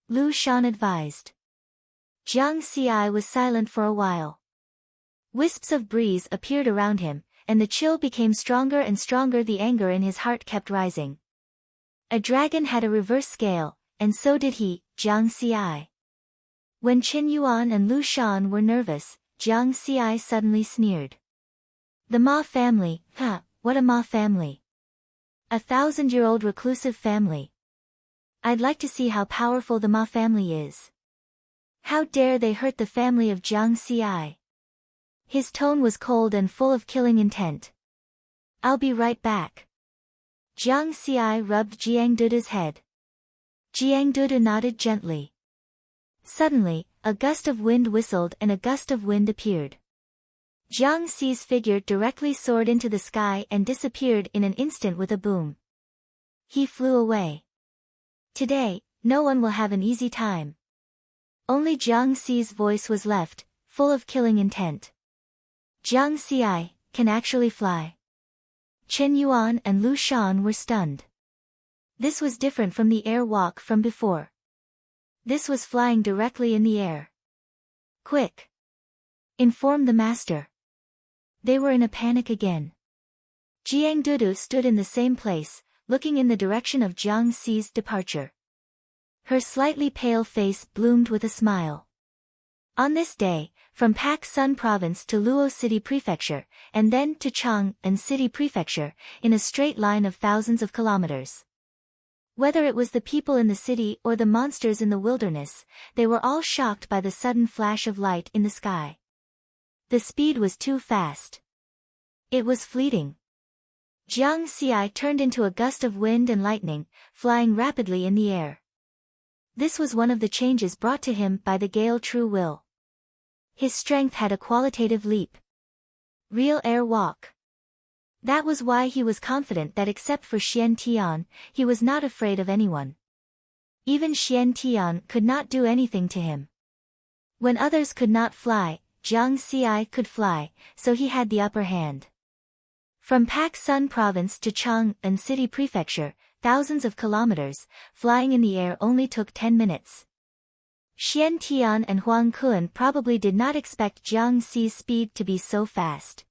Lu Shan advised. Jiang Xi was silent for a while. Wisps of breeze appeared around him, and the chill became stronger and stronger. The anger in his heart kept rising. A dragon had a reverse scale, and so did he, Jiang Xi. When Chen Yuan and Lu Shan were nervous, Jiang Xi suddenly sneered. "The Ma family, what a Ma family. 1,000-year-old reclusive family. I'd like to see how powerful the Ma family is. How dare they hurt the family of Jiang Ci? His tone was cold and full of killing intent. I'll be right back. Jiang Ci rubbed Jiang Dudu's head. Jiang Dudu nodded gently. Suddenly, a gust of wind whistled and a gust of wind appeared. Jiang Ci's figure directly soared into the sky and disappeared in an instant with a boom. He flew away. Today, no one will have an easy time. Only Jiang Ci's voice was left, full of killing intent. Jiang Ci can actually fly. Chen Yuan and Lu Shan were stunned. This was different from the air walk from before. This was flying directly in the air. Quick! Inform the master. They were in a panic again. Jiang Dudu stood in the same place, looking in the direction of Jiang Ci's departure. Her slightly pale face bloomed with a smile. On this day, from Pak Sun Province to Luo City Prefecture, and then to Chang'an City Prefecture, in a straight line of thousands of kilometers. Whether it was the people in the city or the monsters in the wilderness, they were all shocked by the sudden flash of light in the sky. The speed was too fast. It was fleeting. Jiang Ci turned into a gust of wind and lightning, flying rapidly in the air. This was one of the changes brought to him by the Gale True Will. His strength had a qualitative leap. Real air walk. That was why he was confident that except for Xian Tian, he was not afraid of anyone. Even Xian Tian could not do anything to him. When others could not fly, Jiang Ci could fly, so he had the upper hand. From Pak Sun Province to Chang'an City Prefecture, thousands of kilometers, flying in the air only took 10 minutes. Xian Tian and Huang Kun probably did not expect Jiang Ci's speed to be so fast.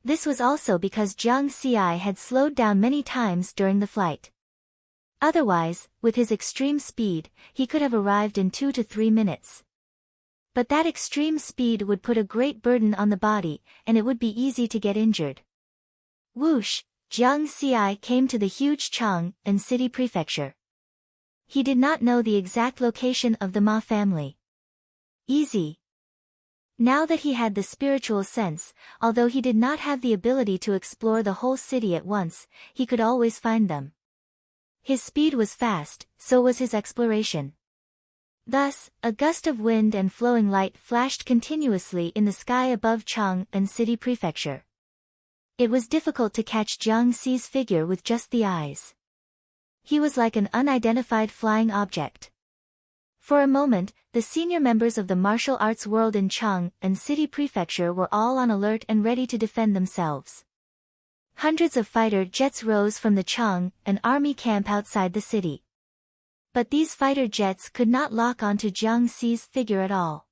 This was also because Jiang Ci had slowed down many times during the flight. Otherwise, with his extreme speed, he could have arrived in 2 to 3 minutes. But that extreme speed would put a great burden on the body, and it would be easy to get injured. Whoosh! Jiang Ci came to the huge Chang'an City Prefecture. He did not know the exact location of the Ma family. Easy. Now that he had the spiritual sense, although he did not have the ability to explore the whole city at once, he could always find them. His speed was fast, so was his exploration. Thus, a gust of wind and flowing light flashed continuously in the sky above Chang'an City Prefecture. It was difficult to catch Jiang Ci's figure with just the eyes. He was like an unidentified flying object. For a moment, the senior members of the martial arts world in Chang'an City Prefecture were all on alert and ready to defend themselves. Hundreds of fighter jets rose from the Chang'an army camp outside the city. But these fighter jets could not lock onto Jiang Ci's figure at all.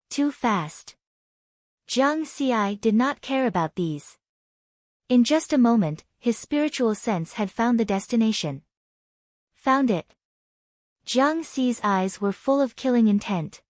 Too fast. Jiang Ci did not care about these. In just a moment, his spiritual sense had found the destination. Found it. Jiang Ci's eyes were full of killing intent.